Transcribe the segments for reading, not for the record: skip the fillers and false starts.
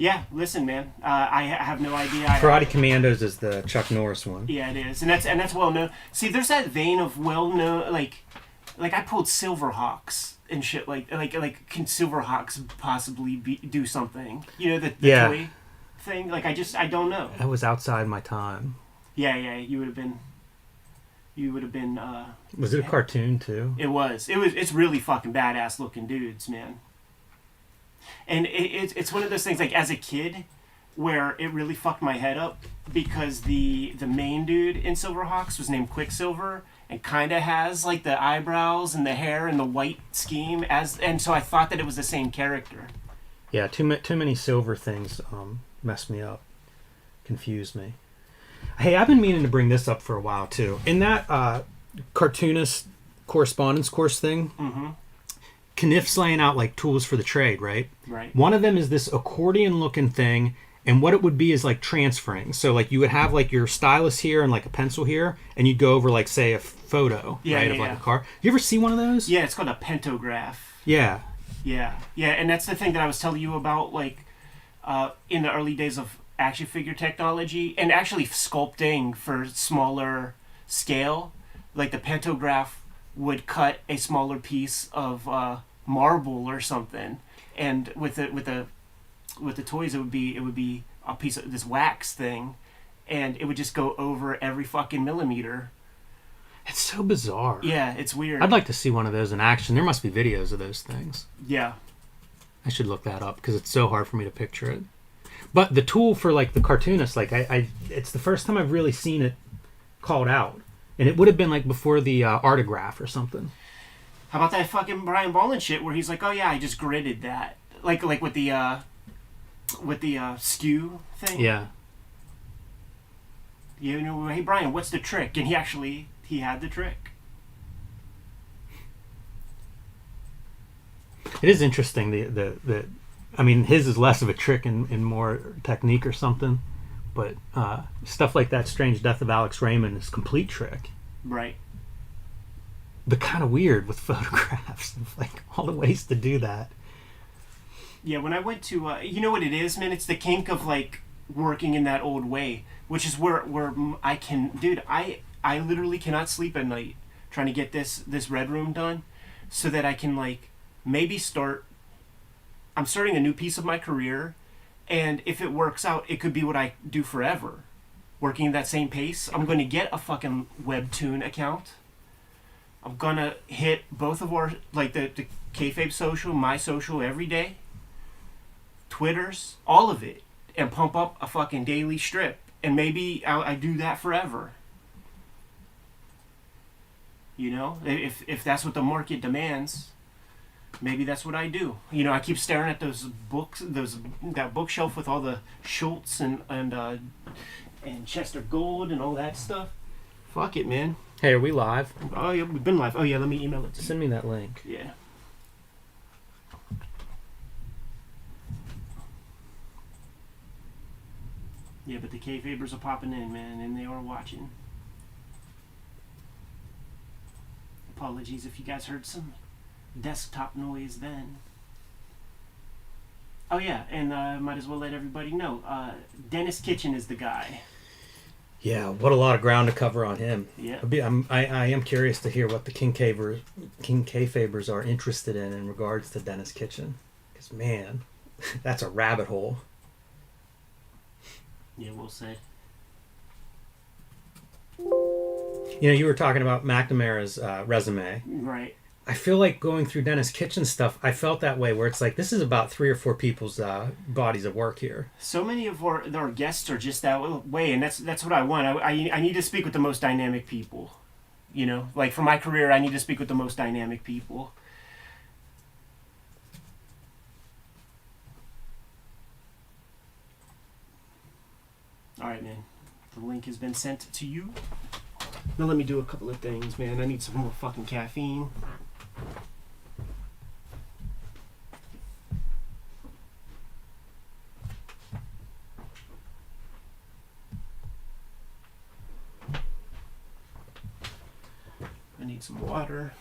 Yeah, listen, man. I have no idea. Karate Commandos is the Chuck Norris one. Yeah, it is, and that's well known. See, there's that vein of well known, like I pulled Silverhawks and shit. Like can Silverhawks possibly do something? You know, the toy thing. Like I don't know. That was outside my time. Yeah, you would have been. Was it a cartoon too? It was. It's really fucking badass looking dudes, man. And it's one of those things, like, as a kid, where it really fucked my head up because the main dude in Silverhawks was named Quicksilver and kind of has like the eyebrows and the hair and the white scheme and so I thought that it was the same character. Yeah, too many silver things messed me up, confused me. Hey, I've been meaning to bring this up for a while too. In that cartoonist correspondence course thing. Mm-hmm. Kniff's laying out like tools for the trade, right? Right. One of them is this accordion looking thing, and what it would be is like transferring. So like you would have like your stylus here and like a pencil here, and you'd go over like say a photo, right, of like a car. You ever see one of those? Yeah, it's called a pentograph. Yeah. Yeah, and that's the thing that I was telling you about, like in the early days of action figure technology and actually sculpting for smaller scale, like the pentograph would cut a smaller piece of marble or something, and with the toys it would be a piece of this wax thing, and it would just go over every fucking millimeter. It's so bizarre. Yeah, it's weird. I'd like to see one of those in action. There must be videos of those things. Yeah, I should look that up because it's so hard for me to picture it. But the tool for like the cartoonist, like I it's the first time I've really seen it called out, and it would have been like before the Artograph or something. How about that fucking Brian Ballin shit where he's like, oh yeah, I just gridded that, like with the skew thing. Yeah. You know, hey Brian, what's the trick? And he had the trick. It is interesting. The I mean, his is less of a trick and more technique or something, but stuff like that Strange Death of Alex Raymond is complete trick. Right. But kind of weird with photographs of like all the ways to do that. Yeah, when I went to, you know what it is, man? It's the kink of like working in that old way, which is where I can, dude. I literally cannot sleep at night trying to get this red room done, so that I can like maybe I'm starting a new piece of my career, and if it works out, it could be what I do forever, working at that same pace. I'm going to get a fucking Webtoon account. I'm going to hit both of our, like the Kayfabe social, my social every day, Twitter's, all of it, and pump up a fucking daily strip. And maybe I do that forever. You know, if that's what the market demands, maybe that's what I do. You know, I keep staring at those books, that bookshelf with all the Schultz and Chester Gold and all that stuff. Fuck it, man. Hey, are we live? Oh yeah, we've been live. Oh yeah, let me email it to you. Send me that link. Yeah. Yeah, but the Kayfabers are popping in, man, and they are watching. Apologies if you guys heard some desktop noise then. Oh yeah, and might as well let everybody know. Dennis Kitchen is the guy. Yeah, what a lot of ground to cover on him. Yeah. I am curious to hear what the King Kayfabers are interested in regards to Dennis Kitchen. Because, man, that's a rabbit hole. Yeah, we'll say. You know, you were talking about McNamara's resume. Right. I feel like going through Dennis Kitchen's stuff, I felt that way, where it's like, this is about 3 or 4 people's bodies of work here. So many of our guests are just that way, and that's what I want. I need to speak with the most dynamic people. You know, like for my career, I need to speak with the most dynamic people. All right, man. The link has been sent to you. Now let me do a couple of things, man. I need some more fucking caffeine. I need some water.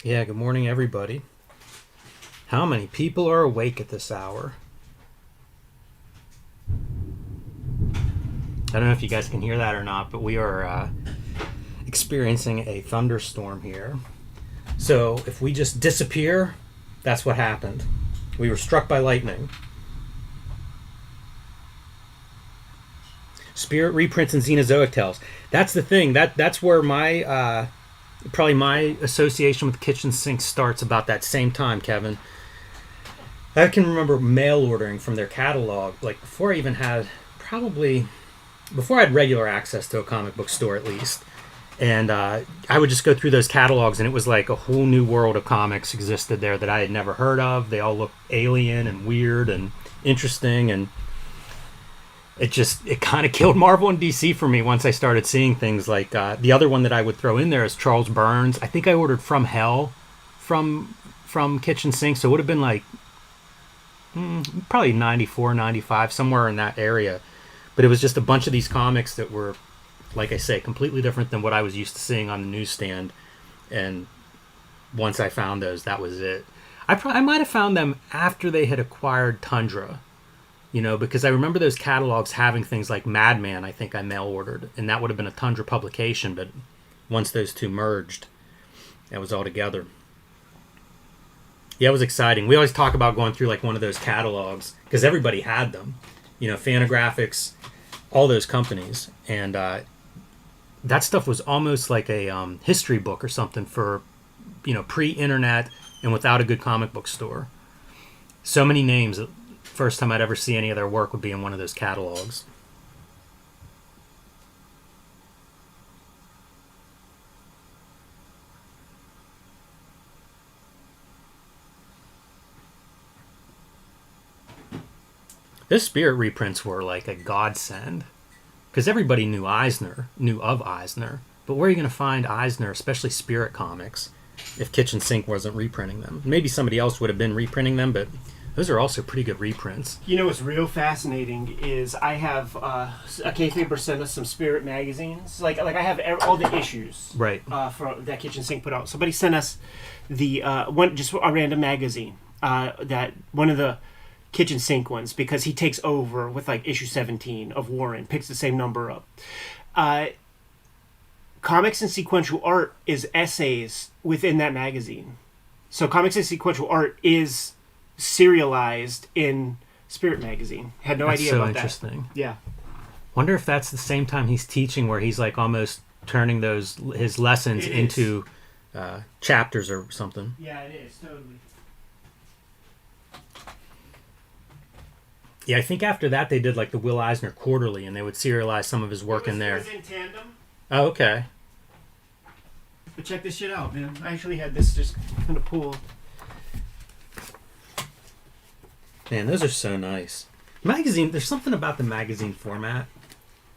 Yeah, good morning, everybody. How many people are awake at this hour? I don't know if you guys can hear that or not, but we are experiencing a thunderstorm here. So if we just disappear, that's what happened. We were struck by lightning. Spirit reprints and Xenozoic Tales. That's the thing. That's where my probably my association with the kitchen sink starts about that same time, Kevin. I can remember mail ordering from their catalog, like before I had regular access to a comic book store at least. And I would just go through those catalogs, and it was like a whole new world of comics existed there that I had never heard of. They all looked alien and weird and interesting, and it kind of killed Marvel and DC for me once I started seeing things like the other one that I would throw in there is Charles Burns. I think I ordered From Hell from Kitchen Sink, so it would have been like probably 94, 95, somewhere in that area. But it was just a bunch of these comics that were, like I say, completely different than what I was used to seeing on the newsstand. And once I found those, that was it. I might have found them after they had acquired Tundra, because I remember those catalogs having things like Madman, I think I mail ordered, and that would have been a Tundra publication. But once those two merged, that was all together. Yeah, it was exciting. We always talk about going through like one of those catalogs because everybody had them, Fantagraphics, all those companies, and that stuff was almost like a history book or something for, pre-internet and without a good comic book store. So many names. First time I'd ever see any of their work would be in one of those catalogs. Those Spirit reprints were like a godsend. Because everybody knew of Eisner. But where are you going to find Eisner, especially Spirit comics, if Kitchen Sink wasn't reprinting them? Maybe somebody else would have been reprinting them, but those are also pretty good reprints. What's real fascinating is I have a Kayfabe sent us some Spirit magazines. Like I have all the issues right for that Kitchen Sink put out. Somebody sent us the one, just a random magazine, that one of the Kitchen Sink ones, because he takes over with like issue 17 of Warren, picks the same number up. Comics and Sequential Art is essays within that magazine. So Comics and Sequential Art is serialized in Spirit magazine. Had no idea about that. That's so interesting. Yeah. Wonder if that's the same time he's teaching, where he's like almost turning his lessons into chapters or something. Yeah, it is, totally. Yeah, I think after that they did like the Will Eisner Quarterly, and they would serialize some of his work in there. It was in tandem. Oh, okay. But check this shit out, man. I actually had this just in a pool. Man, those are so nice. Magazine, there's something about the magazine format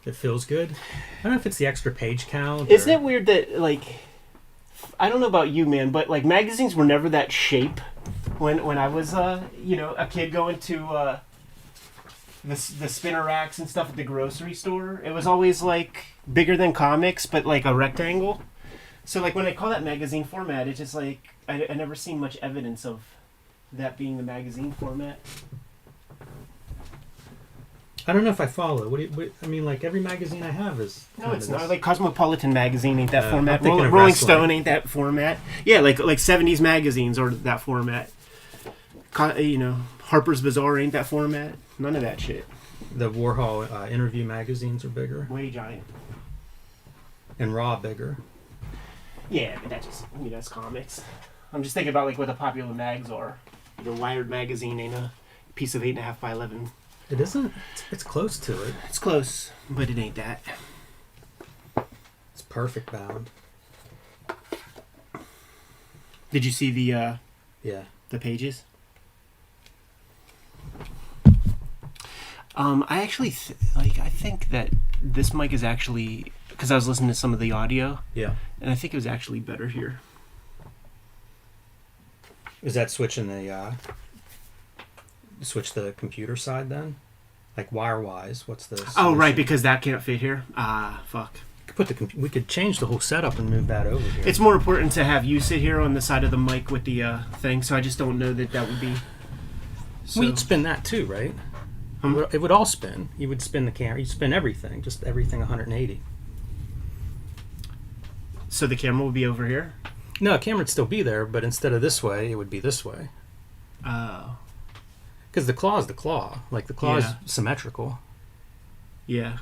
that feels good. I don't know if it's the extra page count. Isn't it weird that, like, I don't know about you, man, but like magazines were never that shape when I was, a kid going to the spinner racks and stuff at the grocery store. It was always like bigger than comics, but like a rectangle. So like when I call that magazine format, it's just like I never seen much evidence of that being the magazine format. I don't know if I follow. What I mean, like every magazine I have is. No, it's not. Like Cosmopolitan magazine ain't that format. I'm thinking of Rolling wrestling. Stone ain't that format. Yeah, like 70s magazines are that format. Harper's Bazaar ain't that format. None of that shit. The Warhol interview magazines are bigger. Way giant. And Raw bigger. Yeah, but that's comics. I'm just thinking about like what the popular mags are. Wired magazine ain't a piece of 8.5 by 11. It isn't. It's close to it. It's close, but it ain't that. It's perfect bound. Did you see the the pages? I actually I think that this mic is actually, because I was listening to some of the audio. Yeah. And I think it was actually better here. Is that switching the computer side then? Like wire wise, what's this? Oh, right, because that can't fit here. Fuck. We could change the whole setup and move that over here. It's more important to have you sit here on the side of the mic with the thing, so I just don't know that would be... So. We'd spin that too, right? It would all spin. You would spin the camera. You'd spin everything. Just everything 180. So the camera will be over here? No, the camera would still be there, but instead of this way, it would be this way. Oh. Because the claw is the claw. Like, the claw is symmetrical. Yeah.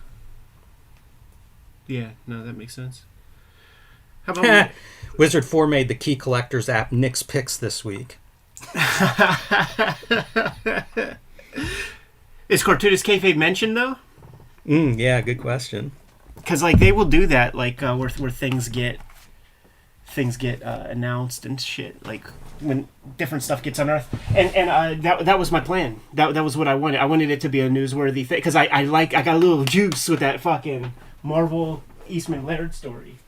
Yeah, no, that makes sense. How about Wizard 4 made the Key Collectors app Nick's Picks this week. Is Cartoonist Kayfabe mentioned, though? Yeah, good question. Because, like, they will do that, like, where things get announced and shit, like when different stuff gets unearthed, and that was my plan. That was what I wanted. I wanted it to be a newsworthy thing because I got a little juice with that fucking Marvel Eastman Laird story.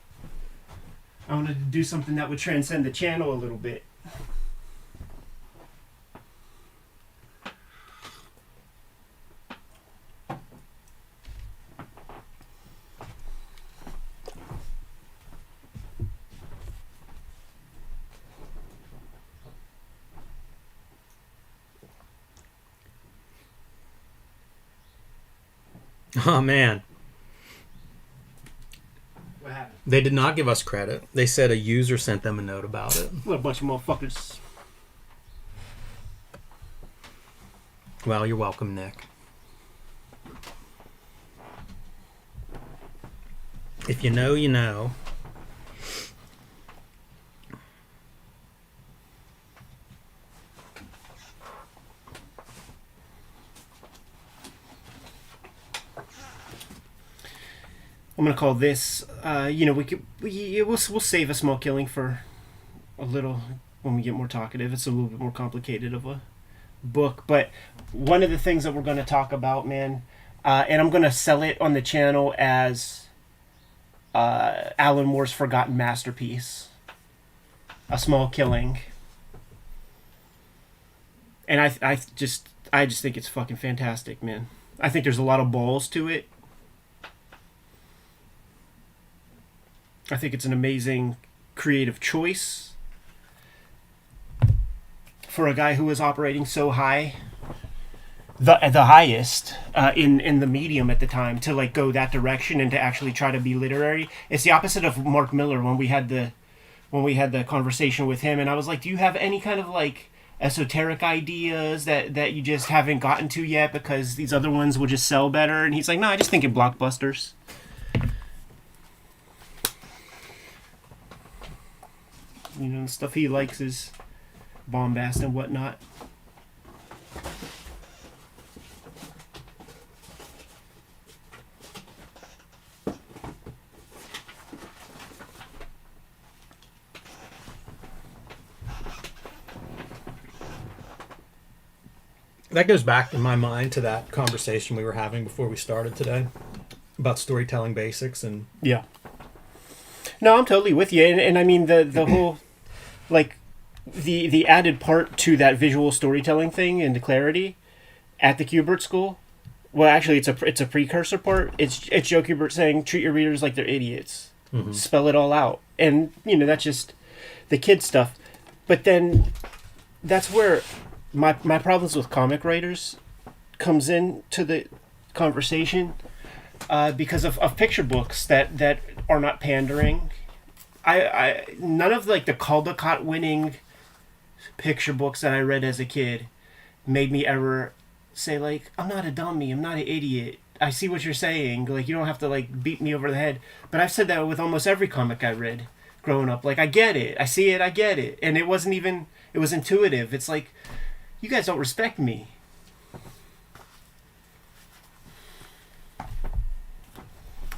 I wanted to do something that would transcend the channel a little bit. Oh, man. What happened? They did not give us credit. They said a user sent them a note about it. What a bunch of motherfuckers. Well, you're welcome, Nick. If you know, you know. I'm gonna call this. We'll save a small killing for a little when we get more talkative. It's a little bit more complicated of a book, but one of the things that we're gonna talk about, man, and I'm gonna sell it on the channel as Alan Moore's Forgotten Masterpiece, A Small Killing, and I just think it's fucking fantastic, man. I think there's a lot of balls to it. I think it's an amazing creative choice for a guy who was operating so high, the highest in the medium at the time, to like go that direction and to actually try to be literary. It's the opposite of Mark Miller when we had the conversation with him, and I was like, do you have any kind of like esoteric ideas that you just haven't gotten to yet because these other ones will just sell better? And he's like, no, I just think in blockbusters. You know, the stuff he likes is bombast and whatnot. That goes back in my mind to that conversation we were having before we started today about storytelling basics and... Yeah. No, I'm totally with you, and I mean the whole, like, the added part to that visual storytelling thing and the clarity at the Kubert School. Well, actually, it's a precursor part. It's Joe Kubert saying, treat your readers like they're idiots, spell it all out, and you know that's just the kid stuff. But then that's where my problems with comic writers comes into the conversation. Because of picture books that are not pandering. I none of like the Caldecott winning picture books that I read as a kid made me ever say like, I'm not a dummy, I'm not an idiot. I see what you're saying. Like, you don't have to like beat me over the head. But I've said that with almost every comic I read growing up. Like, I get it, I see it, I get it. And it wasn't even, it was intuitive. It's like, you guys don't respect me.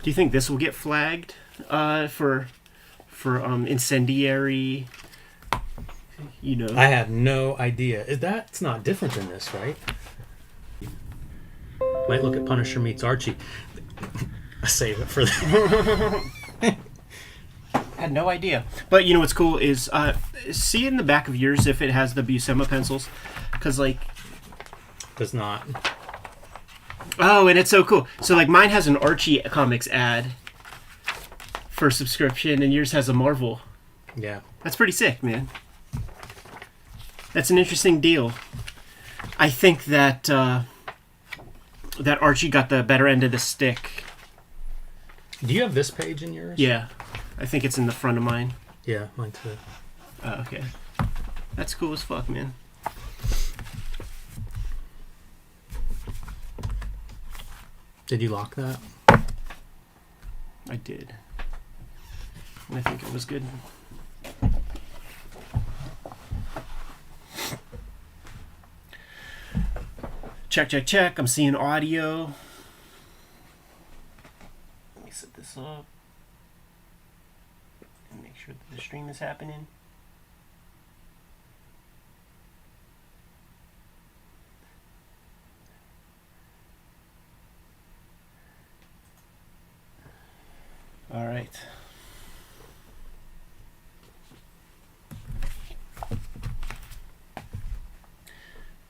Do you think this will get flagged for incendiary? You know, I have no idea. That's not different than this, right? Might look at Punisher meets Archie. I save it for that. had no idea. But you know what's cool is see in the back of yours if it has the Buscema pencils, because like does not. Oh, and it's so cool. So like mine has an Archie comics ad, for subscription, and yours has a Marvel. Yeah. That's pretty sick, man. That's an interesting deal. I think that that Archie got the better end of the stick. Do you have this page in yours? Yeah. I think it's in the front of mine. Yeah, mine too. Okay. That's cool as fuck, man. Did you lock that? I did. I think it was good. Check, check, check. I'm seeing audio. Let me set this up and make sure that the stream is happening. All right.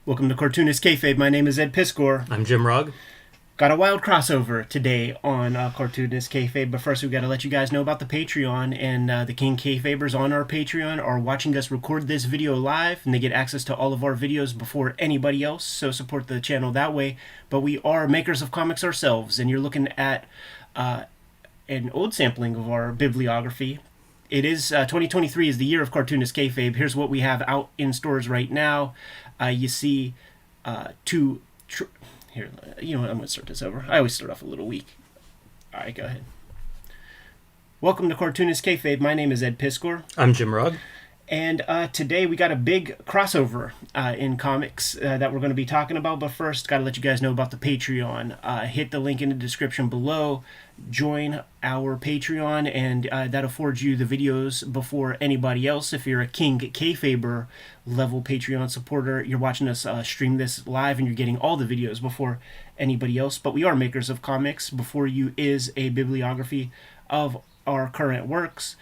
Welcome to Cartoonist Kayfabe. My name is Ed Piskor. I'm Jim Rugg. Got a wild crossover today on Cartoonist Kayfabe, but first we've got to let you guys know about the Patreon, and the King Kayfabers on our Patreon are watching us record this video live, and they get access to all of our videos before anybody else, so support the channel that way. But we are makers of comics ourselves, and you're looking at an old sampling of our bibliography. It is 2023 is the year of Cartoonist Kayfabe. Here's what we have out in stores right now. You see here, you know what, I'm going to start this over. I always start off a little weak. All right, go ahead. Welcome to Cartoonist Kayfabe. My name is Ed Piskor. I'm Jim Rugg. And today we got a big crossover in comics that we're going to be talking about. But first, got to let you guys know about the Patreon. Hit the link in the description below. Join our Patreon, and that affords you the videos before anybody else. If you're a King Kayfaber level Patreon supporter, you're watching us stream this live, and you're getting all the videos before anybody else. But we are makers of comics. Before you is a bibliography of our current works.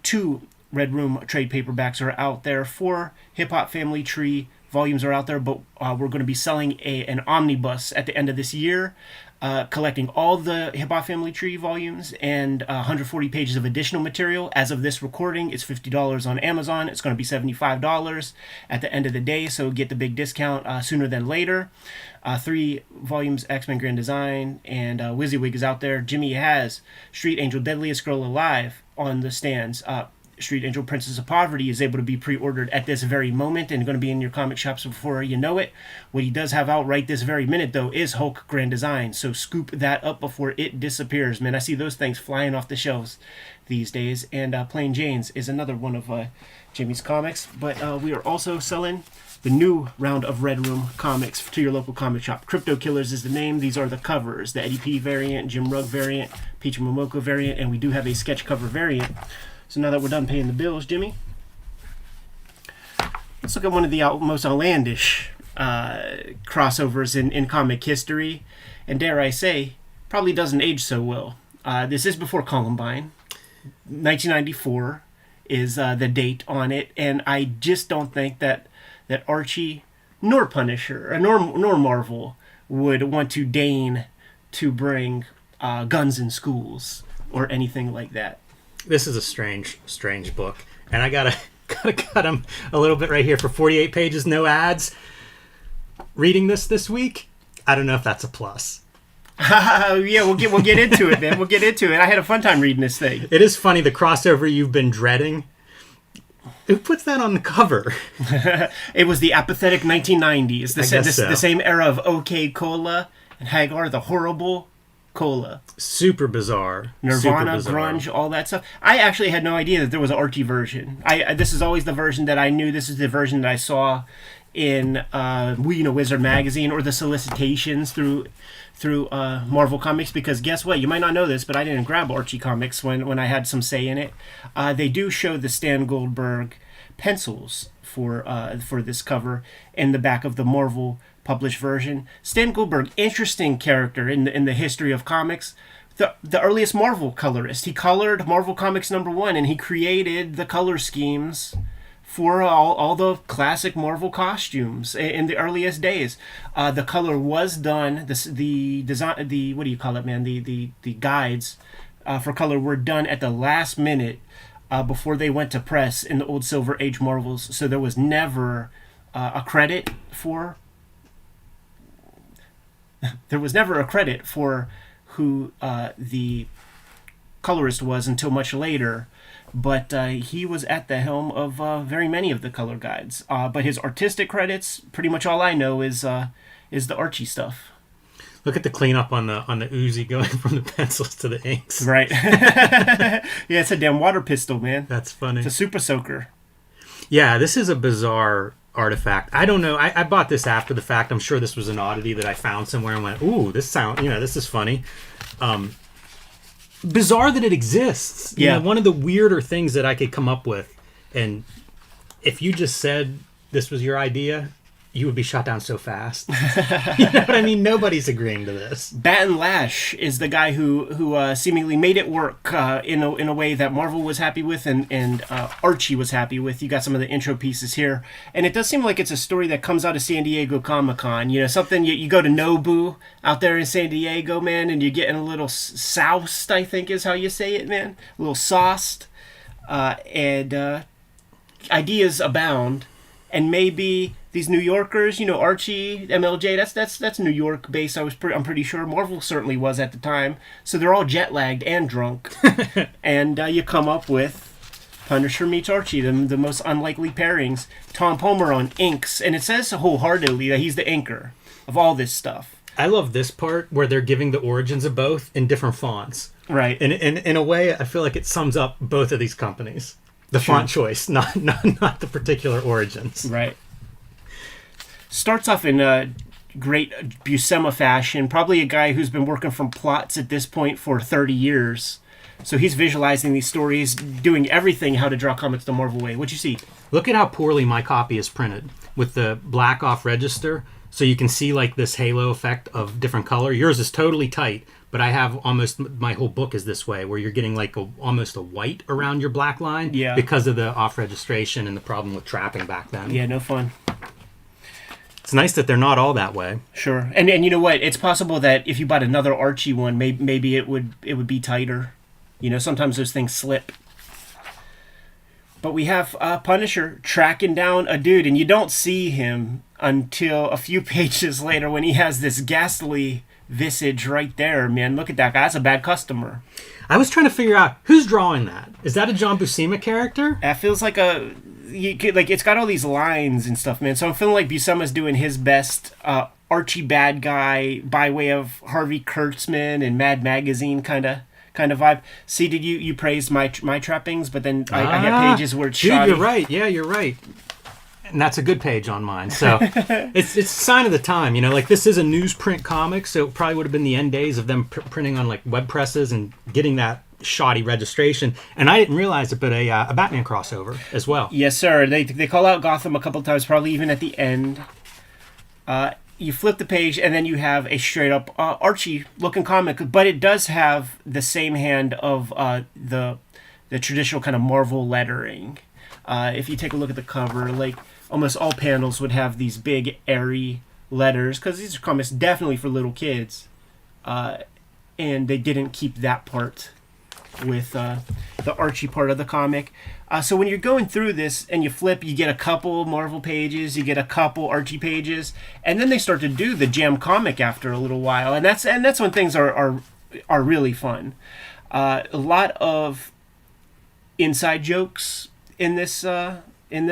2 Red Room trade paperbacks are out there. 4 Hip Hop Family Tree volumes are out there, but we're going to be selling an omnibus at the end of this year, collecting all the Hip Hop Family Tree volumes and 140 pages of additional material. As of this recording, it's $50 on Amazon. It's going to be $75 at the end of the day, so get the big discount sooner than later. 3 volumes X-Men Grand Design, and WYSIWYG is out there. Jimmy has Street Angel Deadliest Girl Alive on the stands. Street Angel Princess of Poverty is able to be pre-ordered at this very moment and going to be in your comic shops before you know it. What he does have out right this very minute, though, is Hulk Grand Design, so scoop that up before it disappears. Man, I see those things flying off the shelves these days. And Plain Jane's is another one of Jimmy's comics, but we are also selling the new round of Red Room comics to your local comic shop. Crypto Killers is the name. These are the covers, the Eddie P variant, Jim Rugg variant, Peach Momoko variant, and we do have a sketch cover variant. So now that we're done paying the bills, Jimmy, let's look at one of the most outlandish crossovers in comic history, and dare I say, probably doesn't age so well. This is before Columbine. 1994 is the date on it, and I just don't think that Archie nor Punisher nor Marvel would want to deign to bring guns in schools or anything like that. This is a strange book, and I gotta cut him a little bit right here for 48 pages, no ads. Reading this week, I don't know if that's a plus. Yeah, we'll get into it, man. We'll get into it. I had a fun time reading this thing. It is funny, the crossover you've been dreading. Who puts that on the cover? It was the apathetic 1990s. The same era of OK Cola and Hagar the Horrible Cola. Super bizarre. Nirvana, Super bizarre. grunge, all that stuff. I actually had no idea that there was an Archie version. This is always the version that I knew. This is the version that I saw in Wizard magazine or the solicitations through Marvel Comics, because guess what? You might not know this, but I didn't grab Archie comics when I had some say in it. They do show the Stan Goldberg pencils for this cover in the back of the Marvel published version. Stan Goldberg, interesting character in the history of comics. The earliest Marvel colorist. He colored Marvel Comics #1, and he created the color schemes for all the classic Marvel costumes in the earliest days. The color was done. The design, what do you call it, man? The guides for color were done at the last minute before they went to press in the old Silver Age Marvels. So there was never a credit for. There was never a credit for who the colorist was until much later, but he was at the helm of very many of the color guides. But his artistic credits, pretty much all I know is the Archie stuff. Look at the cleanup on the Uzi going from the pencils to the inks. Right. Yeah, it's a damn water pistol, man. That's funny. It's a super soaker. Yeah, this is a bizarre artifact. I don't know. I bought this after the fact. I'm sure this was an oddity that I found somewhere and went, ooh, this is funny. Bizarre that it exists. You know, one of the weirder things that I could come up with. And if you just said this was your idea, you would be shot down so fast. You know what I mean? Nobody's agreeing to this. Bat and Lash is the guy who seemingly made it work in a way that Marvel was happy with and Archie was happy with. You got some of the intro pieces here. And it does seem like it's a story that comes out of San Diego Comic-Con. You know, something you go to Nobu out there in San Diego, man, and you're getting a little soused, I think is how you say it, man. A little sauced. And ideas abound. And maybe these New Yorkers, you know, Archie, MLJ, that's New York based. I'm pretty sure Marvel certainly was at the time. So they're all jet lagged and drunk, and you come up with Punisher meets Archie, the most unlikely pairings. Tom Palmer on inks, and it says wholeheartedly that he's the inker of all this stuff. I love this part where they're giving the origins of both in different fonts. Right. And in a way, I feel like it sums up both of these companies. The font choice, not the particular origins. Right. Starts off in a great Buscema fashion. Probably a guy who's been working from plots at this point for 30 years. So he's visualizing these stories, doing everything how to draw comics the Marvel way. What'd you see? Look at how poorly my copy is printed with the black off register. So you can see like this halo effect of different color. Yours is totally tight. But I have almost my whole book is this way, where you're getting like almost a white around your black line because of the off registration and the problem with trapping back then. Yeah, no fun. It's nice that they're not all that way. Sure, and you know what? It's possible that if you bought another Archie one, maybe it would be tighter. You know, sometimes those things slip. But we have Punisher tracking down a dude, and you don't see him until a few pages later when he has this ghastly visage right there, man. Look at that guy. That's a bad customer. I was trying to figure out who's drawing that. Is that a John Buscema character? It feels like it's got all these lines and stuff, man. So I'm feeling like Buscema's doing his best Archie bad guy by way of Harvey Kurtzman and Mad Magazine kind of vibe. See, did you praised my trappings, but then I got pages where it's shoddy. You're right. Yeah, you're right. And that's a good page on mine. So it's a sign of the time, you know, like this is a newsprint comic. So it probably would have been the end days of them printing on like web presses and getting that shoddy registration. And I didn't realize it, but a Batman crossover as well. Yes, sir. They call out Gotham a couple times, probably even at the end. You flip the page and then you have a straight up Archie looking comic, but it does have the same hand of the traditional kind of Marvel lettering. If you take a look at the cover, like almost all panels would have these big airy letters because these are comics definitely for little kids, and they didn't keep that part with the Archie part of the comic. So when you're going through this and you flip, you get a couple Marvel pages, you get a couple Archie pages, and then they start to do the jam comic after a little while, and that's when things are really fun. A lot of inside jokes in this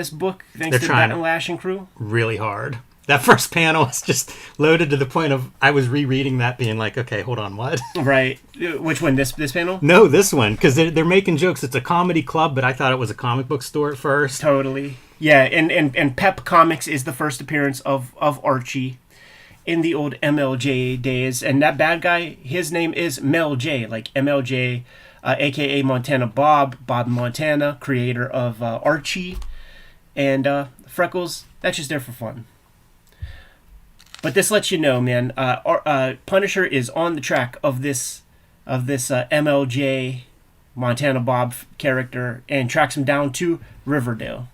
book, thanks to Bat and Lash and crew. Really hard. That first panel is just loaded to the point of I was rereading that being like, okay, hold on, what? Right. Which one? This panel? No, this one, because they're making jokes. It's a comedy club, but I thought it was a comic book store at first. Totally. Yeah, and Pep Comics is the first appearance of Archie in the old MLJ days. And that bad guy, his name is Mel J, like MLJ, a.k.a. Montana Bob Montana, creator of Archie. And Freckles, that's just there for fun. But this lets you know, man, Punisher is on the track of this MLJ Montana Bob character and tracks him down to Riverdale.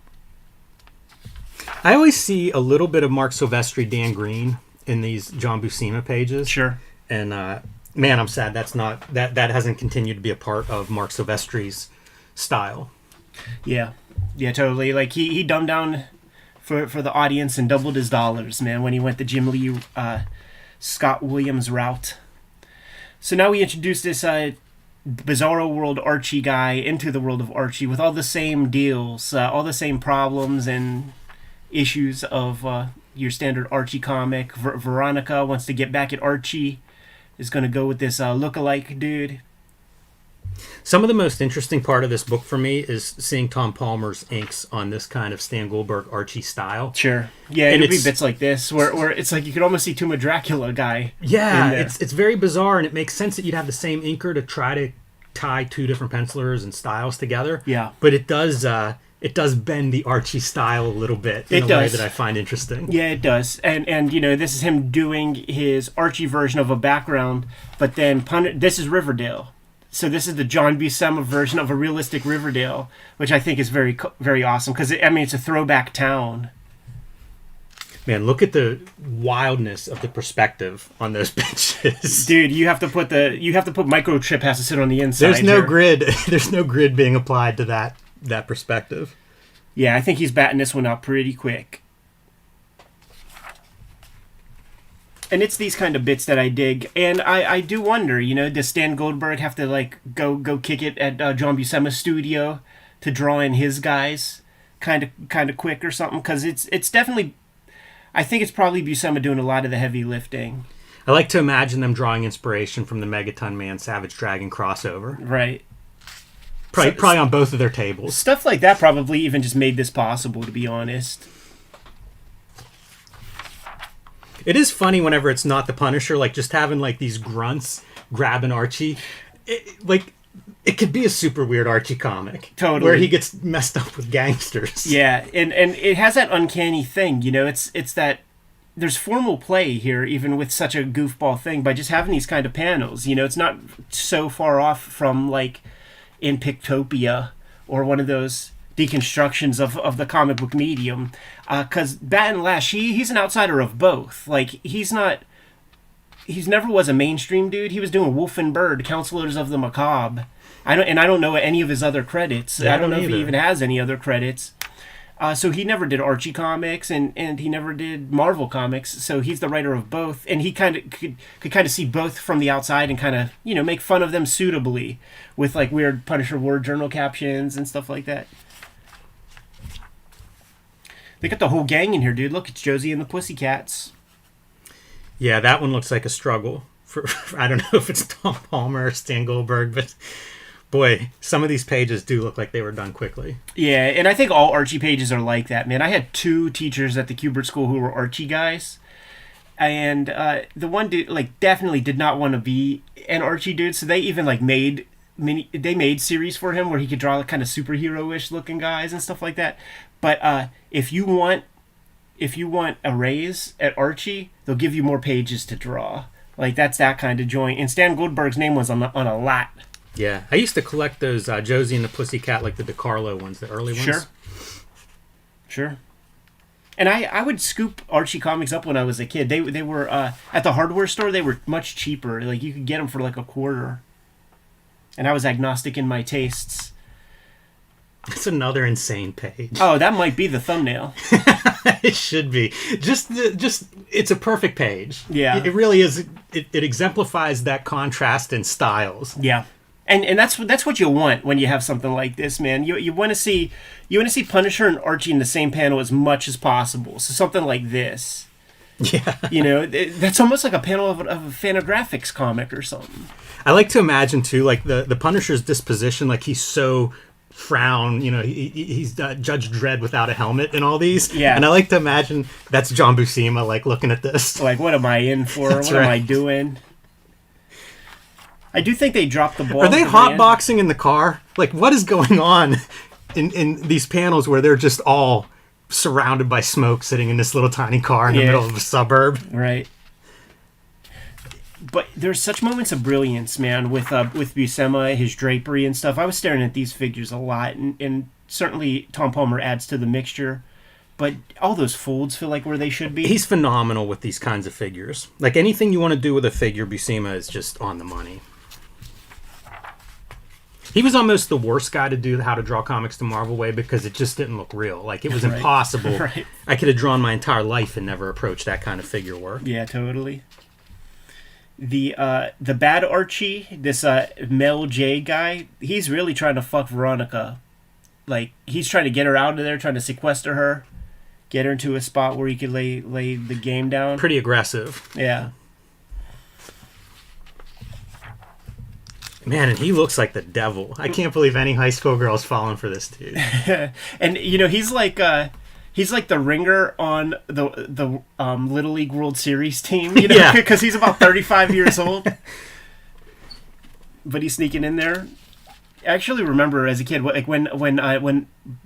I always see a little bit of Mark Silvestri, Dan Green in these John Buscema pages. Sure. And Man, I'm sad that hasn't continued to be a part of Mark Silvestri's style. Yeah, yeah, totally. Like he dumbed down for the audience and doubled his dollars, man, when he went the Jim Lee, Scott Williams route. So now we introduce this Bizarro World Archie guy into the world of Archie with all the same deals, all the same problems and issues of your standard Archie comic. Veronica wants to get back at Archie, is going to go with this look-alike dude. Some of the most interesting part of this book for me is seeing Tom Palmer's inks on this kind of Stan Goldberg Archie style. Sure. Yeah, and it'll be bits like this where it's like you could almost see Tomb of Dracula guy. Yeah, it's very bizarre, and it makes sense that you'd have the same inker to try to tie two different pencilers and styles together. Yeah. But it does bend the Archie style a little bit in a way that I find interesting. Yeah, it does. And you know, this is him doing his Archie version of a background, but then this is Riverdale. So this is the John Buscema version of a realistic Riverdale, which I think is very, very awesome because it's a throwback town. Man, look at the wildness of the perspective on those benches. Dude, you have to put microchip has to sit on the inside. There's no grid. There's no grid being applied to that perspective. Yeah, I think he's batting this one out pretty quick. And it's these kind of bits that I dig. And I do wonder, you know, does Stan Goldberg have to, like, go kick it at John Buscema's studio to draw in his guys kind of quick or something? Because it's definitely... I think it's probably Buscema doing a lot of the heavy lifting. I like to imagine them drawing inspiration from the Megaton Man Savage Dragon crossover. Right. Probably on both of their tables. Stuff like that probably even just made this possible, to be honest. It is funny whenever it's not the Punisher, like just having like these grunts grabbing Archie. It could be a super weird Archie comic. Totally. Where he gets messed up with gangsters. Yeah, and it has that uncanny thing, you know, it's that there's formal play here, even with such a goofball thing, by just having these kind of panels. You know, it's not so far off from, like, in Pictopia or one of those deconstructions of the comic book medium. Because Bat and Lash, he's an outsider of both. Like, he's never was a mainstream dude. He was doing Wolf and Bird, Counselors of the Macabre. I don't know any of his other credits. Yeah, I don't know if he even has any other credits. So he never did Archie comics, and he never did Marvel comics. So he's the writer of both, and he kind of could kind of see both from the outside and kind of, you know, make fun of them suitably with like weird Punisher War Journal captions and stuff like that. They got the whole gang in here, dude. Look, it's Josie and the Pussycats. Yeah, that one looks like a struggle. I don't know if it's Tom Palmer or Stan Goldberg, but boy, some of these pages do look like they were done quickly. Yeah, and I think all Archie pages are like that, man. I had 2 teachers at the Kubert School who were Archie guys, and the one dude like definitely did not want to be an Archie dude, so they even like made series for him where he could draw kind of superhero-ish looking guys and stuff like that. But if you want a raise at Archie, they'll give you more pages to draw. Like, that's that kind of joint. And Stan Goldberg's name was on a lot. Yeah, I used to collect those Josie and the Pussycat, like the DeCarlo ones, the early ones. Sure. And I would scoop Archie comics up when I was a kid. They were at the hardware store. They were much cheaper. Like, you could get them for like $0.25. And I was agnostic in my tastes. It's another insane page. Oh, that might be the thumbnail. It should be. Just it's a perfect page. Yeah. It really is. It exemplifies that contrast in styles. Yeah. And that's what you want when you have something like this, man. You want to see Punisher and Archie in the same panel as much as possible. So something like this. Yeah. You know, that's almost like a panel of a Fantagraphics comic or something. I like to imagine too, like the Punisher's disposition, like he's so frown, you know, he's Judge Dredd without a helmet and all these. Yeah. And I like to imagine that's John Buscema, like, looking at this. Like, what am I in for? What am I doing? I do think they dropped the ball. Are they hotboxing in the car? Like, what is going on in these panels where they're just all surrounded by smoke sitting in this little tiny car in the middle of a suburb? Right. But there's such moments of brilliance, man, with Buscema, his drapery and stuff. I was staring at these figures a lot, and certainly Tom Palmer adds to the mixture. but all those folds feel like where they should be. He's phenomenal with these kinds of figures. Like anything you want to do with a figure, Buscema is just on the money. He was almost the worst guy to do how to draw comics the Marvel way because it just didn't look real. Like it was impossible. Right. I could have drawn my entire life and never approached that kind of figure work. Yeah, totally. The bad Archie, this Mel J guy, he's really trying to fuck Veronica. Like he's trying to get her out of there, trying to sequester her, get her into a spot where he could lay the game down. Pretty aggressive. Yeah. Man, and he looks like the devil. I can't believe any high school girl's falling for this dude. And you know, he's like the ringer on the Little League World Series team, you know, Yeah. because he's about 35 years old. But he's sneaking in there. I actually remember as a kid, like when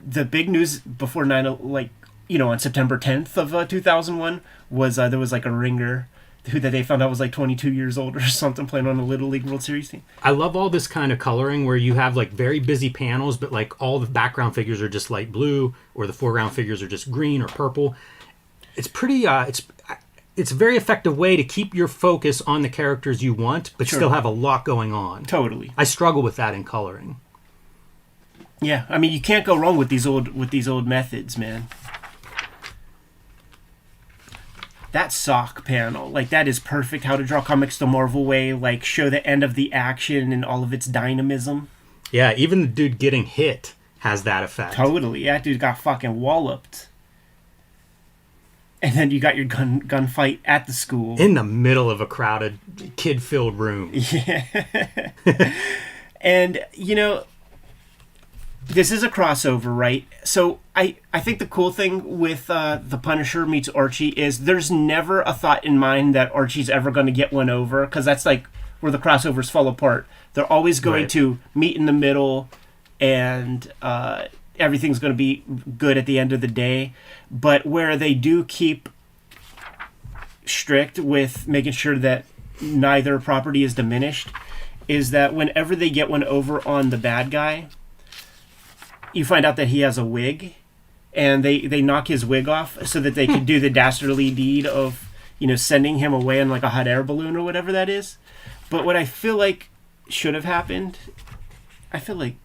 the big news before 9, like, you know, on September 10th of 2001 was there was like a ringer who that they found out was like 22 years old or something, playing on the Little League World Series team. I love all this kind of coloring where you have like very busy panels, but like all the background figures are just light blue, or the foreground figures are just green or purple. It's pretty. It's a very effective way to keep your focus on the characters you want, but Sure. still have a lot going on. Totally. I struggle with that in coloring. Yeah, I mean, you can't go wrong with these old methods, man. That sock panel, like that is perfect. How to draw comics the Marvel way, like show the end of the action and all of its dynamism. Yeah, even the dude getting hit has that effect. Totally, that dude got fucking walloped. And then you got your gunfight at the school. In the middle of a crowded, kid-filled room. Yeah. And, you know, this is a crossover, right? So I think the cool thing with the Punisher meets Archie is there's never a thought in mind that Archie's ever going to get one over, because that's like where the crossovers fall apart. They're always going Right. to meet in the middle, and everything's going to be good at the end of the day. But where they do keep strict with making sure that neither property is diminished is that whenever they get one over on the bad guy, you find out that he has a wig, and they knock his wig off so that they can do the dastardly deed of, you know, sending him away in like a hot air balloon or whatever that is. But what I feel like should have happened, I feel like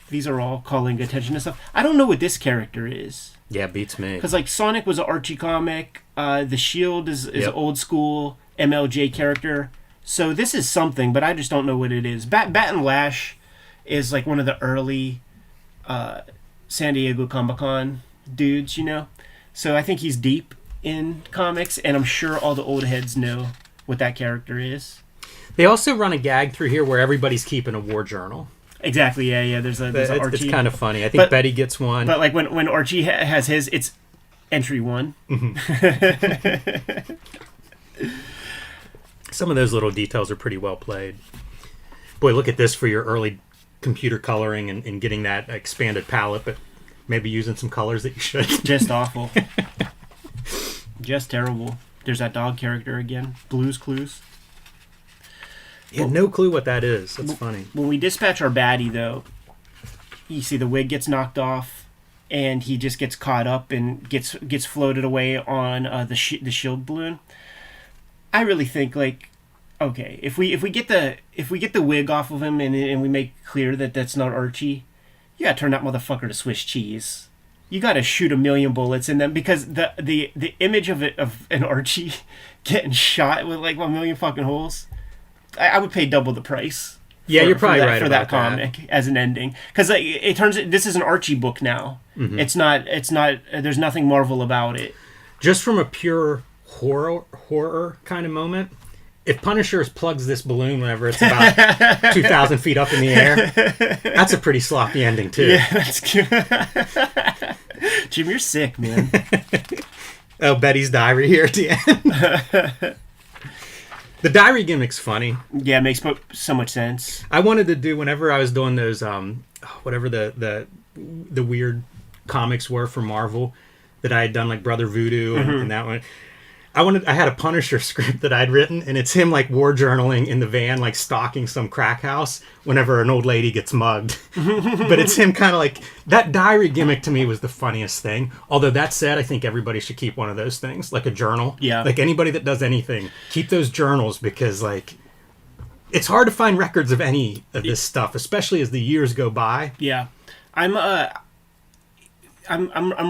these are all calling attention to stuff. I don't know what this character is. Yeah, beats me. Because like Sonic was an Archie comic, the Shield is Yep. an old school MLJ character. So this is something, but I just don't know what it is. Bat and Lash is like one of the early San Diego Comic-Con dudes, you know? So I think he's deep in comics, and I'm sure all the old heads know what that character is. They also run a gag through here where everybody's keeping a war journal. Exactly, yeah. There's an Archie. It's kind of funny. I think But- Betty gets one. But like when Archie has his, it's entry 1. Some of those little details are pretty well played. Boy, look at this for your early computer coloring and getting that expanded palette, but maybe using some colors that you should. Just awful. Just terrible. There's that dog character again. Blue's Clues. You have no clue what that is. That's funny. When we dispatch our baddie, though, you see the wig gets knocked off, and he just gets caught up and gets floated away on the shield balloon. I really think, like, okay, if we get the wig off of him and we make clear that that's not Archie, you gotta turn that motherfucker to Swiss cheese. You gotta shoot 1,000,000 bullets in them, because the image of an Archie getting shot with like 1,000,000 fucking holes, I would pay double the price. Yeah, you're probably right for that about that. comic as an ending, because like, this is an Archie book now. Mm-hmm. It's not. There's nothing Marvel about it. Just from a pure horror kind of moment, if Punisher plugs this balloon whenever it's about 2,000 feet up in the air, that's a pretty sloppy ending too. Yeah, that's good. Jim, you're sick, man. Oh, Betty's diary here at the end. The diary gimmick's funny. Yeah, it makes so much sense. I wanted to do, whenever I was doing those, whatever the weird comics were for Marvel that I had done, like Brother Voodoo and that one. I had a Punisher script that I'd written, and it's him like war journaling in the van, like stalking some crack house whenever an old lady gets mugged. But it's him kind of like, that diary gimmick to me was the funniest thing. Although that said, I think everybody should keep one of those things, like a journal. Yeah. Like anybody that does anything, keep those journals, because like it's hard to find records of any of this stuff, especially as the years go by. Yeah. I'm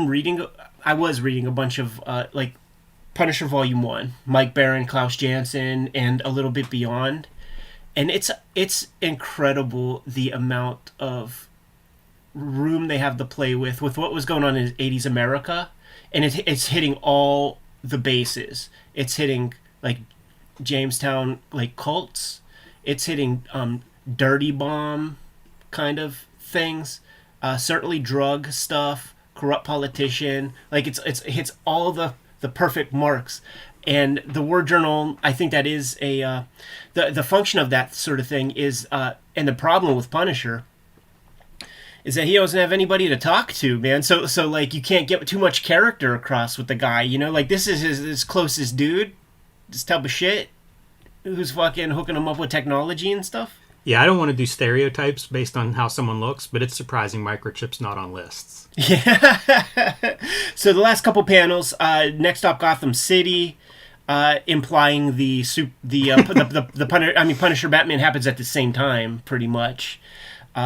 reading. I was reading a bunch of like Punisher Volume 1, Mike Baron, Klaus Janson, and a little bit beyond. And it's incredible the amount of room they have to play with what was going on in 80s America. And it's hitting all the bases. It's hitting like Jamestown like cults. It's hitting dirty bomb kind of things. Certainly drug stuff, corrupt politician. Like it hits all the perfect marks. And the War Journal, I think that is a the function of that sort of thing is and the problem with Punisher is that he doesn't have anybody to talk to, man. So like you can't get too much character across with the guy, you know? Like this is his closest dude, this type of shit, who's fucking hooking him up with technology and stuff. Yeah, I don't want to do stereotypes based on how someone looks, but it's surprising Microchip's not on lists. Yeah. So the last couple panels, next stop Gotham City, implying the Punisher Batman happens at the same time, pretty much.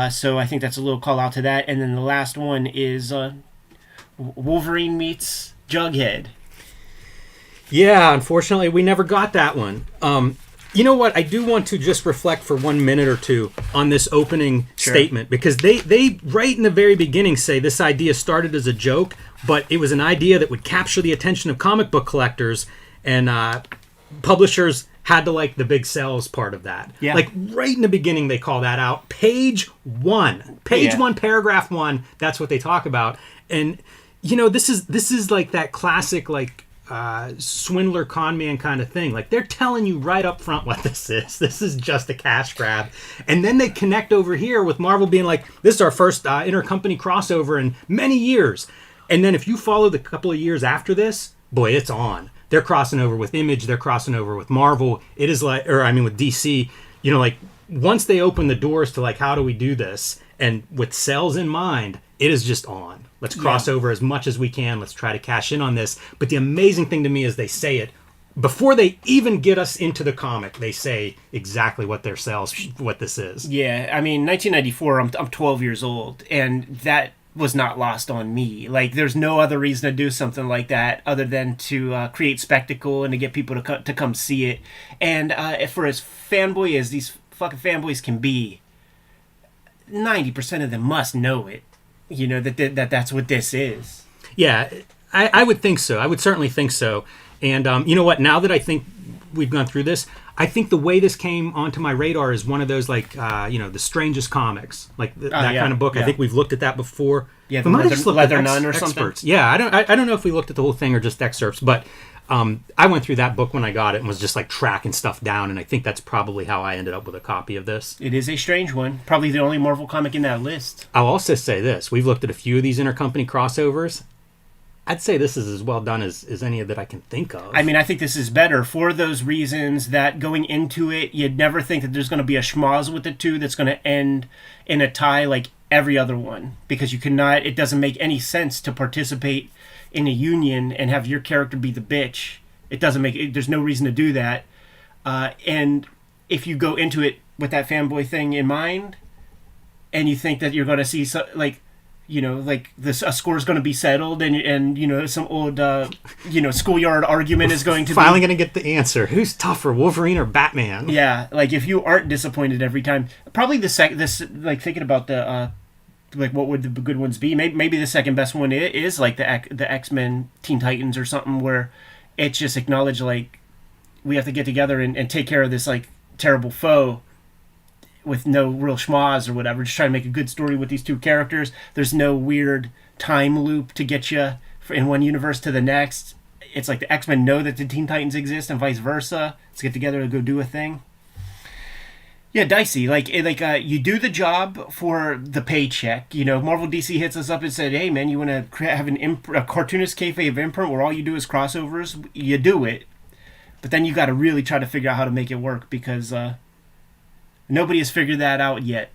So I think that's a little call out to that. And then the last one is Wolverine meets Jughead. Yeah, unfortunately, we never got that one. You know what? I do want to just reflect for 1 minute or two on this opening statement, because they right in the very beginning say this idea started as a joke, but it was an idea that would capture the attention of comic book collectors, and publishers had to like the big sales part of that. Yeah. Like right in the beginning, they call that out. Page 1, paragraph 1. That's what they talk about. And you know, this is like that classic like swindler con man kind of thing. Like they're telling you right up front what this is. This is just a cash grab. And then they connect over here with Marvel being like, this is our first intercompany crossover in many years. And then if you follow the couple of years after this, boy, it's on. They're crossing over with Image. They're crossing over with Marvel. It is like, or I mean with DC, you know, like once they open the doors to like, how do we do this? And with sales in mind, it is just on. Let's cross over as much as we can. Let's try to cash in on this. But the amazing thing to me is they say it before they even get us into the comic. They say exactly what their sales, what this is. Yeah, I mean, 1994. I'm 12 years old, and that was not lost on me. Like, there's no other reason to do something like that other than to create spectacle and to get people to come see it. And for as fanboy as these fucking fanboys can be, 90% of them must know it. You know, that's what this is. Yeah, I would think so. I would certainly think so. And you know what? Now that I think we've gone through this, I think the way this came onto my radar is one of those, like, you know, the strangest comics. Like that kind of book. Yeah. I think we've looked at that before. Yeah, the Leather Nun or something. Excerpts. Yeah, I don't know if we looked at the whole thing or just excerpts, but I went through that book when I got it and was just like tracking stuff down, and I think that's probably how I ended up with a copy of this. It is a strange one. Probably the only Marvel comic in that list. I'll also say this. We've looked at a few of these intercompany crossovers. I'd say this is as well done as any that I can think of. I mean, I think this is better for those reasons that going into it, you'd never think that there's going to be a schmoz with the two that's going to end in a tie like every other one. Because you cannot, it doesn't make any sense to participate in a union and have your character be the bitch. It doesn't make, there's no reason to do that. And if you go into it with that fanboy thing in mind, and you think that you're going to see, like, you know, like this, a score is going to be settled, and you know, some old, you know, schoolyard argument is going to finally going to get the answer. Who's tougher, Wolverine or Batman? Yeah, like if you aren't disappointed every time, probably this like thinking about the like what would the good ones be? Maybe the second best one is like the X-Men Teen Titans or something, where it's just acknowledged like we have to get together and take care of this like terrible foe with no real schmoz or whatever. Just try to make a good story with these two characters. There's no weird time loop to get you in one universe to the next. It's like the X-Men know that the Teen Titans exist and vice versa. Let's get together and go do a thing. Yeah, dicey. You do the job for the paycheck. You know, Marvel DC hits us up and said, "Hey, man, you want to have a cartoonist kayfabe imprint where all you do is crossovers?" You do it, but then you got to really try to figure out how to make it work because nobody has figured that out yet.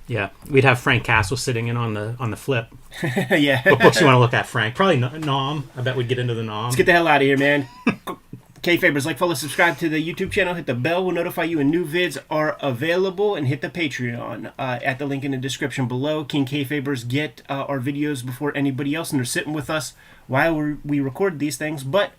Yeah, we'd have Frank Castle sitting in on the flip. Yeah. What books you want to look at, Frank? Probably Nom. I bet we'd get into the Nom. Let's get the hell out of here, man. Kayfabers, like, follow, subscribe to the YouTube channel. Hit the bell. Will notify you when new vids are available. And hit the Patreon at the link in the description below. King Kayfabers get our videos before anybody else. And they're sitting with us while we record these things. But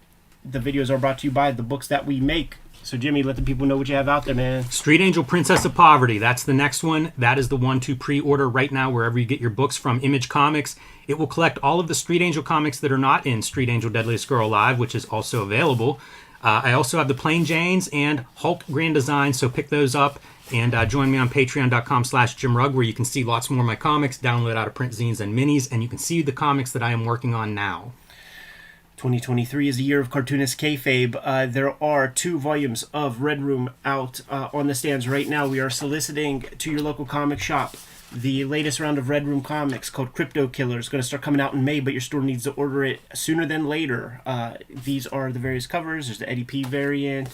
the videos are brought to you by the books that we make. So, Jimmy, let the people know what you have out there, man. Street Angel Princess of Poverty. That's the next one. That is the one to pre-order right now wherever you get your books from. Image Comics. It will collect all of the Street Angel comics that are not in Street Angel Deadliest Girl Alive, which is also available. I also have the Plain Janes and Hulk Grand Design, so pick those up. And join me on patreon.com/JimRugg, where you can see lots more of my comics, download out-of-print zines and minis, and you can see the comics that I am working on now. 2023 is the year of Cartoonist Kayfabe. There are 2 volumes of Red Room out on the stands right now. We are soliciting to your local comic shop the latest round of Red Room comics called Crypto Killer. It's going to start coming out in May, but your store needs to order it sooner than later. These are the various covers. There's the Eddie P variant,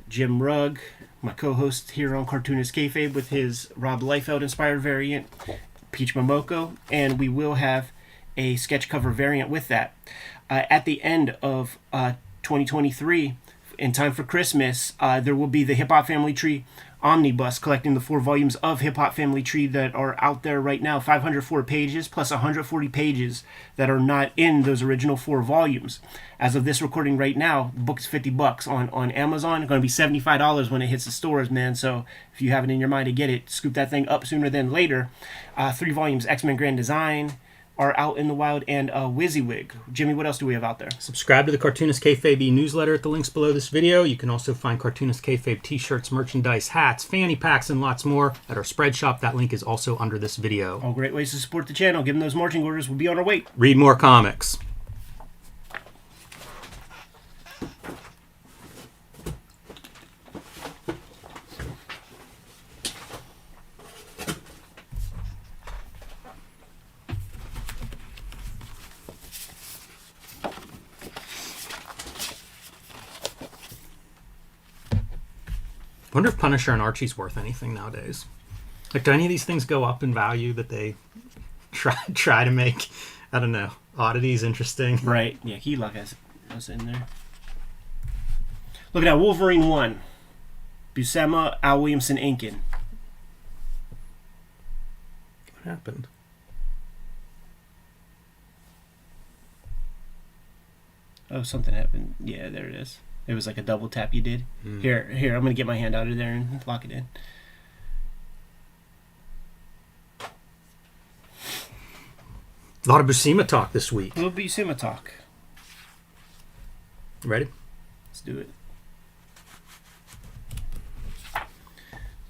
Jim Rugg, my co-host here on Cartoonist Kayfabe with his Rob Liefeld inspired variant, Peach Momoko, and we will have a sketch cover variant with that. At the end of 2023, in time for Christmas, there will be the Hip Hop Family Tree Omnibus, collecting the 4 volumes of Hip Hop Family Tree that are out there right now. 504 pages plus 140 pages that are not in those original 4 volumes. As of this recording right now, the book is $50 on Amazon. It's going to be $75 when it hits the stores, man. So if you have it in your mind to get it, scoop that thing up sooner than later. 3 volumes, X-Men Grand Design, are out in the wild, and WYSIWYG. Jimmy, what else do we have out there? Subscribe to the Cartoonist Kayfabe newsletter at the links below this video. You can also find Cartoonist Kayfabe t-shirts, merchandise, hats, fanny packs, and lots more at our spread shop. That link is also under this video. All great ways to support the channel. Give them those marching orders. We'll be on our way. Read more comics. I wonder if Punisher and Archie's worth anything nowadays. Like, do any of these things go up in value that they try to make, I don't know, oddities interesting? Right. Yeah, Keylock has in there. Look at that. Wolverine 1. Buscema, Al Williamson inking. What happened? Oh, something happened. Yeah, there it is. It was like a double tap you did. Here, I'm going to get my hand out of there and lock it in. A lot of Buscema talk this week. A little Buscema talk. Ready? Let's do it.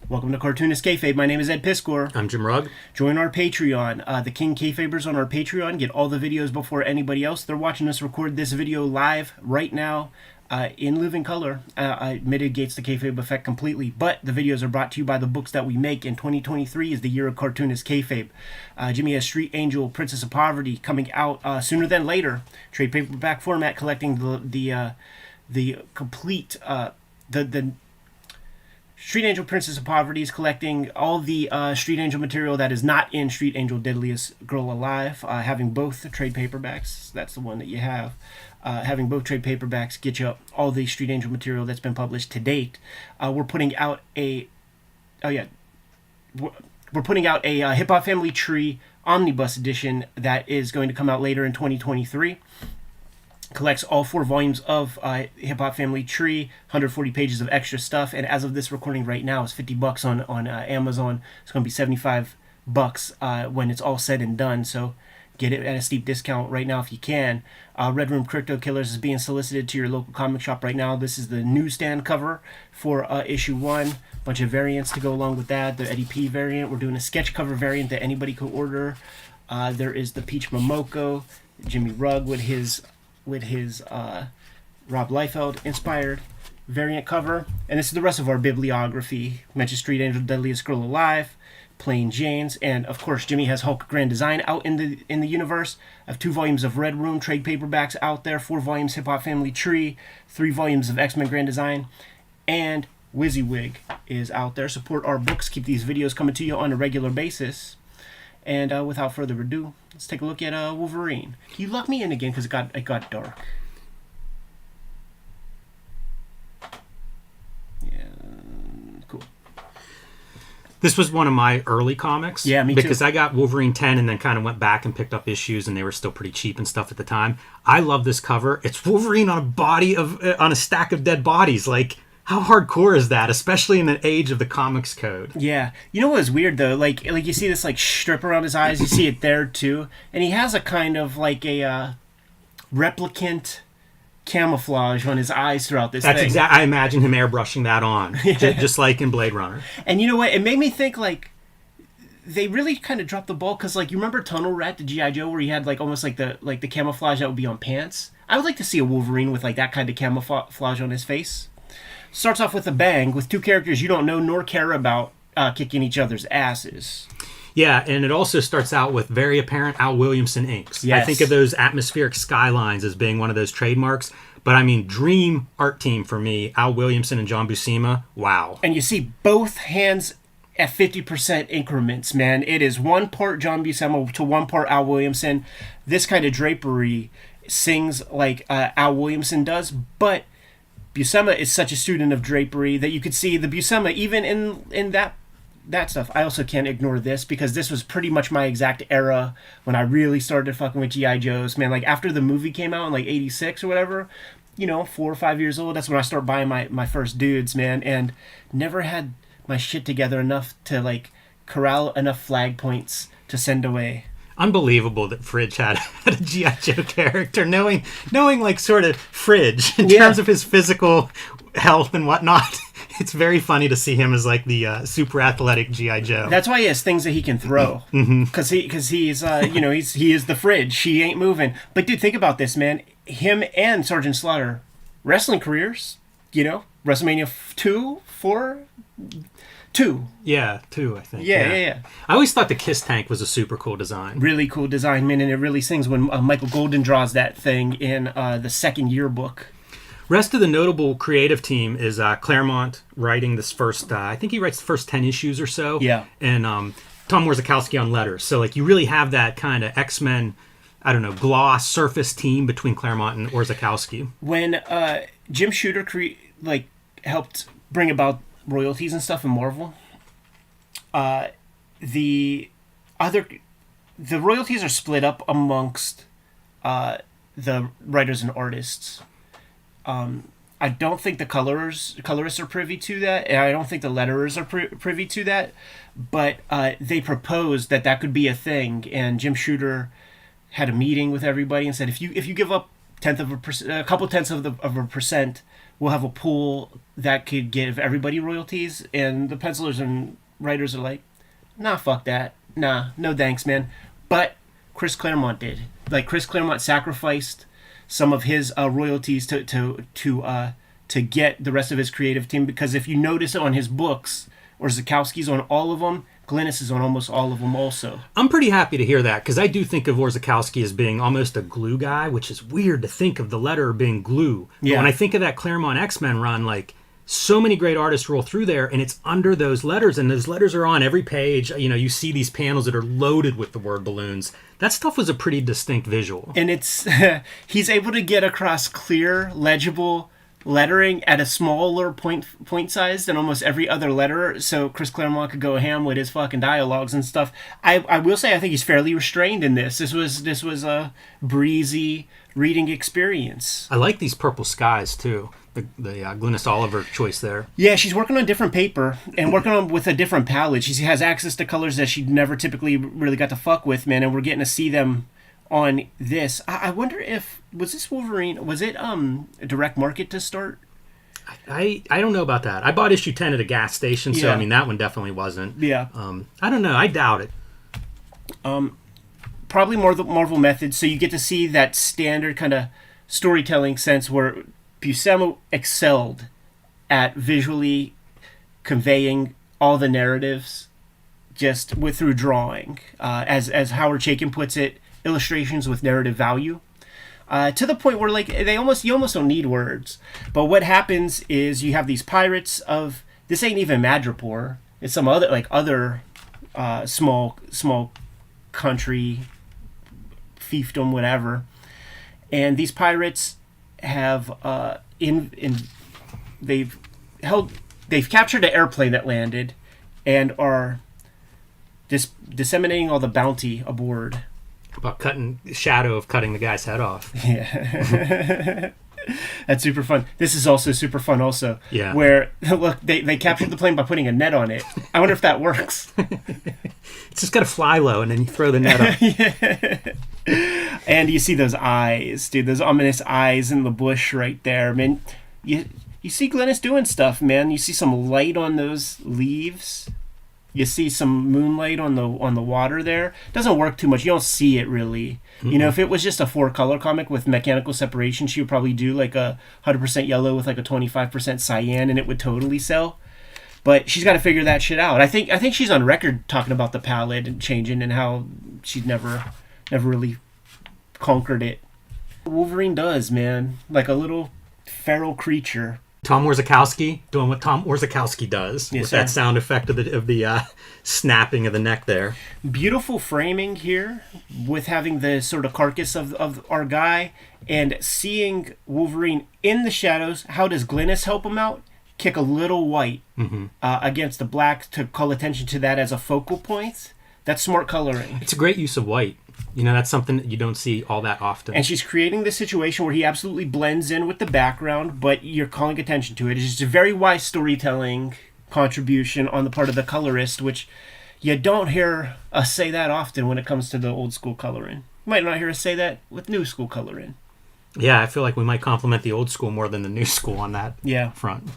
Welcome to Cartoonist Kayfabe. My name is Ed Piskor. I'm Jim Rugg. Join our Patreon. The King Kayfabers on our Patreon get all the videos before anybody else. They're watching us record this video live right now in living color. Mitigates the kayfabe effect completely, but the videos are brought to you by the books that we make. And 2023 is the year of Cartoonist Kayfabe. Jimmy has Street Angel, Princess of Poverty coming out sooner than later. Trade paperback format, collecting the complete the Street Angel Princess of Poverty is collecting all the Street Angel material that is not in Street Angel Deadliest Girl Alive. Having both trade paperbacks, that's the one that you have. Having both trade paperbacks get you all the Street Angel material that's been published to date. We're putting out a Hip Hop Family Tree Omnibus edition that is going to come out later in 2023. Collects all 4 volumes of Hip Hop Family Tree, 140 pages of extra stuff, and as of this recording right now, it's $50 on Amazon. It's going to be $75 when it's all said and done. So get it at a steep discount right now if you can. Red Room Crypto Killers is being solicited to your local comic shop right now. This is the newsstand cover for issue 1. Bunch of variants to go along with that. The Eddie P variant. We're doing a sketch cover variant that anybody could order. There is the Peach Momoko, Jimmy Rugg with his Rob Liefeld inspired variant cover. And this is the rest of our bibliography. Mentioned Street Angel, Deadliest Girl Alive, Plain Janes, and of course Jimmy has Hulk Grand Design out in the universe. I have 2 volumes of Red Room trade paperbacks out there, 4 volumes Hip Hop Family Tree, 3 volumes of X-Men Grand Design, and WYSIWYG is out there. Support our books, keep these videos coming to you on a regular basis. And without further ado, let's take a look at Wolverine. Can you lock me in again because it got dark? Yeah, cool. This was one of my early comics. Yeah, me too. Because I got Wolverine 10 and then kind of went back and picked up issues, and they were still pretty cheap and stuff at the time. I love this cover. It's Wolverine on a stack of dead bodies. Like, how hardcore is that, especially in the age of the comics code? Yeah. You know what was weird though? Like you see this like strip around his eyes. You see it there too, and he has a kind of like a replicant camouflage on his eyes throughout this That's thing. I imagine him airbrushing that on, just like in Blade Runner. And you know what? It made me think like they really kind of dropped the ball because like you remember Tunnel Rat, the G.I. Joe, where he had like almost like the camouflage that would be on pants. I would like to see a Wolverine with like that kind of camouflage on his face. Starts off with a bang with 2 characters you don't know nor care about kicking each other's asses. Yeah, and it also starts out with very apparent Al Williamson inks. Yes. I think of those atmospheric skylines as being one of those trademarks. But I mean, dream art team for me, Al Williamson and John Buscema. Wow. And you see both hands at 50% increments, man. It is 1 part John Buscema to 1 part Al Williamson. This kind of drapery sings like Al Williamson does, but Buscema is such a student of drapery that you could see the Buscema even in that stuff. I also can't ignore this because this was pretty much my exact era when I really started fucking with G.I. Joes, man. Like after the movie came out in like 86 or whatever, 4 or 5 years old, that's when I started buying my first dudes, man, and never had my shit together enough to like corral enough flag points to send away. Unbelievable that Fridge had a G.I. Joe character, knowing like sort of Fridge in terms of his physical health and whatnot. It's very funny to see him as like the super athletic G.I. Joe. That's why he has things that he can throw. Because he's he is the Fridge. He ain't moving. But dude, think about this, man. Him and Sergeant Slaughter, wrestling careers. WrestleMania 2, 4, 2. Yeah, 2, I think. Yeah. I always thought the Kiss tank was a super cool design. Really cool design, man, and it really sings when Michael Golden draws that thing in the second yearbook. Rest of the notable creative team is Claremont writing this first, I think he writes the first 10 issues or so. Yeah. And Tom Warzakowski on letters. So like you really have that kind of X-Men, I don't know, gloss surface team between Claremont and Warzakowski. When Jim Shooter helped bring about royalties and stuff in Marvel, the royalties are split up amongst the writers and artists. I don't think the colorists are privy to that, and I don't think the letterers are privy to that. But they proposed that could be a thing, and Jim Shooter had a meeting with everybody and said, if you give up a couple tenths of a percent, we'll have a pool that could give everybody royalties. And the pencilers and writers are like, nah, fuck that, nah, no thanks, man. But Chris Claremont did. Like Chris Claremont sacrificed some of his royalties to get the rest of his creative team, because if you notice on his books, Warzakowski's on all of them, Glynis is on almost all of them also. I'm pretty happy to hear that, because I do think of Warzakowski as being almost a glue guy, which is weird to think of the letter being glue. Yeah. But when I think of that Claremont X-Men run, like, so many great artists roll through there, and it's under those letters, and those letters are on every page. You see these panels that are loaded with the word balloons. That stuff was a pretty distinct visual. And it's he's able to get across clear, legible lettering at a smaller point size than almost every other letterer, so Chris Claremont could go ham with his fucking dialogues and stuff. I will say I think he's fairly restrained in this. This was a breezy reading experience. I like these purple skies too. The Glynis Oliver choice there. Yeah, she's working on different paper and working on with a different palette. She has access to colors that she never typically really got to fuck with, man, and we're getting to see them on this. I wonder if was this Wolverine? Was it a direct market to start? I don't know about that. I bought issue 10 at a gas station, so Yeah. I mean that one definitely wasn't. Yeah. I don't know. I doubt it. Probably more the Marvel method, so you get to see that standard kind of storytelling sense where Buscema excelled at visually conveying all the narratives just through drawing. As Howard Chaykin puts it, illustrations with narrative value. To the point where like you almost don't need words. But what happens is you have these pirates of, this ain't even Madripoor. It's some other small country, fiefdom, whatever. And these pirates have they've captured an airplane that landed and are disseminating all the bounty aboard. About cutting the guy's head off. Yeah. That's super fun. This is also super fun also. Yeah. Where, look, they captured the plane by putting a net on it. I wonder if that works. It's just got to fly low and then you throw the net up. Yeah. And you see those eyes, dude. Those ominous eyes in the bush right there. Man, you see Glynis doing stuff, man. You see some light on those leaves. You see some moonlight on the water there. Doesn't work too much. You don't see it really. Mm-hmm. You know, if it was just a 4-color comic with mechanical separation, she would probably do like a 100% yellow with like a 25% cyan, and it would totally sell. But she's got to figure that shit out. I think she's on record talking about the palette and changing and how she'd never really conquered it. Wolverine does, man, like a little feral creature. Tom Warzakowski doing what Tom Warzakowski does, yes, with sir. that sound effect of the snapping of the neck there. Beautiful framing here with having the sort of carcass of our guy and seeing Wolverine in the shadows. How does Glynis help him out? Kick a little white against the black to call attention to that as a focal point. That's smart coloring. It's a great use of white. You know, that's something that you don't see all that often. And she's creating this situation where he absolutely blends in with the background, but you're calling attention to it. It's just a very wise storytelling contribution on the part of the colorist, which you don't hear us say that often when it comes to the old school coloring. You might not hear us say that with new school coloring. Yeah, I feel like we might compliment the old school more than the new school on that front.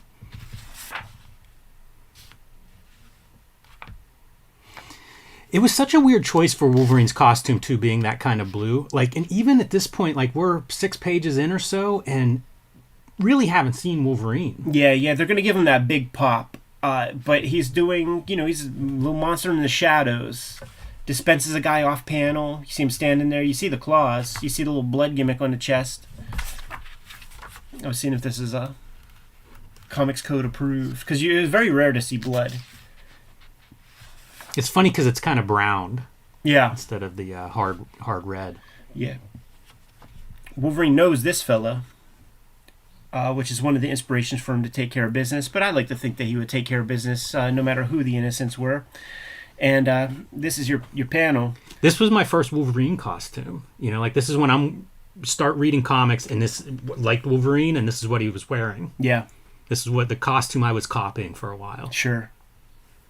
It was such a weird choice for Wolverine's costume, too, being that kind of blue. Like, and even at this point, like, we're 6 pages in or so, and really haven't seen Wolverine. Yeah, they're going to give him that big pop. But he's doing, he's a little monster in the shadows. Dispenses a guy off panel. You see him standing there. You see the claws. You see the little blood gimmick on the chest. I was seeing if this is a Comics Code approved. Because it's very rare to see blood. It's funny because it's kind of browned. Yeah. Instead of the hard red. Yeah. Wolverine knows this fella, which is one of the inspirations for him to take care of business. But I like to think that he would take care of business no matter who the innocents were. And this is your panel. This was my first Wolverine costume. Like this is when I'm start reading comics and this liked Wolverine and this is what he was wearing. Yeah. This is what the costume I was copying for a while. Sure.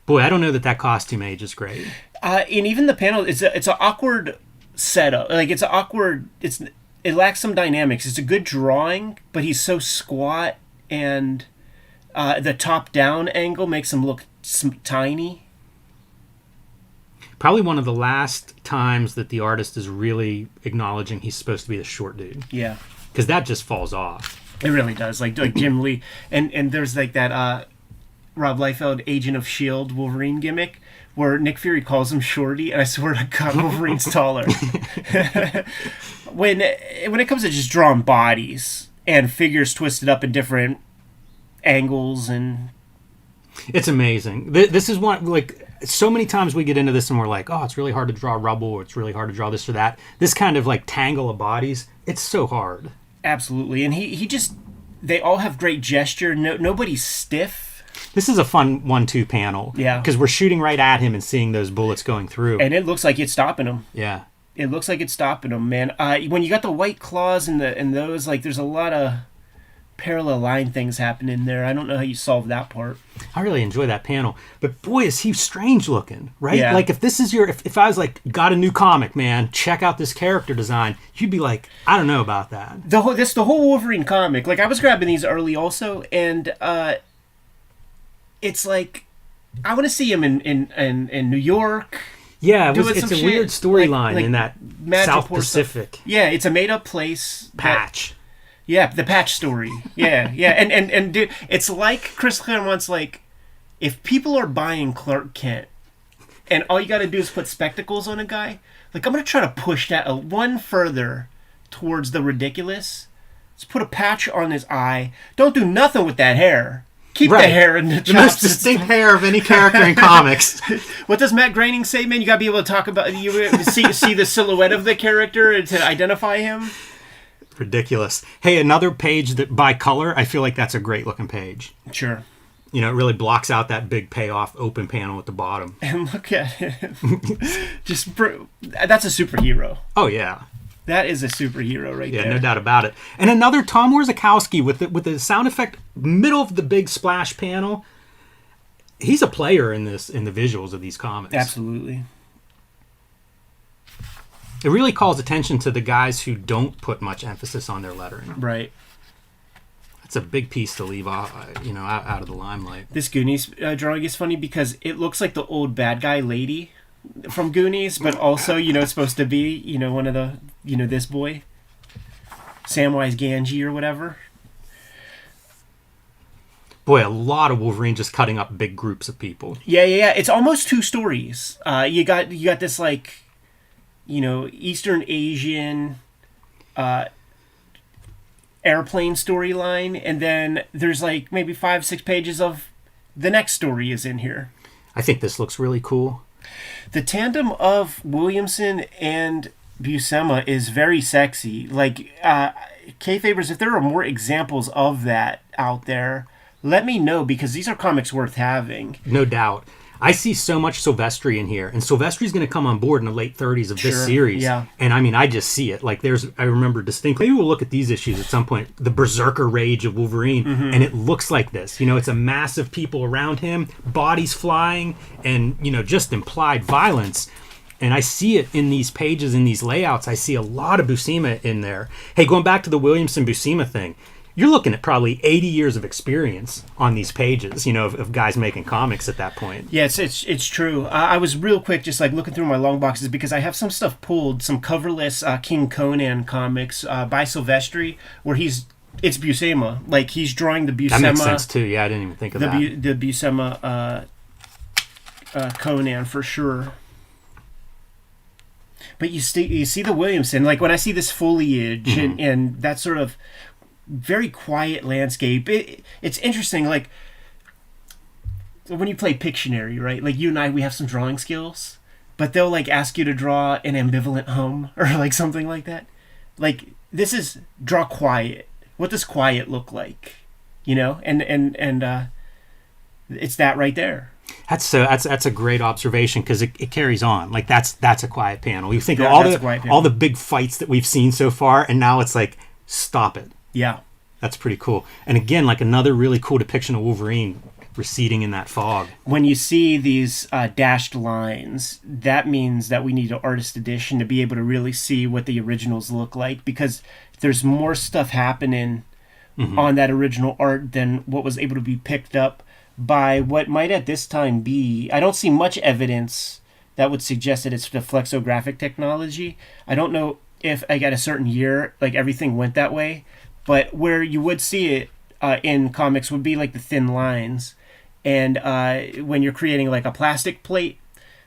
Boy, I don't know that costume ages great. And even the panel, it's an awkward setup. Like it's an awkward. It lacks some dynamics. It's a good drawing, but he's so squat, and the top-down angle makes him look tiny. Probably one of the last times that the artist is really acknowledging he's supposed to be the short dude. Yeah, because that just falls off. It really does. Like Jim Lee, and there's like that. Rob Liefeld, Agent of S.H.I.E.L.D. Wolverine gimmick, where Nick Fury calls him Shorty, and I swear to God, Wolverine's taller. When it comes to just drawing bodies and figures twisted up in different angles, and it's amazing. This is one, like, so many times we get into this and we're like, oh, it's really hard to draw rubble, or it's really hard to draw this or that. This kind of like tangle of bodies, it's so hard. Absolutely, and he just, they all have great gesture. Nobody's stiff. This is a fun 1-2 panel. Yeah. Because we're shooting right at him and seeing those bullets going through. And it looks like it's stopping him. Yeah. It looks like it's stopping him, man. When you got the white claws and those, like, there's a lot of parallel line things happening there. I don't know how you solve that part. I really enjoy that panel. But boy, is he strange looking, right? Yeah. Like, if this is if I was like, got a new comic, man, check out this character design, you'd be like, I don't know about that. The whole Wolverine comic. Like, I was grabbing these early also, and it's like, I want to see him in New York. Yeah, it's a weird storyline like in that Magic South Pacific. Yeah, it's a made-up place. Patch. Yeah, the patch story. Yeah, yeah. And dude, it's like Chris Claremont's like, if people are buying Clark Kent and all you got to do is put spectacles on a guy, like, I'm going to try to push that one further towards the ridiculous. Let's put a patch on his eye. Don't do nothing with that hair. Keep the hair in the chops. The most distinct hair of any character in comics. What does Matt Groening say, man? You got to be able to talk about, you see the silhouette of the character to identify him. Ridiculous. Hey, another page that by color, I feel like that's a great looking page. Sure. You know, it really blocks out that big payoff open panel at the bottom. And look at him. That's a superhero. Oh, yeah. That is a superhero right there. Yeah, no doubt about it. And another Tom Warzakowski with the sound effect middle of the big splash panel. He's a player in the visuals of these comics. Absolutely. It really calls attention to the guys who don't put much emphasis on their lettering. Right. It's a big piece to leave out of the limelight. This Goonies drawing is funny because it looks like the old bad guy lady from Goonies, but also, it's supposed to be, one of the, this boy, Samwise Gamgee or whatever. Boy, a lot of Wolverine just cutting up big groups of people. Yeah. It's almost two stories. You got this, like, Eastern Asian airplane storyline, and then there's like maybe 5-6 pages of the next story is in here. I think this looks really cool. The tandem of Williamson and Buscema is very sexy. Like, Kayfabers, if there are more examples of that out there, let me know, because these are comics worth having. No doubt. I see so much Silvestri in here, and Silvestri's going to come on board in the late 30s of this series. Yeah. And I mean, I just see it. Like, I remember distinctly, maybe we'll look at these issues at some point, the Berserker Rage of Wolverine, and it looks like this. It's a mass of people around him, bodies flying, and, just implied violence. And I see it in these pages, in these layouts. I see a lot of Buscema in there. Hey, going back to the Williamson-Buscema thing, you're looking at probably 80 years of experience on these pages, of guys making comics at that point. Yeah, it's true. I was real quick just like looking through my long boxes because I have some stuff pulled, some coverless King Conan comics by Silvestri where it's Buscema. Like, he's drawing the Buscema. That makes sense too. Yeah, I didn't even think of that. The Buscema Conan for sure. But you see the Williamson, like when I see this foliage and that sort of very quiet landscape, it's interesting. Like, when you play Pictionary, right? Like, you and I, we have some drawing skills, but they'll like ask you to draw an ambivalent home or like something like that. Like, this is draw quiet. What does quiet look like? And it's that right there. That's a great observation, because it carries on. Like, that's a quiet panel. You think of all the big fights that we've seen so far, and now it's like, stop it. Yeah. That's pretty cool. And again, like, another really cool depiction of Wolverine receding in that fog. When you see these dashed lines, that means that we need an artist edition to be able to really see what the originals look like, because there's more stuff happening on that original art than what was able to be picked up by what might at this time be... I don't see much evidence that would suggest that it's the flexographic technology. I don't know if like at a certain year, like, everything went that way, but where you would see it in comics would be like the thin lines, and when you're creating like a plastic plate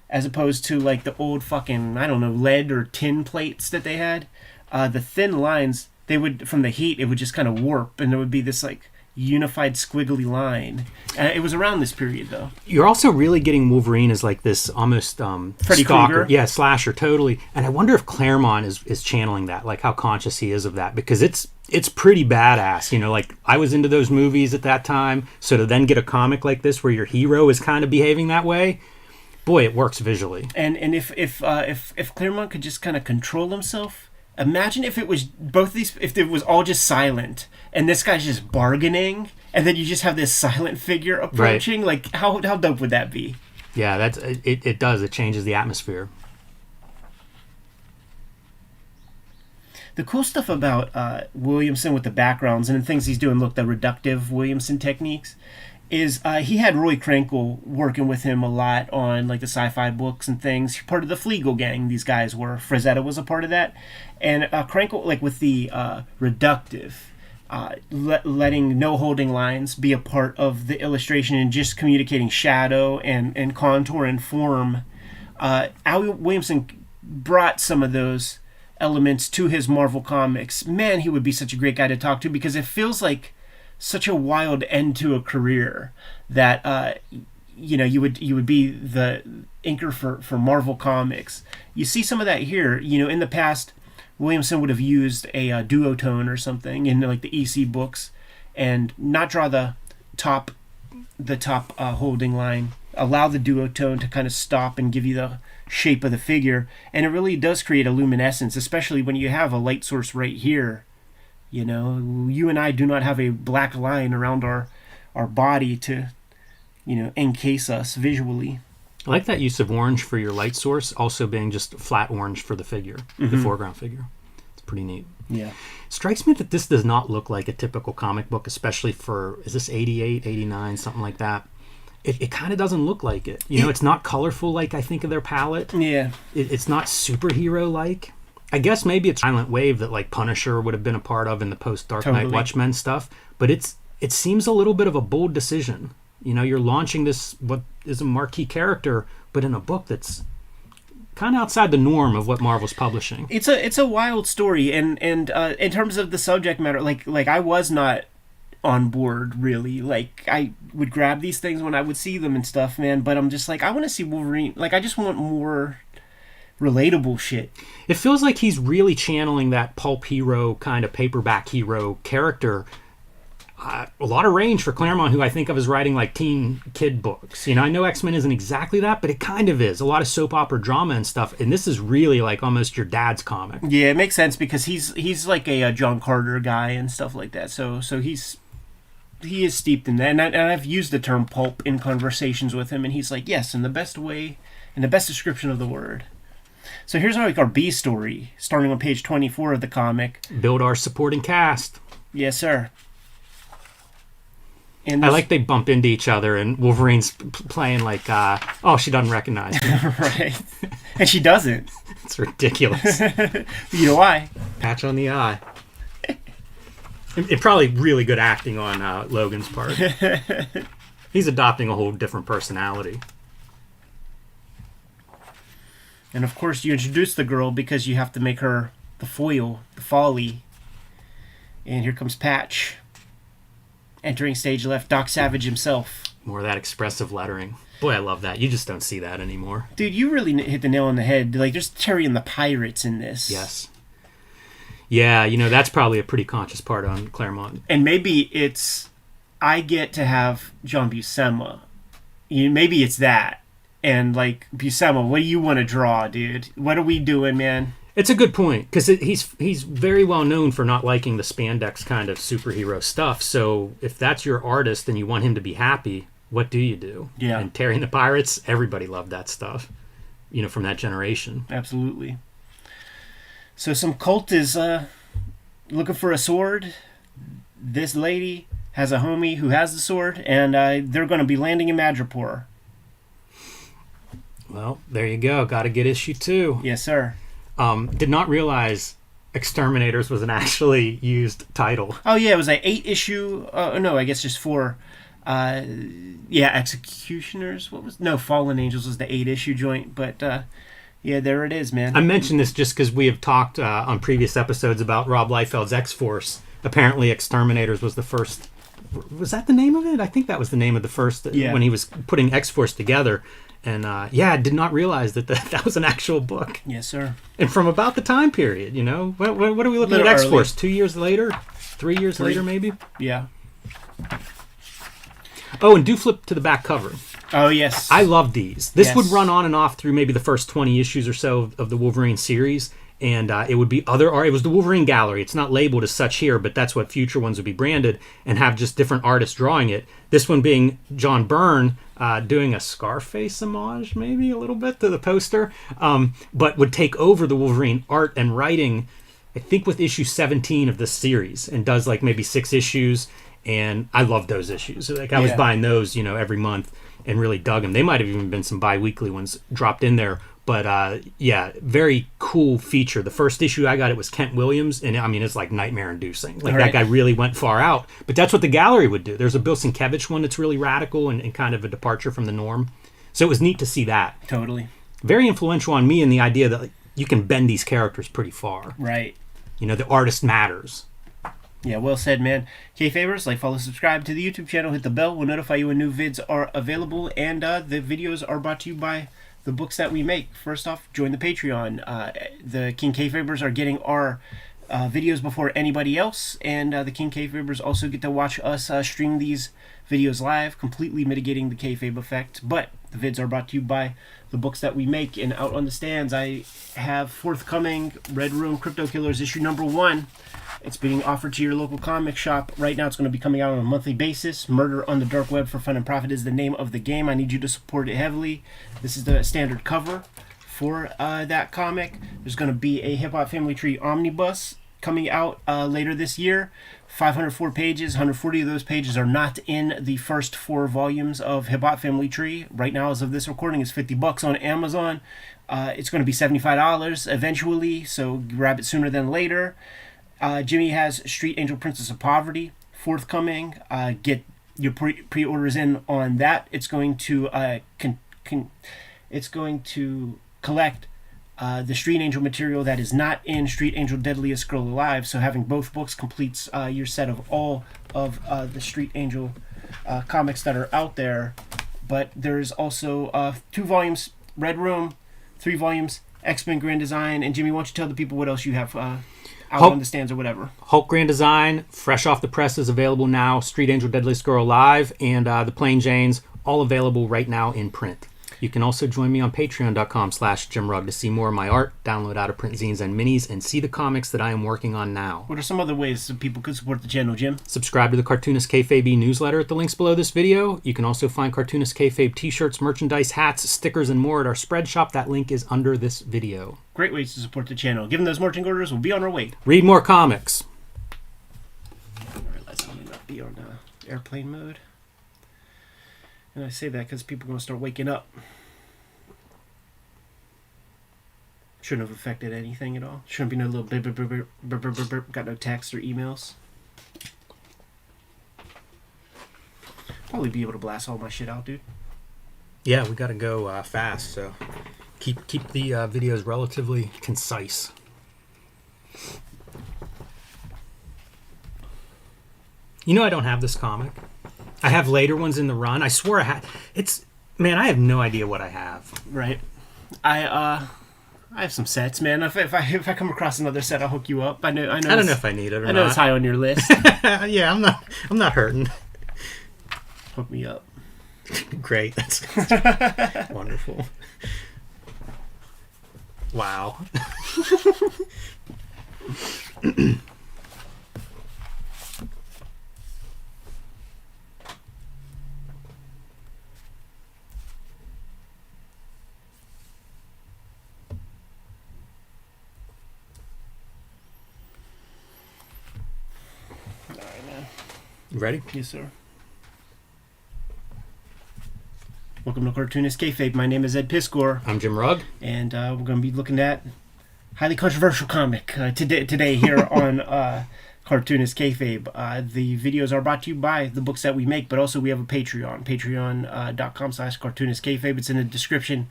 as opposed to like the old fucking, I don't know, lead or tin plates that they had, the thin lines, they would, from the heat, it would just kind of warp, and there would be this like unified squiggly line. It was around this period, though. You're also really getting Wolverine as like this almost Freddy stalker, Krueger. Slasher, totally. And I wonder if Claremont is channeling that, like how conscious he is of that, because it's pretty badass. Like, I was into those movies at that time, so to then get a comic like this where your hero is kind of behaving that way, boy, it works visually. And if Claremont could just kind of control himself. Imagine if it was both these, if it was all just silent, and this guy's just bargaining, and then you just have this silent figure approaching. Right. Like, how dope would that be? Yeah, it does. It changes the atmosphere. The cool stuff about Williamson with the backgrounds and the things he's doing, look, the reductive Williamson techniques, is he had Roy Krenkel working with him a lot on like the sci-fi books and things. Part of the Fleagle gang, these guys were. Frazetta was a part of that. And Krenkel, like with the reductive, letting no holding lines be a part of the illustration and just communicating shadow and contour and form. Al Williamson brought some of those elements to his Marvel comics. Man, he would be such a great guy to talk to, because it feels like such a wild end to a career that you would be the inker for Marvel Comics. You see some of that here. In the past, Williamson would have used a duotone or something in like the EC books, and not draw the top holding line. Allow the duotone to kind of stop and give you the shape of the figure, and it really does create a luminescence, especially when you have a light source right here. You and I do not have a black line around our body to encase us visually. I like that use of orange for your light source, also being just flat orange for the figure, the foreground figure. It's pretty neat. Yeah. Strikes me that this does not look like a typical comic book, especially for, is this 88, 89, something like that? It kind of doesn't look like it. It's not colorful like I think of their palette. Yeah. It's not superhero-like. I guess maybe it's Silent Wave that like Punisher would have been a part of in the post-Dark Knight Watchmen stuff. But it seems a little bit of a bold decision. You're launching this, what is a marquee character, but in a book that's kind of outside the norm of what Marvel's publishing. It's a wild story, and in terms of the subject matter, like I was not on board really. Like, I would grab these things when I would see them and stuff, man, but I'm just like, I want to see Wolverine. Like, I just want more relatable shit. It feels like he's really channeling that pulp hero kind of paperback hero character. A lot of range for Claremont, who I think of as writing like teen kid books. I know X-Men isn't exactly that, but it kind of is. A lot of soap opera drama and stuff, and this is really like almost your dad's comic. Yeah, it makes sense because he's like a John Carter guy and stuff like that. So he is steeped in that, and I've used the term pulp in conversations with him, and he's like, yes, in the best way, in the best description of the word. So here's our B story, starting on page 24 of the comic. Build our supporting cast. Yes, sir. And I like they bump into each other, and Wolverine's playing like, she doesn't recognize me. Right. And she doesn't. It's ridiculous. You know why? Patch on the eye. It probably really good acting on Logan's part. He's adopting a whole different personality. And of course, you introduce the girl because you have to make her the foil, the folly. And here comes Patch. Entering stage left, Doc Savage himself. More of that expressive lettering. Boy, I love that. You just don't see that anymore. Dude, you really hit the nail on the head. Like, there's Terry and the Pirates in this. Yes. Yeah, that's probably a pretty conscious part on Claremont. And maybe it's, I get to have John Buscema. Maybe it's that. And, like, Buscema, what do you want to draw, dude? What are we doing, man? It's a good point, because he's very well known for not liking the spandex kind of superhero stuff. So if that's your artist and you want him to be happy, what do you do? Yeah. And Terry and the Pirates, everybody loved that stuff, from that generation. Absolutely. So some cult is looking for a sword. This lady has a homie who has the sword, and they're going to be landing in Madripoor. Well, there you go. Got to get issue 2. Yes, sir. Did not realize Exterminators was an actually used title. Oh, yeah, it was an 8-issue... no, I guess just 4. Executioners. Fallen Angels was the 8-issue joint, but... yeah, there it is, man. I mentioned this just because we have talked on previous episodes about Rob Liefeld's X-Force. Apparently, Exterminators was the first... Was that the name of it? I think that was the name of the first when he was putting X-Force together. And, I did not realize that was an actual book. Yes, sir. And from about the time period, What are we looking at X-Force? 2 years later? 3 years later, maybe? Yeah. Oh, and do flip to the back cover. Oh, yes. I love these. This would run on and off through maybe the first 20 issues or so of the Wolverine series. And it would be other art. It was the Wolverine Gallery. It's not labeled as such here, but that's what future ones would be branded and have just different artists drawing it. This one being John Byrne doing a Scarface homage, maybe a little bit to the poster, but would take over the Wolverine art and writing, I think, with issue 17 of this series, and does like maybe 6 issues. And I love those issues. Like I was buying those, every month and really dug them. They might have even been some bi-weekly ones dropped in there. But yeah, very cool feature. The first issue I got, it was Kent Williams, and I mean, it's like nightmare inducing. Like that guy really went far out. But that's what the gallery would do. There's a Bill Sienkiewicz one that's really radical and kind of a departure from the norm. So it was neat to see that. Totally. Very influential on me in the idea that like, you can bend these characters pretty far. Right. You know, the artist matters. Yeah, well said, man. Kayfabers, like, follow, subscribe to the YouTube channel, hit the bell. We'll notify you when new vids are available. And the videos are brought to you by the books that we make. First off, join the Patreon. The King Kayfabers are getting our videos before anybody else. And the King Kayfabers also get to watch us stream these videos live, completely mitigating the kayfabe effect. But the vids are brought to you by the books that we make. And out on the stands, I have forthcoming Red Room Crypto Killers issue number 1. It's being offered to your local comic shop. Right now it's going to be coming out on a monthly basis. Murder on the Dark Web for Fun and Profit is the name of the game. I need you to support it heavily. This is the standard cover for that comic. There's going to be a Hip Hop Family Tree omnibus coming out later this year. 504 pages. 140 of those pages are not in the first 4 volumes of Hip Hop Family Tree. Right now, as of this recording, it's $50 on Amazon. It's going to be $75 eventually, so grab it sooner than later. Jimmy has Street Angel Princess of Poverty forthcoming. Get your pre-orders in on that. It's going to collect the Street Angel material that is not in Street Angel Deadliest Girl Alive. So having both books completes your set of all of the Street Angel comics that are out there. But there's also 2 volumes Red Room, 3 volumes X-Men Grand Design. And Jimmy, why don't you tell the people what else you have out on the stands or whatever. Hulk Grand Design, fresh off the press, is available now. Street Angel Deadliest Girl Alive and the Plain Janes, all available right now in print. You can also join me on patreon.com/JimRugg to see more of my art, download out-of-print zines and minis, and see the comics that I am working on now. What are some other ways that people could support the channel, Jim? Subscribe to the Cartoonist Kayfabe newsletter at the links below this video. You can also find Cartoonist Kayfabe t-shirts, merchandise, hats, stickers, and more at our spread shop. That link is under this video. Great ways to support the channel. Given those marching orders, we'll be on our way. Read more comics. I realize I'm going to be on airplane mode. And I say that because people are going to start waking up. Shouldn't have affected anything at all. Shouldn't be no little burp, burp, burp, burp, burp, burp, burp, burp. Got no texts or emails. Probably be able to blast all my shit out, dude. Yeah, we got to go fast, so keep the videos relatively concise. You know, I don't have this comic. I have later ones in the run. I swore I had. Man, I have no idea what I have. Right. I have some sets, man. If I come across another set, I'll hook you up. I don't know if I need it or not. I know it's high on your list. Yeah, I'm not hurting. Hook me up. Great. That's wonderful. Wow. Ready? Yes, sir. Welcome to Cartoonist Kayfabe. My name is Ed Piscor. I'm Jim Rugg. And we're going to be looking at highly controversial comic today here on Cartoonist Kayfabe. The videos are brought to you by the books that we make, but also we have a Patreon. Patreon.com/Cartoonist Kayfabe. It's in the description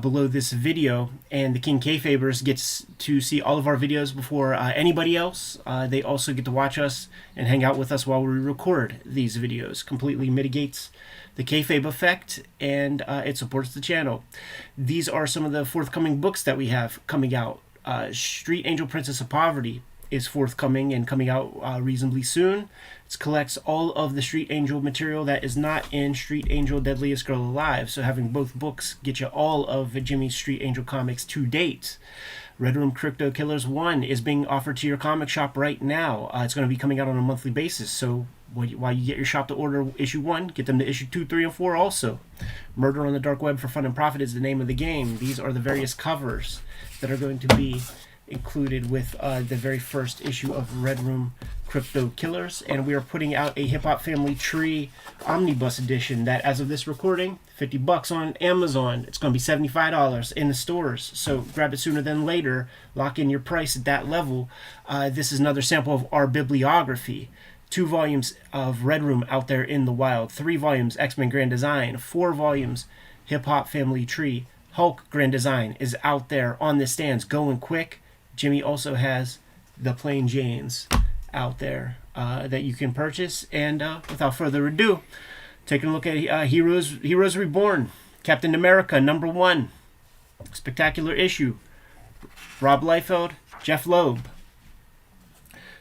below this video. And the King Kayfabers gets to see all of our videos before anybody else. They also get to watch us and hang out with us while we record these videos. Completely mitigates the kayfabe effect, and it supports the channel. These are some of the forthcoming books that we have coming out. Street Angel Princess of Poverty is forthcoming and coming out reasonably soon. It collects all of the Street Angel material that is not in Street Angel Deadliest Girl Alive, so having both books get you all of Jimmy's Street Angel comics to date. Red Room Crypto Killers 1 is being offered to your comic shop right now. It's going to be coming out on a monthly basis, so while you get your shop to order issue 1, get them to issue 2, 3, and 4 also. Murder on the Dark Web for Fun and Profit is the name of the game. These are the various covers that are going to be included with the very first issue of Red Room Crypto Killers, and we are putting out a Hip Hop Family Tree Omnibus edition that, as of this recording, $50 on Amazon. It's going to be $75 in the stores. So grab it sooner than later. Lock in your price at that level. This is another sample of our bibliography. 2 volumes of Red Room Out There in the Wild. 3 volumes X-Men Grand Design. 4 volumes Hip Hop Family Tree. Hulk Grand Design is out there on the stands going quick. Jimmy also has the Plain Janes out there that you can purchase. And without further ado, taking a look at Heroes Reborn. Captain America #1. Spectacular issue. Rob Liefeld, Jeff Loeb.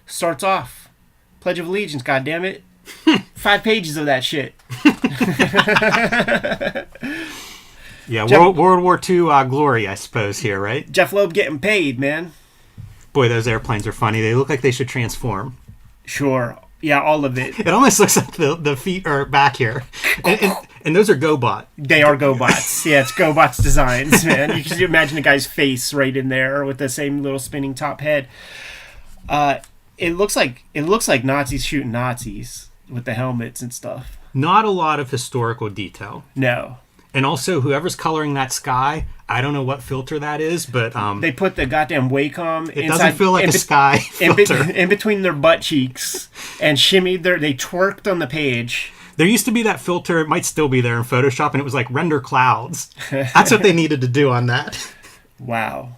Starts off. Pledge of Allegiance, goddammit. 5 pages of that shit. Yeah, World War II glory, I suppose, here, right? Jeff Loeb getting paid, man. Boy, those airplanes are funny. They look like they should transform. Sure. Yeah, all of it. It almost looks like the feet are back here. And those are GoBot. They are GoBots. Yeah, it's GoBots designs, man. You can imagine a guy's face right in there with the same little spinning top head. It looks like Nazis shooting Nazis with the helmets and stuff. Not a lot of historical detail. No. And also, whoever's coloring that sky, I don't know what filter that is, but they put the goddamn Wacom. It doesn't feel like a sky filter. In between their butt cheeks and shimmied they twerked on the page. There used to be that filter. It might still be there in Photoshop, and it was like render clouds. That's what they needed to do on that. Wow.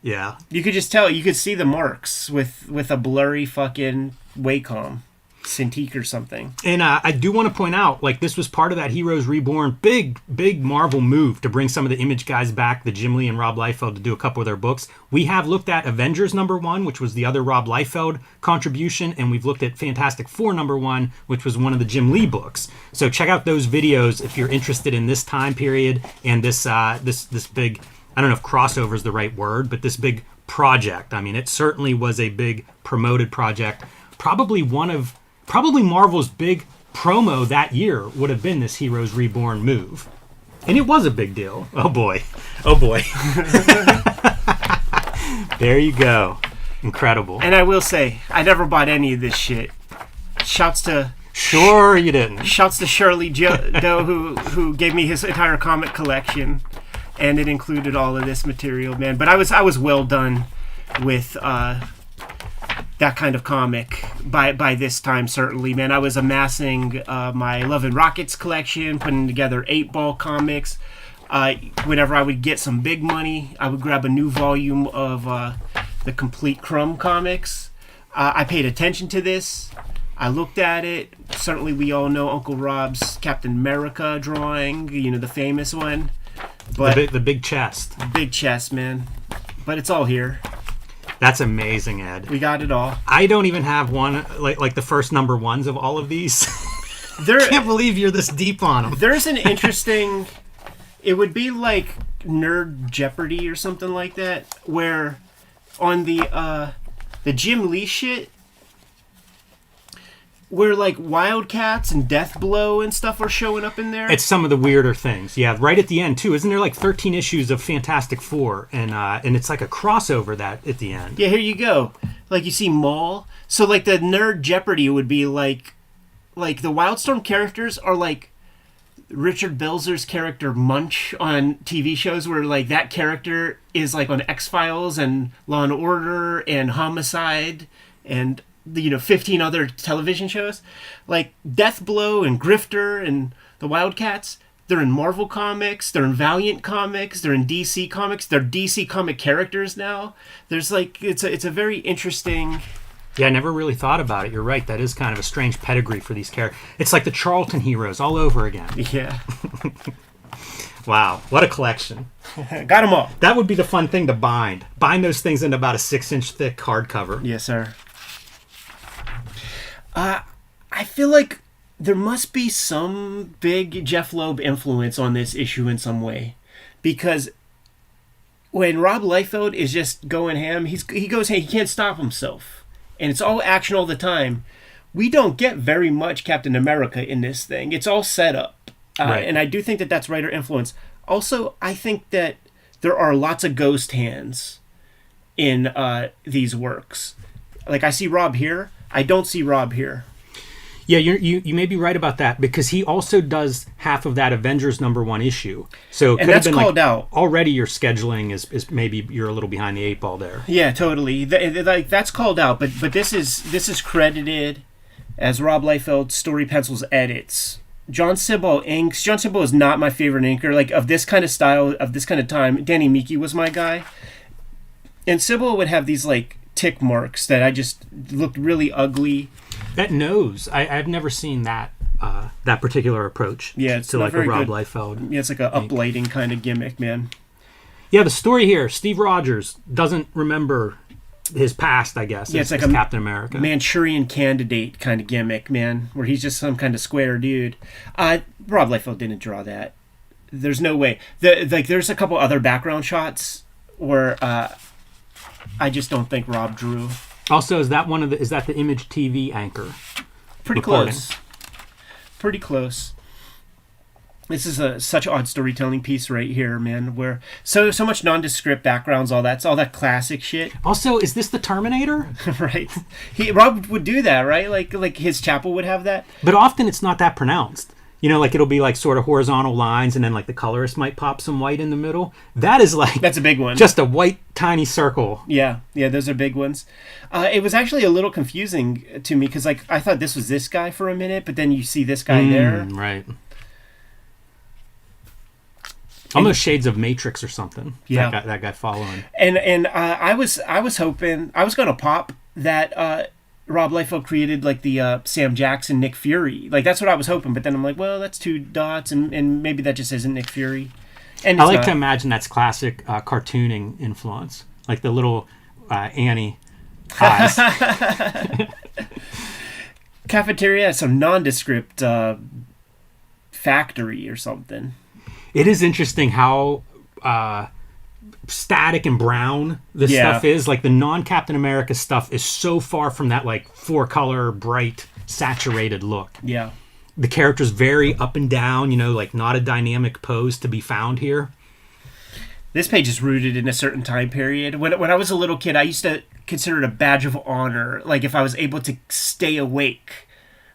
Yeah. You could just tell. You could see the marks with a blurry fucking Wacom. Cintiq or something. And I do want to point out, like, this was part of that Heroes Reborn big Marvel move to bring some of the Image guys back, the Jim Lee and Rob Liefeld, to do a couple of their books. We have looked at Avengers #1, which was the other Rob Liefeld contribution, and we've looked at Fantastic Four #1, which was one of the Jim Lee books. So check out those videos if you're interested in this time period and this big, I don't know if crossover is the right word, but this big project. I mean, it certainly was a big promoted project. Probably Marvel's big promo that year would have been this Heroes Reborn move. And it was a big deal. Oh boy. There you go. Incredible. And I will say, I never bought any of this shit. Shouts to... Sure you didn't. Shouts to Shirley Doe who gave me his entire comic collection. And it included all of this material, man. But I was well done with... that kind of comic by this time, certainly, man. I was amassing my Love and Rockets collection, putting together 8-ball comics. Whenever I would get some big money, I would grab a new volume of the complete Crumb comics. I paid attention to this. I looked at it. Certainly, we all know Uncle Rob's Captain America drawing, the famous one. But the big chest. Big chest, man. But it's all here. That's amazing, Ed. We got it all. I don't even have one, like the first #1s of all of these. I can't believe you're this deep on them. There's an interesting... It would be like Nerd Jeopardy or something like that, where on the Jim Lee shit, where like Wildcats and Death Blow and stuff are showing up in there. It's some of the weirder things. Yeah, right at the end too. Isn't there like 13 issues of Fantastic Four, and it's like a crossover that at the end. Yeah, here you go. Like you see Maul. So like the Nerd Jeopardy would be like the Wildstorm characters are like Richard Belzer's character Munch on TV shows, where like that character is like on X-Files and Law and Order and Homicide and 15 other television shows. Like Death Blow and Grifter and the Wildcats, they're in Marvel Comics, they're in Valiant Comics, they're in DC Comics, they're DC comic characters now. There's like, it's a very interesting... Yeah, I never really thought about it. You're right. That is kind of a strange pedigree for these characters. It's like the Charlton heroes all over again. Yeah. Wow, what a collection. Got them all. That would be the fun thing to bind. Bind those things into about a 6-inch thick hardcover. Yes, sir. I feel like there must be some big Jeff Loeb influence on this issue in some way, because when Rob Liefeld is just going ham, he goes ham. He can't stop himself, and it's all action all the time. We don't get very much Captain America in this thing. It's all set up, right. And I do think that that's writer influence. Also, I think that there are lots of ghost hands in these works. Like I see Rob here. I don't see Rob here. Yeah, you may be right about that because he also does half of that Avengers #1 issue. So it And could have that's been called like out. already your scheduling is maybe you're a little behind the 8 ball there. Yeah, totally. Like that's called out, but this is credited as Rob Liefeld story pencils edits. John Sibbal inks. John Sibbal is not my favorite inker. Like of this kind of style, of this kind of time, Danny Miki was my guy. And Sibbal would have these like tick marks that I just looked really ugly. That nose, I've never seen that that particular approach. Yeah, it's to not like a very Rob good. Liefeld. Yeah, it's like a uplighting kind of gimmick, man. Yeah, the story here: Steve Rogers doesn't remember his past. I guess. Yeah, it's like as a Captain America. Manchurian Candidate kind of gimmick, man, where he's just some kind of square dude. Rob Liefeld didn't draw that. There's no way. There's a couple other background shots where I just don't think Rob drew. Also, is that the Image TV anchor? Pretty reporting? close. Pretty close. This is such odd storytelling piece right here, man. Where so much nondescript backgrounds, all that classic shit, Also, is this the Terminator? right? Rob would do that, right? Like his chapel would have that. But often it's not that pronounced. You know, like it'll be like sort of horizontal lines, and then like the colorist might pop some white in the middle. That is like That's a big one. just a white tiny circle. Yeah, those are big ones. It was actually a little confusing to me because like I thought this was this guy for a minute, but then you see this guy there. Right. Almost shades of Matrix or something. Yeah. That guy following. And I was hoping I was gonna pop that Rob Liefeld created like the Sam Jackson Nick Fury, like that's what I was hoping. But then I'm like, well, that's 2 dots, and maybe that just isn't Nick Fury. And I it's like not. to imagine that's classic cartooning influence, like the little Annie eyes. Cafeteria has some nondescript factory or something. It is interesting how static and brown this stuff is. Like the non-Captain America stuff is so far from that like 4-color, bright, saturated look. Yeah. The character's very up and down, you know, like not a dynamic pose to be found here. This page is rooted in a certain time period. When I was a little kid, I used to consider it a badge of honor. Like if I was able to stay awake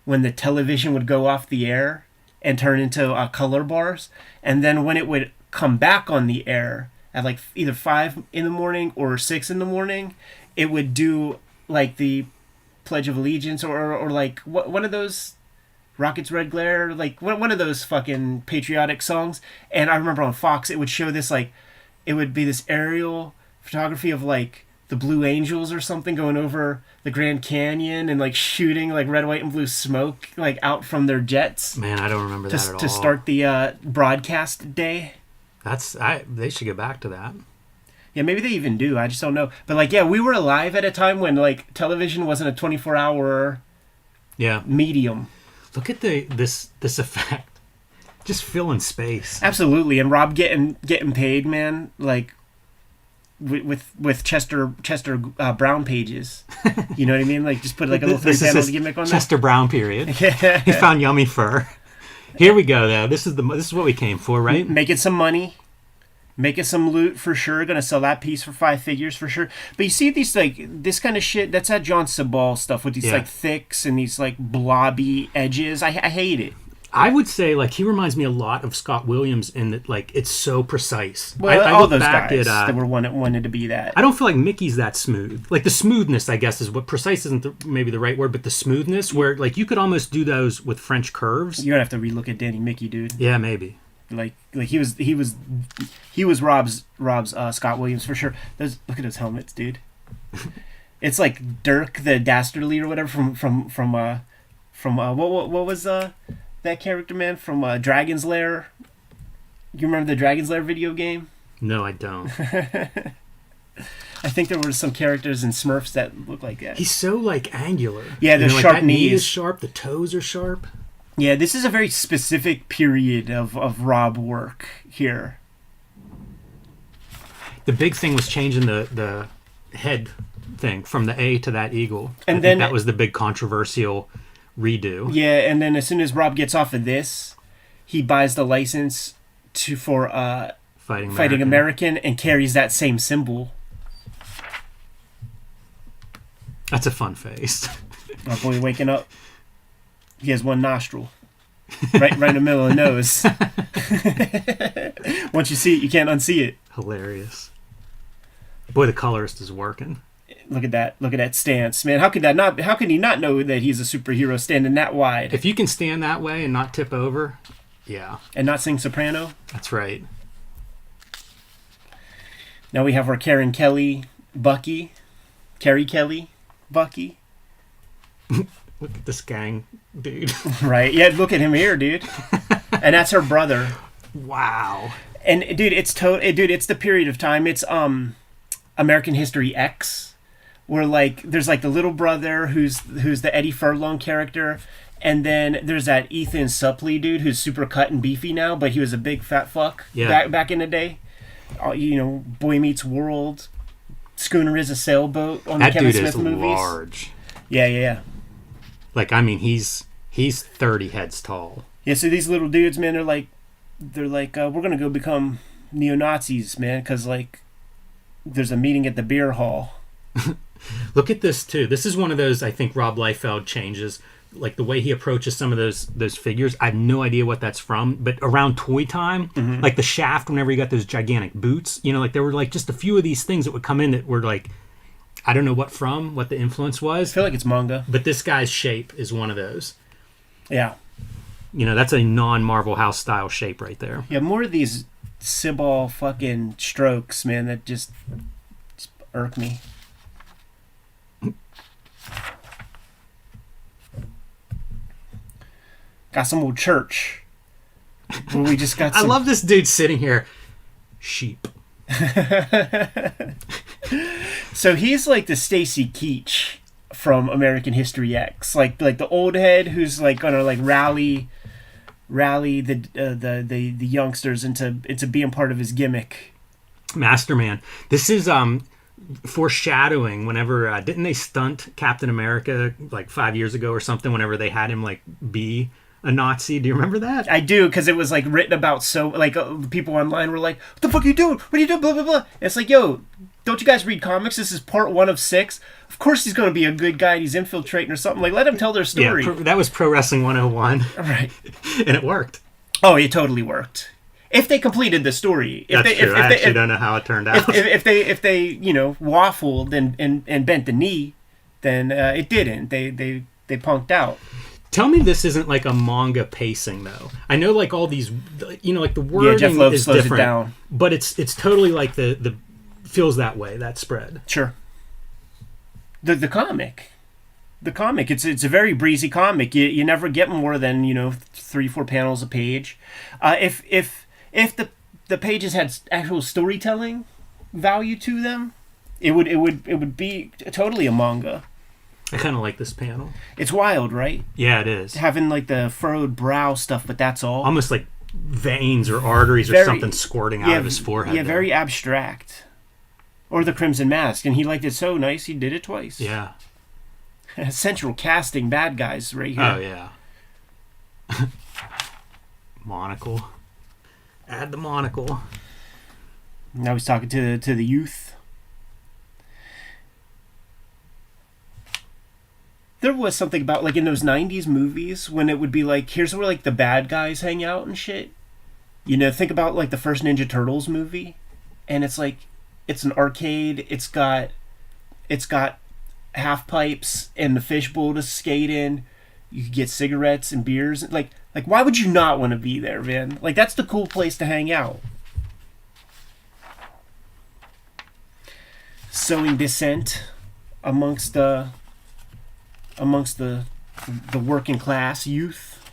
when the television would go off the air and turn into color bars. And then when it would come back on the air at like either 5 in the morning or 6 in the morning, it would do like the Pledge of Allegiance or like one of those Rockets Red Glare, like one of those fucking patriotic songs. And I remember on Fox, it would show this like, it would be this aerial photography of like the Blue Angels or something going over the Grand Canyon and like shooting like red, white, and blue smoke like out from their jets. Man, I don't remember that at all. To start the broadcast day. They should get back to that. Yeah, maybe they even do. I just don't know. But like, yeah, we were alive at a time when like television wasn't a 24-hour medium. Look at this effect. Just filling space. Absolutely, and Rob getting paid, man. Like with Chester Brown pages. You know what I mean? Like just put like a little 3-panel gimmick on Chester Brown period. Yeah. He found yummy fur. Here we go, though. This is what we came for, right? Making some money, making some loot for sure. Gonna sell that piece for 5 figures for sure. But you see these like this kind of shit. That's that John Sabal stuff with these like thicks and these like blobby edges. I hate it. I would say like he reminds me a lot of Scott Williams in that like it's so precise. Well, I all look those back guys at, that were wanted to be that. I don't feel like Mickey's that smooth. Like the smoothness, I guess, is what precise isn't maybe the right word, but the smoothness where like you could almost do those with French curves. You're gonna have to relook at Danny Mickey, dude. Yeah, maybe. Like he was Rob's Scott Williams for sure. Look at those helmets, dude. It's like Dirk the Dastardly or whatever from what was that character, man, from Dragon's Lair. You remember the Dragon's Lair video game? No, I don't. I think there were some characters in Smurfs that look like that. He's so like angular. Yeah, they're like sharp that knee knees. is sharp. The toes are sharp. Yeah, this is a very specific period of Rob work here. The big thing was changing the head thing from the A to that eagle. And I then think that was the big controversial redo. Yeah, and then as soon as Rob gets off of this, he buys the license for Fighting American and carries that same symbol. That's a fun face. Our boy waking up. He has one nostril. Right in the middle of the nose. Once you see it, you can't unsee it. Hilarious. Boy, the colorist is working. Look at that stance, man. How can you not know that he's a superhero standing that wide? If you can stand that way and not tip over, yeah. And not sing soprano? That's right. Now we have our Karen Kelly, Bucky. Carrie Kelly, Bucky. Look at this gang, dude. Right. Yeah, look at him here, dude. And that's her brother. Wow. And dude, it's the period of time. It's American History X, where like there's like the little brother who's the Eddie Furlong character, and then there's that Ethan Suplee dude who's super cut and beefy now, but he was a big fat fuck back in the day. You know, Boy Meets World, Schooner is a Sailboat on the Kevin Smith movies. That dude is large. Yeah. Like, I mean, he's 30 heads tall. Yeah, so these little dudes, man, they're like, we're gonna go become neo-Nazis, man, because like there's a meeting at the beer hall. Look at this too. This is one of those, I think, Rob Liefeld changes. Like the way he approaches some of those figures. I have no idea what that's from, but around Toy Time, like the Shaft, whenever you got those gigantic boots, you know, like there were like just a few of these things that would come in that were like, I don't know what the influence was. I feel like it's manga. But this guy's shape is one of those. Yeah. You know, that's a non-Marvel House style shape right there. Yeah, more of these Sibal fucking strokes, man, that just irk me. Got some old church. Where we just got some... I love this dude sitting here. Sheep. So he's like the Stacy Keach from American History X. Like the old head who's like gonna like rally the youngsters into being part of his gimmick. Masterman. This is foreshadowing whenever didn't they stunt Captain America like 5 years ago or something whenever they had him like be a Nazi? Do you remember that? I do, because it was like written about, so like people online were like, what the fuck are you doing? What are you doing? Blah blah blah. And it's like, yo, don't you guys read comics? This is part 1 of 6. Of course he's going to be a good guy and he's infiltrating or something. Like, let him tell their story. Yeah, that was Pro Wrestling 101. Right. And it worked. Oh, it totally worked. If they completed the story. That's true. I actually don't know how it turned out. If they you know, waffled and bent the knee, then it didn't. They punked out. Tell me this isn't like a manga pacing though. I know like all these, you know, like the wording Jeff Loeb is slows different, it down. But it's totally like the feels that way, that spread. Sure. The comic, it's a very breezy comic. You never get more than, you know, 3-4 panels a page. If the pages had actual storytelling value to them, it would be totally a manga. I kind of like this panel. It's wild, right? Yeah, it is. Having like the furrowed brow stuff, but that's all. Almost like veins or arteries or something squirting out of his forehead. Yeah, very abstract. Or the Crimson Mask, and he liked it so nice he did it twice. Yeah. Central casting bad guys right here. Oh, yeah. Monocle. Add the monocle. Now he's talking to the youth. There was something about, like, in those 90s movies when it would be like, here's where, like, the bad guys hang out and shit. You know, think about, like, the first Ninja Turtles movie. And it's, like, it's an arcade. It's got half pipes and the fishbowl to skate in. You could get cigarettes and beers. Like, why would you not want to be there, man? Like, that's the cool place to hang out. Sowing dissent amongst the working class youth,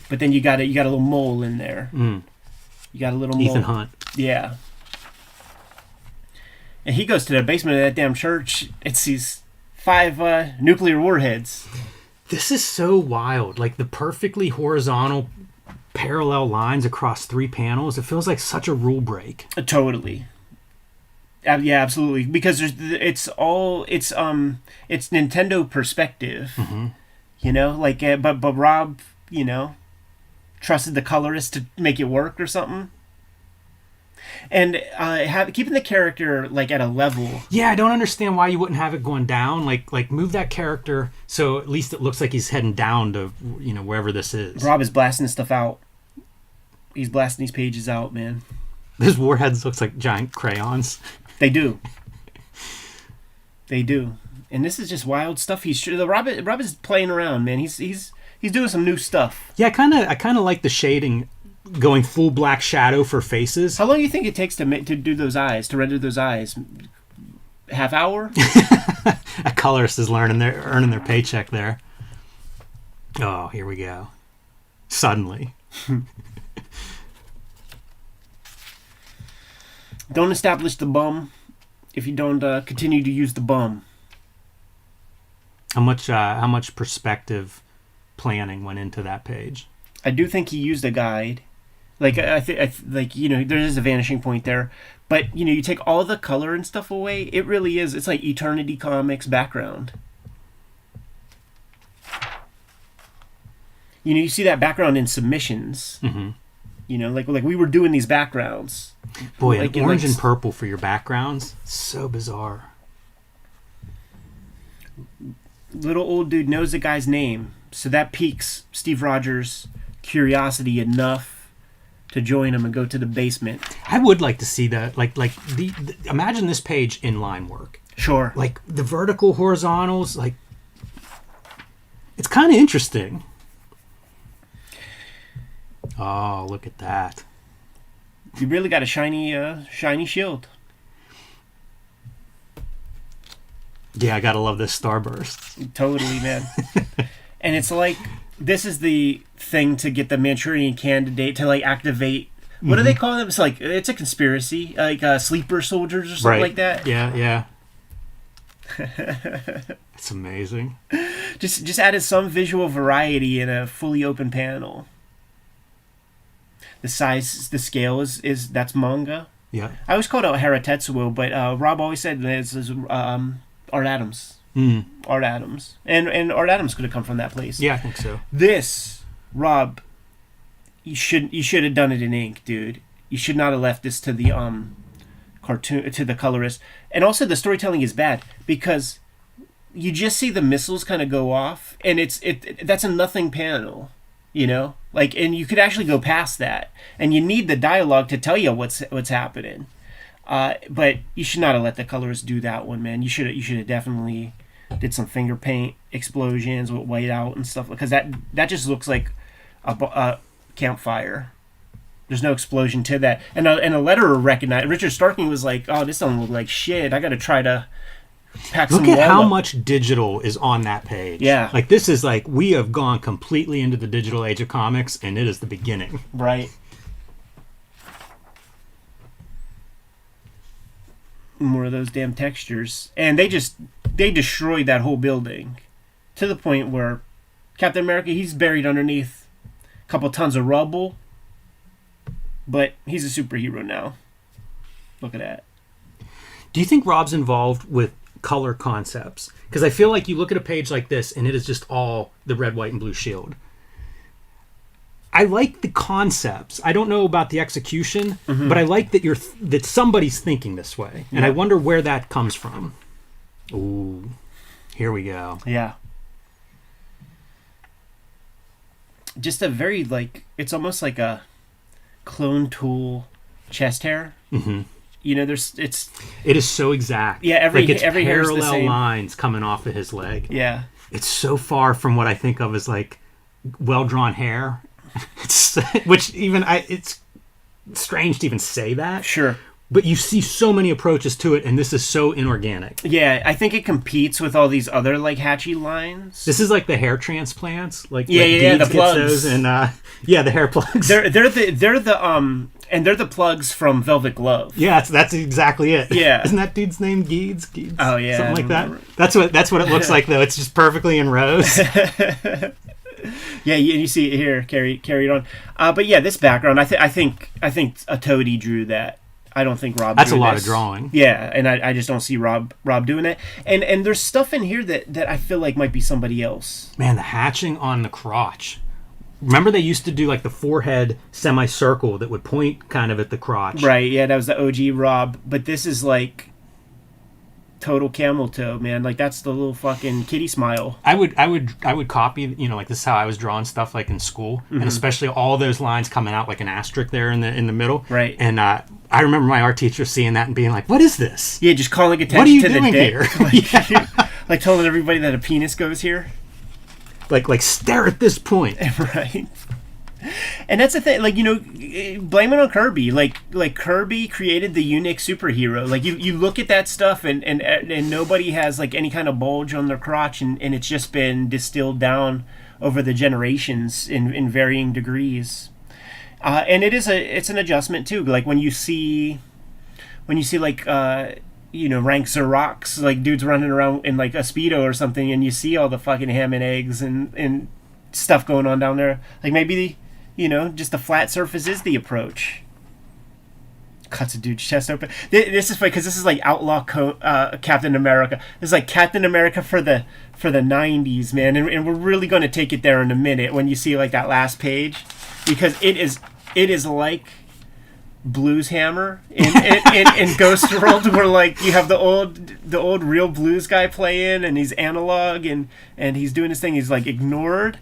but then you got a little mole in there. You got a little Ethan mole. Hunt. Yeah, and he goes to the basement of that damn church. It sees 5 nuclear warheads. This is so wild. Like the perfectly horizontal parallel lines across 3 panels. It feels like such a rule break. Totally. Yeah, absolutely. Because it's Nintendo perspective, you know. Like, but Rob, you know, trusted the colorist to make it work or something. And keeping the character like at a level. Yeah, I don't understand why you wouldn't have it going down. Like move that character so at least it looks like he's heading down to wherever this is. Rob is blasting this stuff out. He's blasting these pages out, man. Those warheads looks like giant crayons. They do. They do. And this is just wild stuff. Rob is playing around, man. He's doing some new stuff. Yeah, I kind of like the shading, going full black shadow for faces. How long do you think it takes to do those eyes, to render those eyes? Half hour? A colorist is earning their paycheck there. Oh, here we go. Suddenly. Don't establish the bum if you don't continue to use the bum. How much perspective planning went into that page? I do think he used a guide. Like I there is a vanishing point there, but you take all the color and stuff away. It really is. It's like Eternity Comics background. You see that background in submissions. Mm-hmm. Like we were doing these backgrounds. Boy, like orange and purple for your backgrounds. So bizarre. Little old dude knows the guy's name, so that piques Steve Rogers' curiosity enough to join him and go to the basement. I would like to see that. Like the imagine this page in line work. Sure. Like the vertical horizontals. Like it's kind of interesting. Oh, look at that. You really got a shiny shield. Yeah, I gotta love this starburst. Totally, man. And it's like, this is the thing to get the Manchurian Candidate to like activate. What do they call them? It's like, it's a conspiracy, like sleeper soldiers or something like that. Yeah. It's amazing. Just added some visual variety in a fully open panel. The size, the scale is that's manga. Yeah. I always called it Hara Tetsuo, but Rob always said it's Art Adams. Art Adams. And Art Adams could have come from that place. Yeah, I think so. This, Rob, you should have done it in ink, dude. You should not have left this to the cartoon, to the colorist. And also the storytelling is bad because you just see the missiles kind of go off, and that's a nothing panel. And you could actually go past that, and you need the dialogue to tell you what's happening. But you should not have let the colorist do that one, man. You should have definitely did some finger paint explosions with white out and stuff, because that just looks like a campfire. There's no explosion to that, and a letterer recognized. Richard Starking was like, "Oh, this doesn't look like shit. I got to try to." Look at how much digital is on that page. Yeah. Like, this is like, we have gone completely into the digital age of comics, and it is the beginning. Right. More of those damn textures. And they destroyed that whole building to the point where Captain America, he's buried underneath a couple tons of rubble, but he's a superhero now. Look at that. Do you think Rob's involved with color concepts? Because I feel like you look at a page like this and it is just all the red, white, and blue shield. I like the concepts. I don't know about the execution, but I like that that somebody's thinking this way, and I wonder where that comes from. Ooh, here we go. Yeah. Just a very it's almost like a clone tool chest hair. Mm-hmm. It is so exact. Yeah, every hair is the parallel same. Lines coming off of his leg. Yeah, it's so far from what I think of as like well drawn hair. It's strange to even say that. Sure. But you see so many approaches to it, and this is so inorganic. Yeah, I think it competes with all these other hatchy lines. This is like the hair transplants, the plugs, those, and the hair plugs. They're the plugs from Velvet Glove. Yeah, that's exactly it. Yeah, isn't that dude's name Geeds? Oh yeah, something like that. That's what it looks like though. It's just perfectly in rows. Yeah, you see it here carried on. But yeah, this background, I think a Toady drew that. I don't think Rob. That's drew a lot this. of drawing. Yeah, and I just don't see Rob doing that. And there's stuff in here that I feel like might be somebody else. Man, the hatching on the crotch. remember they used to do like the forehead semicircle that would point kind of at the crotch. Right, yeah, that was the OG Rob. But this is like total camel toe, man. Like that's the little fucking kitty smile. I would copy, like this is how I was drawing stuff like in school, and especially all those lines coming out like an asterisk there in the middle. Right. And I remember my art teacher seeing that and being like, "What is this? Yeah, just calling attention What are you to doing the dick. here?" Like telling everybody that a penis goes here. Like stare at this point. Right. And that's the thing, like, blame it on Kirby. Like Kirby created the unique superhero. Like you look at that stuff and nobody has like any kind of bulge on their crotch, and it's just been distilled down over the generations in varying degrees. And it's an adjustment too. Like when you see like rank Xerox, like dudes running around in like a Speedo or something, and you see all the fucking ham and eggs and stuff going on down there. Like maybe just the flat surface is the approach. Cuts a dude's chest open. This is funny because this is like Outlaw Captain America. This is like Captain America for the 90s, man. And we're really going to take it there in a minute when you see like that last page, because it is like Blues Hammer in Ghost World, where like you have the old real blues guy playing, and he's analog and he's doing his thing. He's like ignored.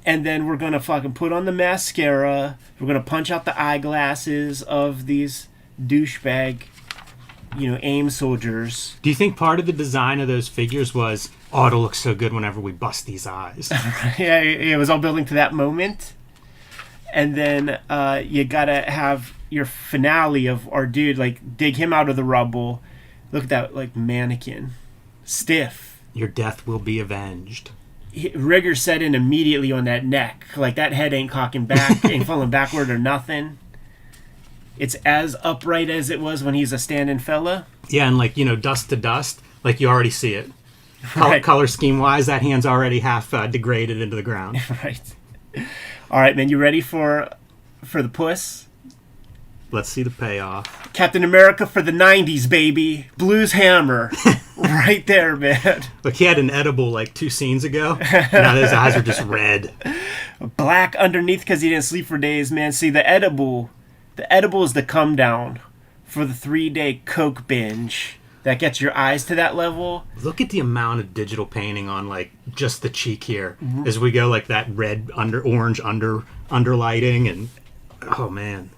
And then we're going to fucking put on the mascara. We're going to punch out the eyeglasses of these douchebag, AIM soldiers. Do you think part of the design of those figures was, it'll look so good whenever we bust these eyes? Yeah, it was all building to that moment. And then you got to have your finale of our dude, like, dig him out of the rubble. Look at that, like, mannequin. Stiff. Your death will be avenged. Rigor set in immediately on that neck. Like, that head ain't cocking back, ain't falling backward or nothing. It's as upright as it was when he's a standing fella. Yeah, and like, dust to dust, like you already see it. Right. Color scheme wise, that hand's already half degraded into the ground. Right. All right, man, you ready for the puss? Let's see the payoff. Captain America for the 90s, baby. Blues Hammer. Right there, man. Look, he had an edible like 2 scenes ago. Now his eyes are just red. Black underneath because he didn't sleep for days, man. See, the edible is the come down for the 3-day Coke binge. That gets your eyes to that level. Look at the amount of digital painting on like just the cheek here as we go, like that red orange underlighting, and oh man.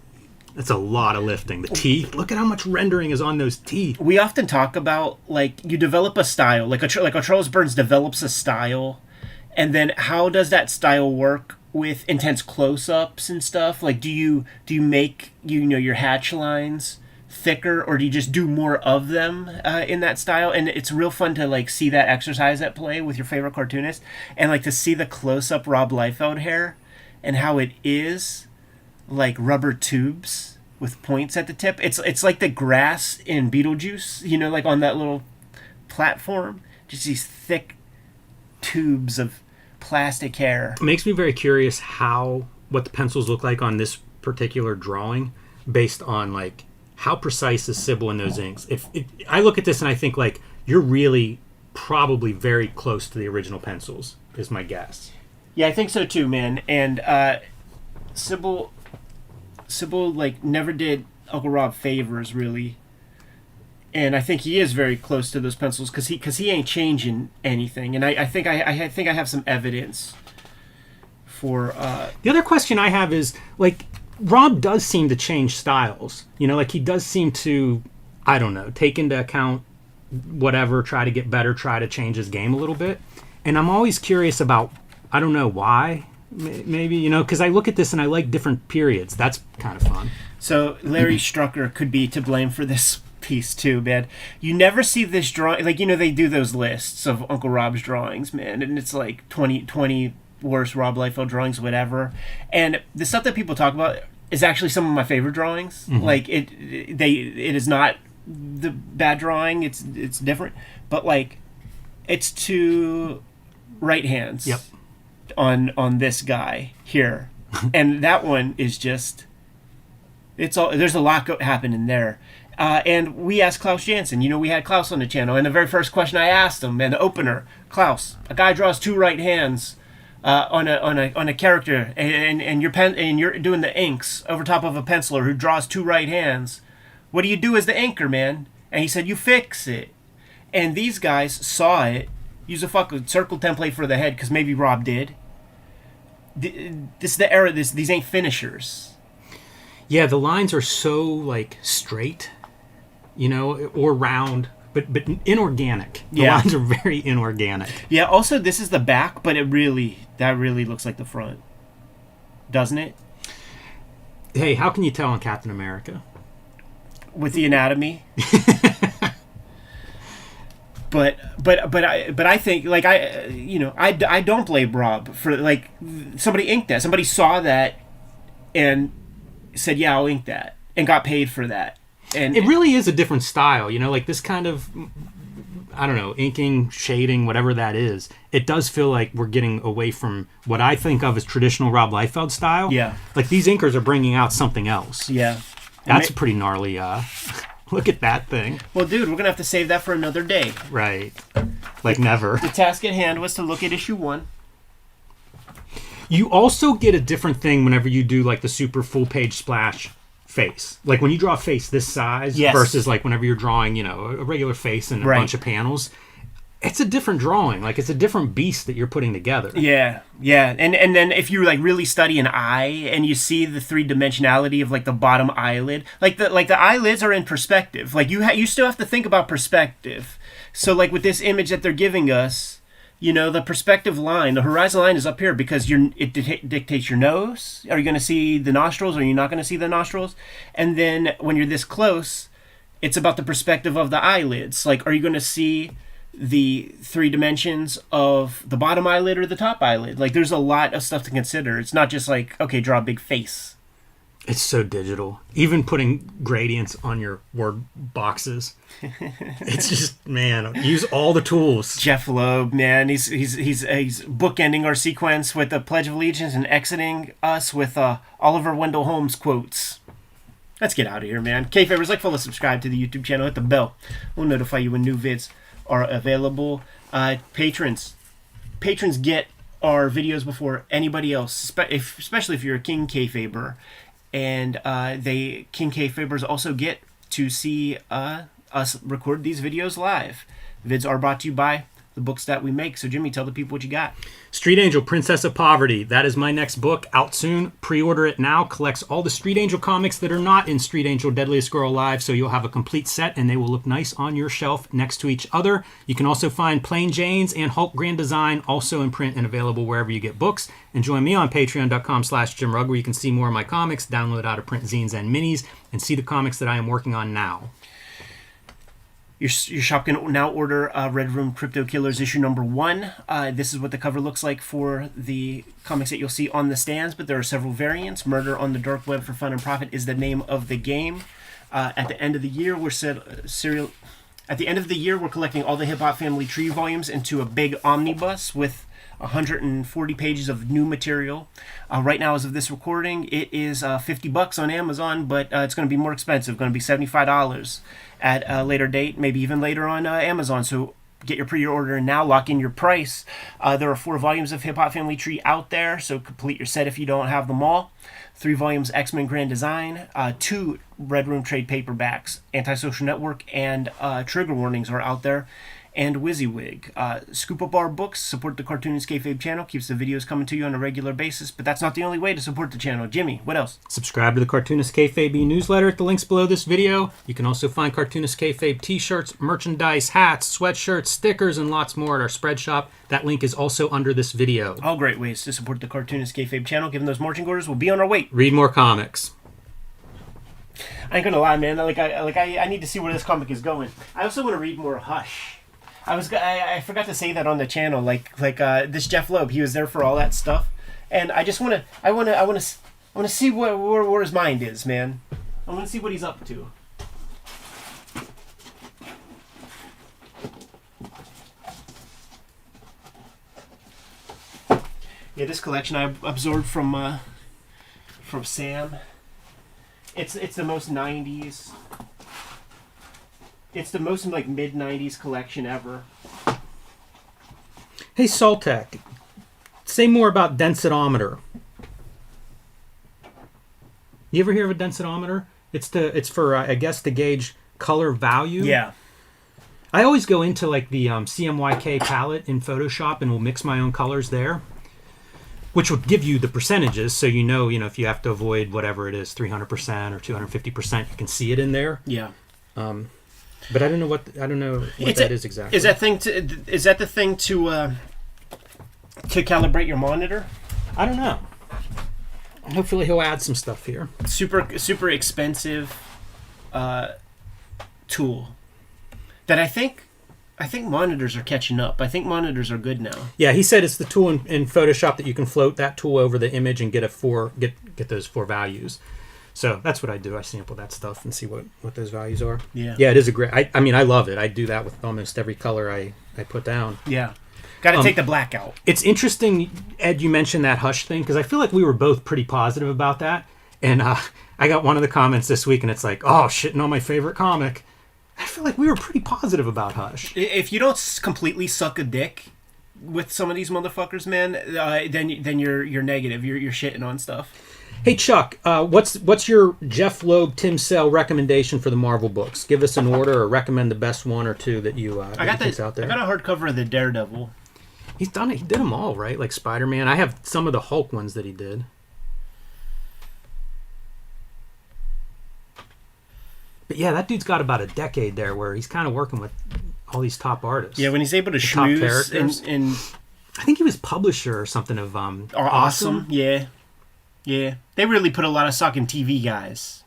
That's a lot of lifting. The teeth. Look at how much rendering is on those teeth. We often talk about, like, you develop a style. Like a Charles Burns develops a style. And then how does that style work with intense close-ups and stuff? Like, do you make, your hatch lines thicker, or do you just do more of them in that style? And it's real fun to, like, see that exercise at play with your favorite cartoonist. And, like, to see the close-up Rob Liefeld hair and how it is like rubber tubes with points at the tip. It's like the grass in Beetlejuice, like on that little platform. Just these thick tubes of plastic hair. It makes me very curious what the pencils look like on this particular drawing, based on like how precise is Sybil in those inks. If I look at this and I think like you're really probably very close to the original pencils, is my guess. Yeah, I think so too, man. And Sybil like never did Uncle Rob favors really, and I think he is very close to those pencils because he ain't changing anything. And I think I have some evidence for. The other question I have is like Rob does seem to change styles. Like he does seem to, I don't know, take into account whatever, try to get better, try to change his game a little bit. And I'm always curious about, I don't know why. Maybe, because I look at this and I like different periods. That's kind of fun. So Larry Strucker could be to blame for this piece too, man. You never see this drawing. Like, they do those lists of Uncle Rob's drawings, man. And it's like 20 worst Rob Liefeld drawings, whatever. And the stuff that people talk about is actually some of my favorite drawings. Mm-hmm. Like, it is not the bad drawing. It's different. But, like, it's two right hands. Yep. On this guy here, and that one is just, it's all, there's a lot happening there. And we asked Klaus Janson, we had Klaus on the channel, and the very first question I asked him, and the opener, Klaus, a guy draws two right hands, on a character, and you're doing the inks over top of a penciler who draws two right hands. What do you do as the inker, man? And he said, you fix it. And these guys saw it. Use a fucking circle template for the head, because maybe Rob did. This is the era. These ain't finishers. Yeah, the lines are so like straight, or round, but inorganic. The lines are very inorganic. Yeah. Also, this is the back, but that really looks like the front, doesn't it? Hey, how can you tell on Captain America? With the anatomy. But I think, like, I don't blame Rob for, like, somebody inked that. Somebody saw that and said, yeah, I'll ink that, and got paid for that. And it really is a different style, like this kind of, I don't know, inking, shading, whatever that is. It does feel like we're getting away from what I think of as traditional Rob Liefeld style. Yeah. Like, these inkers are bringing out something else. Yeah. That's pretty gnarly, look at that thing. Well, dude, we're going to have to save that for another day. Right. Like never. The task at hand was to look at issue 1. You also get a different thing whenever you do, like, the super full-page splash face. Like, when you draw a face this size versus, like, whenever you're drawing, a regular face and a bunch of panels. It's a different drawing. Like, it's a different beast that you're putting together. Yeah, yeah. And then if you, like, really study an eye and you see the three-dimensionality of, like, the bottom eyelid, like the eyelids are in perspective. Like, you still have to think about perspective. So, like, with this image that they're giving us, the perspective line, the horizon line is up here because it dictates your nose. Are you going to see the nostrils, or are you not going to see the nostrils? And then when you're this close, it's about the perspective of the eyelids. Like, are you going to see the 3 dimensions of the bottom eyelid or the top eyelid? Like, there's a lot of stuff to consider. It's not just like, okay, draw a big face. It's so digital. Even putting gradients on your word boxes. It's just, man, use all the tools. Jeff Loeb, man, he's bookending our sequence with the Pledge of Allegiance and exiting us with Oliver Wendell Holmes quotes. Let's get out of here, man. Kayfabers, like, follow, subscribe to the YouTube channel, hit the bell. We'll notify you when new vids are available. Patrons get our videos before anybody else, especially if you're a King Kayfaber. And King Kayfabers also get to see us record these videos live. Vids are brought to you by the books that we make. So, Jimmy, tell the people what you got. Street Angel, Princess of Poverty. That is my next book, out soon. Pre-order it now. Collects all the Street Angel comics that are not in Street Angel Deadliest Girl Live, so you'll have a complete set, and they will look nice on your shelf next to each other. You can also find Plain Janes and Hulk Grand Design, also in print and available wherever you get books. And join me on patreon.com/JimRugg, where you can see more of my comics, download out-of-print zines and minis, and see the comics that I am working on now. Your shop can now order Red Room Crypto Killers issue number 1. This is what the cover looks like for the comics that you'll see on the stands, but there are several variants. Murder on the Dark Web for Fun and Profit is the name of the game. At the end of the year, we're collecting all the Hip Hop Family Tree volumes into a big omnibus with 140 pages of new material. Right now, as of this recording, it is $50 on Amazon, but it's going to be more expensive. Going to be $75 at a later date, maybe even later on Amazon. So get your pre-order now, lock in your price. There are 4 volumes of Hip Hop Family Tree out there, so complete your set if you don't have them all. 3 volumes X-Men Grand Design, 2 Red Room trade paperbacks, Antisocial Network, and Trigger Warnings are out there. And WYSIWYG. Scoop up our books, support the Cartoonist Kayfabe channel, keeps the videos coming to you on a regular basis, but that's not the only way to support the channel. Jimmy, what else? Subscribe to the Cartoonist Kayfabe newsletter at the links below this video. You can also find Cartoonist Kayfabe t-shirts, merchandise, hats, sweatshirts, stickers, and lots more at our spread shop. That link is also under this video. All great ways to support the Cartoonist Kayfabe channel. Given those marching orders, we'll be on our way. Read more comics. I ain't gonna lie, man. I need to see where this comic is going. I also want to read more Hush. I forgot to say that on the channel. This Jeff Loeb, he was there for all that stuff, and I just want to see where his mind is, man. I want to see what he's up to. Yeah, this collection I absorbed from Sam. It's the most 90s. It's the most mid 90s collection ever. Hey, Saltec. Say more about densitometer. You ever hear of a densitometer? It's for I guess to gauge color value. Yeah. I always go into like the CMYK palette in Photoshop and will mix my own colors there, which will give you the percentages, so you know if you have to avoid whatever it is, 300% or 250%, you can see it in there. Yeah. But I don't know what that is exactly. Is that the thing to calibrate your monitor? I don't know. Hopefully he'll add some stuff here. Super expensive tool that I think monitors are catching up. I think monitors are good now. Yeah, he said it's the tool in Photoshop that you can float that tool over the image and get those 4 values. So that's what I do. I sample that stuff and see what those values are. Yeah. Yeah, it is a great. I mean, I love it. I do that with almost every color I put down. Yeah. Got to take the black out. It's interesting, Ed, you mentioned that Hush thing, because I feel like we were both pretty positive about that. And I got one of the comments this week, and it's like, oh, shitting on my favorite comic. I feel like we were pretty positive about Hush. If you don't completely suck a dick with some of these motherfuckers, man, then you're negative. You're shitting on stuff. Hey Chuck, what's your Jeff Loeb, Tim Sale recommendation for the Marvel books? Give us an order or recommend the best 1 or 2 that you think's out there. I got a hardcover of the Daredevil. He's done it. He did them all, right? Like Spider-Man. I have some of the Hulk ones that he did. But yeah, that dude's got about a decade there where he's kind of working with all these top artists. Yeah, when he's able to schmooze and I think he was publisher or something of Awesome. Yeah. They really put a lot of stock in TV guys.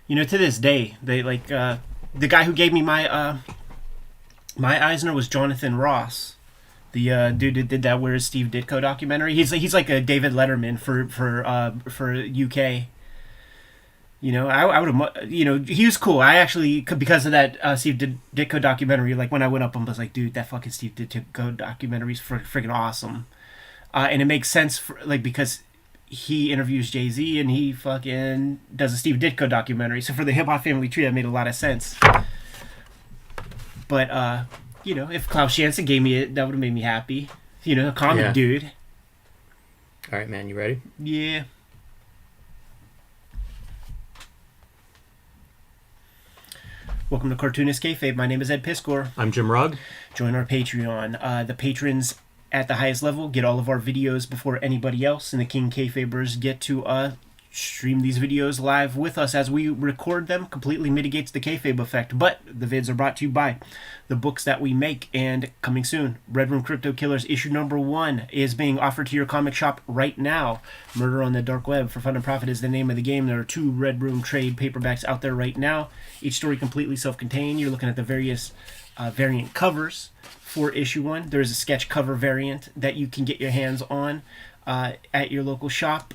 To this day, they like the guy who gave me my Eisner was Jonathan Ross. The dude that did that Where's Steve Ditko documentary. He's like a David Letterman for UK. I would have, he was cool. I actually, because of that Steve Ditko documentary, like when I went up, I was like, dude, that fucking Steve Ditko documentary is freaking awesome. And it makes sense because he interviews Jay-Z and he fucking does a Steve Ditko documentary. So for the Hip Hop Family Tree, that made a lot of sense. But, if Klaus Janson gave me it, that would have made me happy. A comic dude. All right, man, you ready? Yeah. Welcome to Cartoonist Kayfabe. My name is Ed Piskor. I'm Jim Rugg. Join our Patreon. The patrons at the highest level get all of our videos before anybody else, and the King Kayfabers get to stream these videos live with us as we record them. Completely mitigates the kayfabe effect, but the vids are brought to you by the books that we make, and coming soon, Red Room Crypto Killers issue number 1 is being offered to your comic shop right now. Murder on the Dark Web for Fun and Profit is the name of the game. There are 2 Red Room trade paperbacks out there right now, each story completely self-contained. You're looking at the various variant covers for issue 1. There is a sketch cover variant that you can get your hands on at your local shop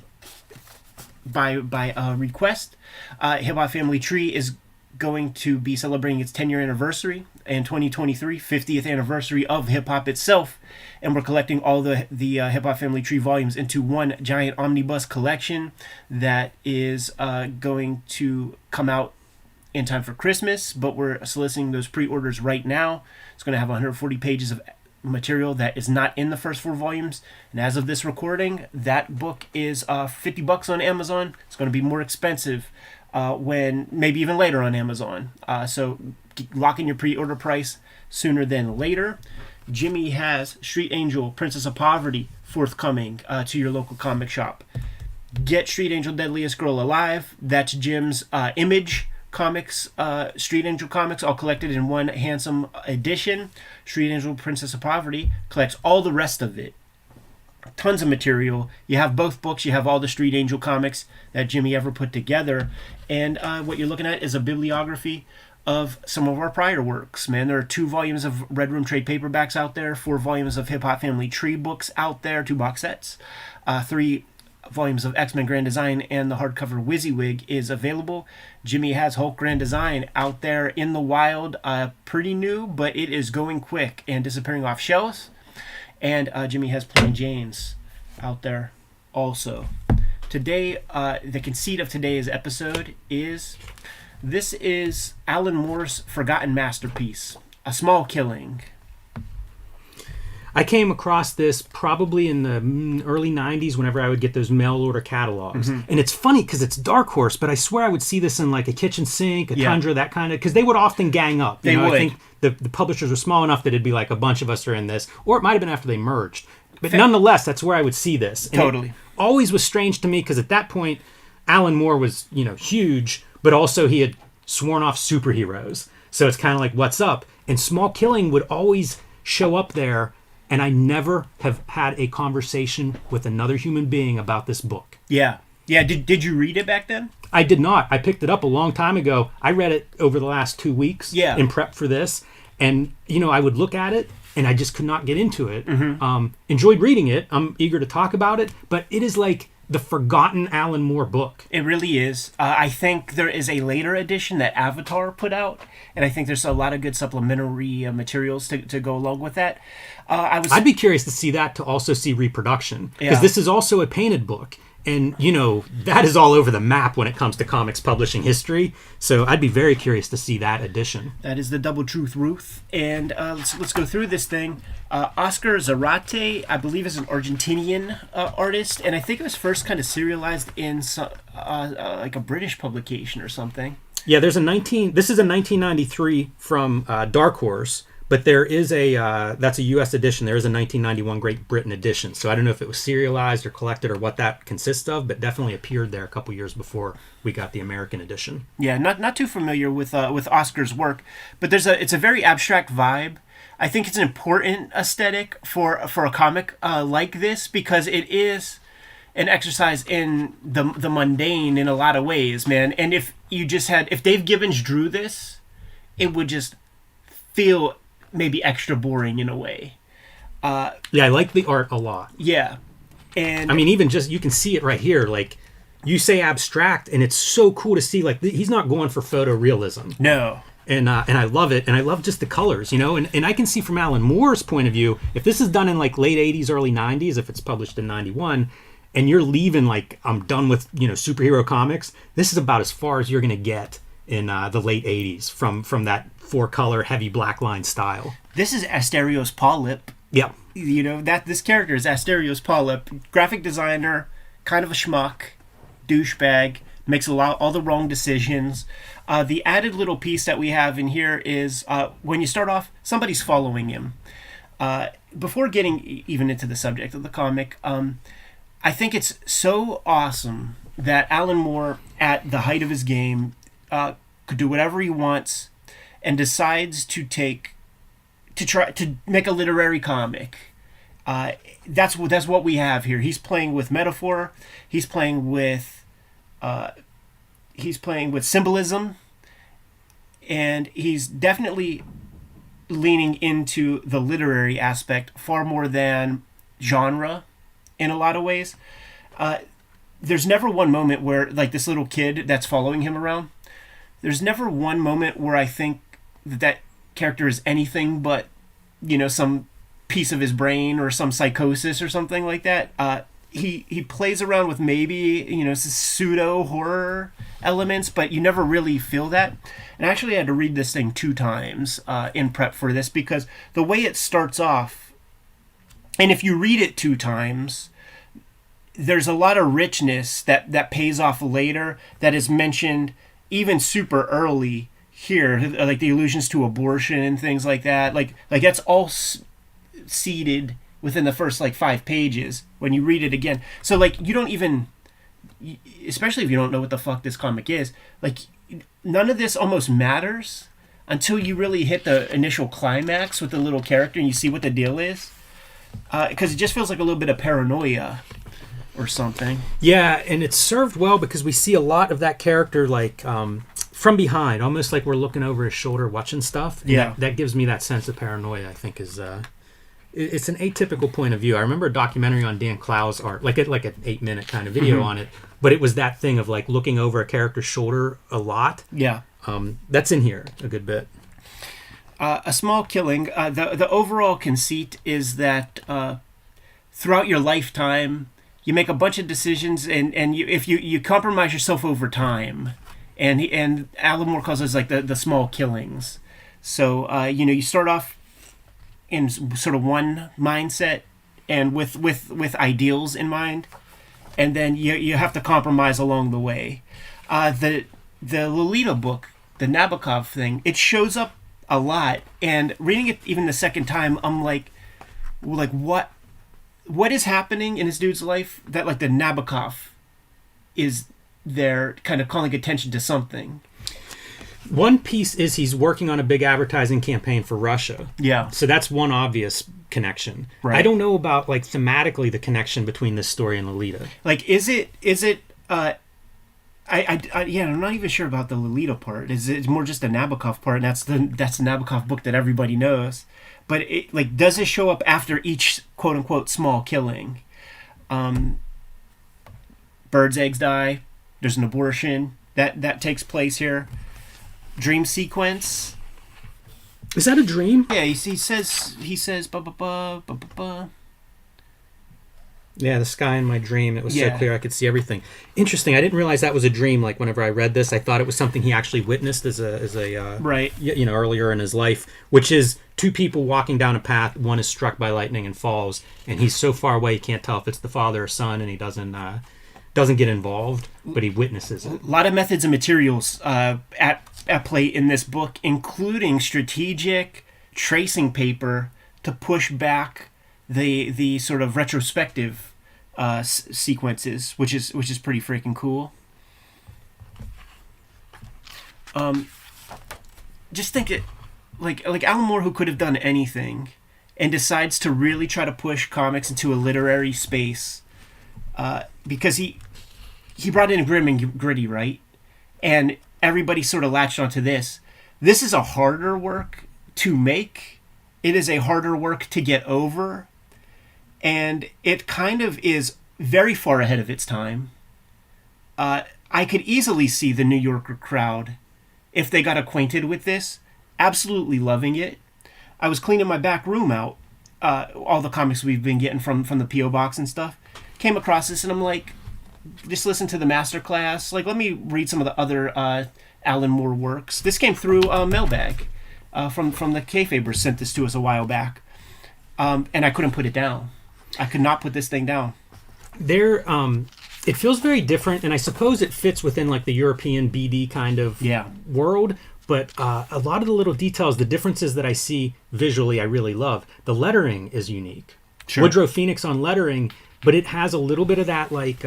by request. Hip Hop Family Tree is going to be celebrating its 10-year anniversary in 2023, 50th anniversary of hip hop itself, and we're collecting all the Hip Hop Family Tree volumes into one giant omnibus collection that is going to come out in time for Christmas, but we're soliciting those pre-orders right now. It's going to have 140 pages of material that is not in the first 4 volumes, and as of this recording, that book is $50 on Amazon. It's going to be more expensive when maybe even later on Amazon, so lock in your pre-order price sooner than later. Jimmy has Street Angel Princess of Poverty forthcoming to your local comic shop. Get Street Angel Deadliest Girl Alive. That's Jim's Image Comics, Street Angel comics, all collected in one handsome edition. Street Angel Princess of Poverty collects all the rest of it. Tons of material. You have both books. You have all the Street Angel comics that Jimmy ever put together. And what you're looking at is a bibliography of some of our prior works, man. There are 2 volumes of Red Room trade paperbacks out there, 4 volumes of Hip Hop Family Tree books out there, 2 box sets, 3 volumes of X-Men Grand Design, and the hardcover WYSIWYG is available. Jimmy has Hulk Grand Design out there in the wild, pretty new, but it is going quick and disappearing off shelves. And Jimmy has Plain Janes out there also. Today, the conceit of today's episode is, this is Alan Moore's forgotten masterpiece, A Small Killing. I came across this probably in the early 90s whenever I would get those mail order catalogs. And it's funny because it's Dark Horse, but I swear I would see this in like a kitchen sink, a Tundra, that kind of, because they would often gang up. They would. I think the publishers were small enough that it'd be like a bunch of us are in this, or it might have been after they merged. But nonetheless, that's where I would see this. And Totally. it always was strange to me because at that point, Alan Moore was, huge, but also he had sworn off superheroes. So it's kind of like, what's up? And Small Killing would always show up there, and I never have had a conversation with another human being about this book. Yeah. Yeah, did you read it back then? I did not. I picked it up a long time ago. I read it over the last 2 weeks in prep for this. And, I would look at it, and I just could not get into it. Enjoyed reading it. I'm eager to talk about it. But it is like the forgotten Alan Moore book. It really is. I think there is a later edition that Avatar put out, and I think there's a lot of good supplementary materials to go along with that. I'd be curious to see that, to also see reproduction. Because this is also a painted book. And, that is all over the map when it comes to comics publishing history. So I'd be very curious to see that edition. That is the Double Truth Ruth. And let's go through this thing. Oscar Zarate, I believe, is an Argentinian artist. And I think it was first kind of serialized in like a British publication or something. Yeah, this is a 1993 from Dark Horse. But there is that's a U.S. edition. There is a 1991 Great Britain edition. So I don't know if it was serialized or collected or what that consists of, but definitely appeared there a couple years before we got the American edition. Yeah, not too familiar with Oscar's work, but it's a very abstract vibe. I think it's an important aesthetic for a comic like this because it is an exercise in the mundane in a lot of ways, man. And if Dave Gibbons drew this, it would just feel maybe extra boring in a way. Yeah, I like the art a lot. Yeah. And I mean, even just, you can see it right here. Like, you say abstract, and it's so cool to see, like, he's not going for photorealism. No. And I love it, and I love just the colors, and I can see from Alan Moore's point of view, if this is done in, like, late 80s, early 90s, if it's published in 91, and you're leaving, like, I'm done with, superhero comics, this is about as far as you're going to get in the late 80s from that four-color, heavy black line style. This is Asterios Polyp. Yeah. This character is Asterios Polyp, graphic designer, kind of a schmuck, douchebag, makes all the wrong decisions. The added little piece that we have in here is when you start off, somebody's following him. Before getting even into the subject of the comic, I think it's so awesome that Alan Moore, at the height of his game, could do whatever he wants and decides to try to make a literary comic. That's what we have here. He's playing with metaphor. He's playing with symbolism, and he's definitely leaning into the literary aspect far more than genre in a lot of ways. There's never one moment where, like, this little kid that's following him around, there's never one moment where I think that character is anything but, some piece of his brain or some psychosis or something like that. He plays around with maybe, pseudo horror elements, but you never really feel that. And actually I had to read this thing 2 times in prep for this, because the way it starts off, and if you read it 2 times, there's a lot of richness that pays off later that is mentioned even super early here, like the allusions to abortion and things like that. Like that's all seeded within the first, 5 pages when you read it again. So, you don't even, especially if you don't know what the fuck this comic is, none of this almost matters until you really hit the initial climax with the little character and you see what the deal is. Because it just feels like a little bit of paranoia or something. Yeah, and it's served well because we see a lot of that character, from behind, almost like we're looking over his shoulder watching stuff. And yeah. That gives me that sense of paranoia, I think, is... it's an atypical point of view. I remember a documentary on Dan Clow's art, like an 8-minute kind of video on it, but it was that thing of, looking over a character's shoulder a lot. Yeah. That's in here a good bit. A Small Killing. The overall conceit is that throughout your lifetime, you make a bunch of decisions, and if you compromise yourself over time, and Alan Moore calls those the small killings. So you start off sort of one mindset and with ideals in mind, and then you have to compromise along the way. The Lolita book, the Nabokov thing, it shows up a lot, and reading it even the second time, I'm like what is happening in this dude's life that like the Nabokov is there kind of calling attention to something. One piece is he's working on a big advertising campaign for Russia. Yeah. So that's one obvious connection. Right. I don't know about like thematically the connection between this story and Lolita. Like, is it I'm not even sure about the Lolita part. Is it more just the Nabokov part? And that's the Nabokov book that everybody knows. But it, like, does it show up after each quote unquote small killing? Bird's eggs die. There's an abortion that takes place here. Dream sequence. Is that a dream? Yeah, he says ba ba ba ba ba ba. Yeah, the sky in my dream. It was Yeah. so clear I could see everything. Interesting. I didn't realize that was a dream. Like whenever I read this, I thought it was something he actually witnessed as a Right. earlier in his life, which is two people walking down a path. One is struck by lightning and falls, and he's so far away he can't tell if it's the father or son, and he doesn't get involved, but he witnesses it. A lot of methods and materials at play in this book, including strategic tracing paper to push back the sort of retrospective sequences, which is pretty freaking cool. Just think it like Alan Moore, who could have done anything, and decides to really try to push comics into a literary space, because he brought in Grim and Gritty, right? And everybody sort of latched onto this. This is a harder work to make. It is a harder work to get over. And it kind of is very far ahead of its time. I could easily see the New Yorker crowd, if they got acquainted with this, absolutely loving it. I was cleaning my back room out, all the comics we've been getting from the P.O. Box and stuff. Came across this and I'm like, just listen to the masterclass. Like, let me read some of the other Alan Moore works. This came through Mailbag from the Kayfabe sent this to us a while back. And I couldn't put it down. I could not put this thing down. It feels very different, and I suppose it fits within like the European BD kind of world. But a lot of the little details, the differences that I see visually, I really love. The lettering is unique. Sure. Woodrow Phoenix on lettering, but it has a little bit of that like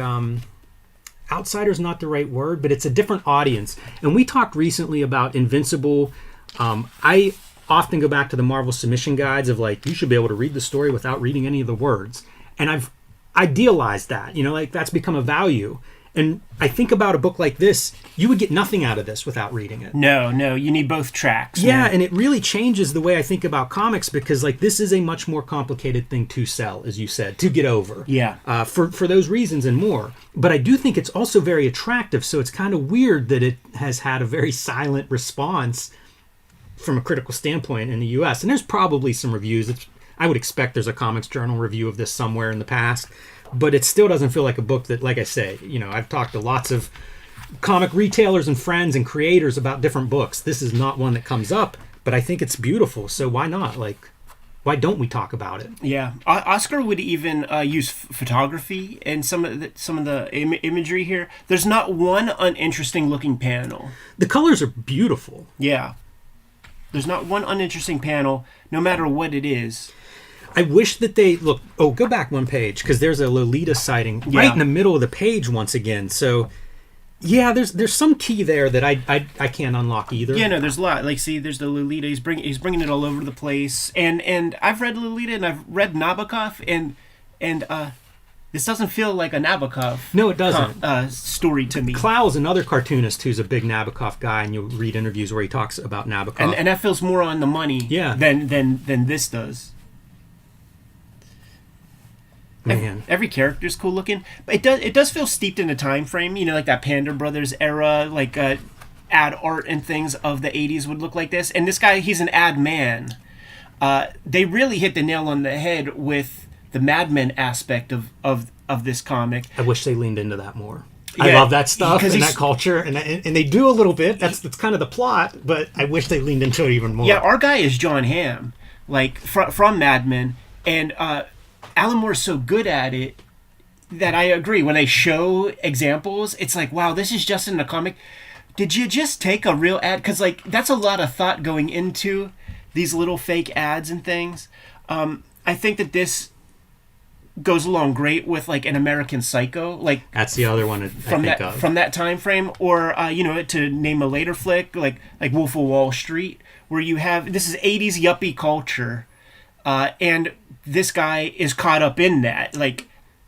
outsider's not the right word, but it's a different audience. And we talked recently about Invincible. I often go back to the Marvel submission guides of like, you should be able to read the story without reading any of the words. And I've idealized that, like that's become a value. And I think about a book like this, you would get nothing out of this without reading it. No, you need both tracks. Yeah, man. and it really changes the way I think about comics, because like this is a much more complicated thing to sell, as you said, to get over. Yeah. For those reasons and more. But I do think it's also very attractive, so it's kind of weird that it has had a very silent response from a critical standpoint in the US. And there's probably some reviews. I would expect there's a Comics Journal review of this somewhere in the past. But it still doesn't feel like a book that, like I say, I've talked to lots of comic retailers and friends and creators about different books. This is not one that comes up, but I think it's beautiful. So why not? Like, why don't we talk about it? Yeah, Oscar would even use photography and some of the imagery here. There's not one uninteresting looking panel. The colors are beautiful. Yeah, there's not one uninteresting panel, no matter what it is. I wish that they look. Oh, go back one page, because there's a Lolita sighting right in the middle of the page once again. So, yeah, there's some key there that I can't unlock either. Yeah, no, there's a lot. Like, see, there's the Lolita. He's bringing it all over the place. And I've read Lolita and I've read Nabokov, and this doesn't feel like a Nabokov. No, it doesn't. Story to me. Clow's another cartoonist who's a big Nabokov guy, and you'll read interviews where he talks about Nabokov. And that feels more on the money. Than this does. Man, every character's cool looking, but it does feel steeped in a time frame, like that Panda Brothers era, like ad art and things of the 80s would look like this. And this guy, he's an ad man. They really hit the nail on the head with the Mad Men aspect of this comic. I wish they leaned into that more. Yeah, I love that stuff and he's- that culture, and they do a little bit. That's kind of the plot, but I wish they leaned into it even more. Yeah, our guy is John Hamm. like from Mad Men, and Alan Moore's so good at it that I agree. When they show examples, it's like, wow, this is just in the comic. Did you just take a real ad? Because like that's a lot of thought going into these little fake ads and things. I think that this goes along great with like an American Psycho, like that's the other one from that time frame, or to name a later flick like Wolf of Wall Street, where you have this is 80s yuppie culture, and this guy is caught up in that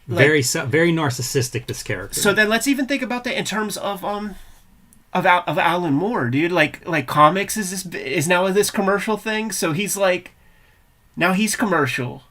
very narcissistic, this character. So then let's even think about that in terms of Alan Moore, dude. Like comics is now this commercial thing, so he's like now he's commercial,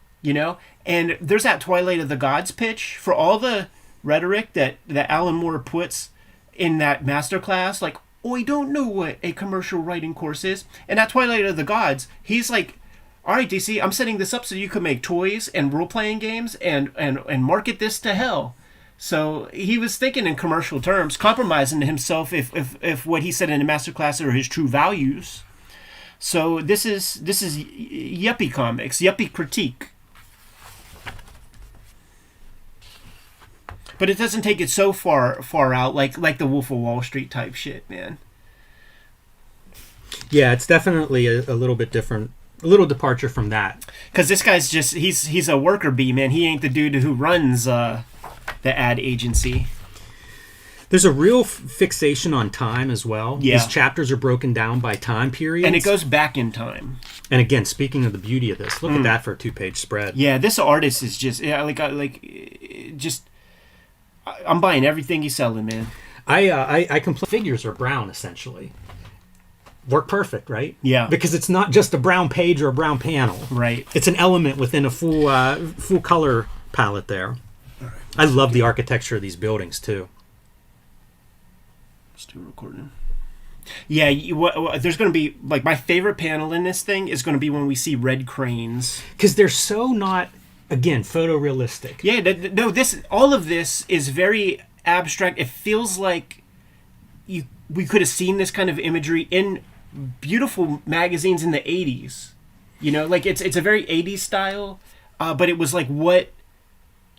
And there's that Twilight of the Gods pitch for all the rhetoric that Alan Moore puts in that masterclass. Like, oh, I don't know what a commercial writing course is. And that Twilight of the Gods, he's like, all right, DC, I'm setting this up so you can make toys and role-playing games and market this to hell. So he was thinking in commercial terms, compromising himself if what he said in the masterclass are his true values. So this is yuppie comics, yuppie critique. But it doesn't take it so far out like the Wolf of Wall Street type shit, man. Yeah, it's definitely a little bit different, a little departure from that. Because this guy's just he's a worker bee, man. He ain't the dude who runs the ad agency. There's a real fixation on time as well. Yeah. These chapters are broken down by time periods. And it goes back in time. And again, speaking of the beauty of this, look at that for a 2-page spread. Yeah, this artist is just I'm buying everything he's selling, man. I complain. Figures are brown essentially. Work perfect, right? Yeah. Because it's not just a brown page or a brown panel. Right. It's an element within a full color palette there. All right. I love the architecture of these buildings too. Still recording. Yeah, there's going to be like my favorite panel in this thing is going to be when we see red cranes, because they're so not, again, photorealistic. Yeah, no, all of this is very abstract. It feels like we could have seen this kind of imagery in beautiful magazines in the 80s. Like it's a very 80s style, but it was like what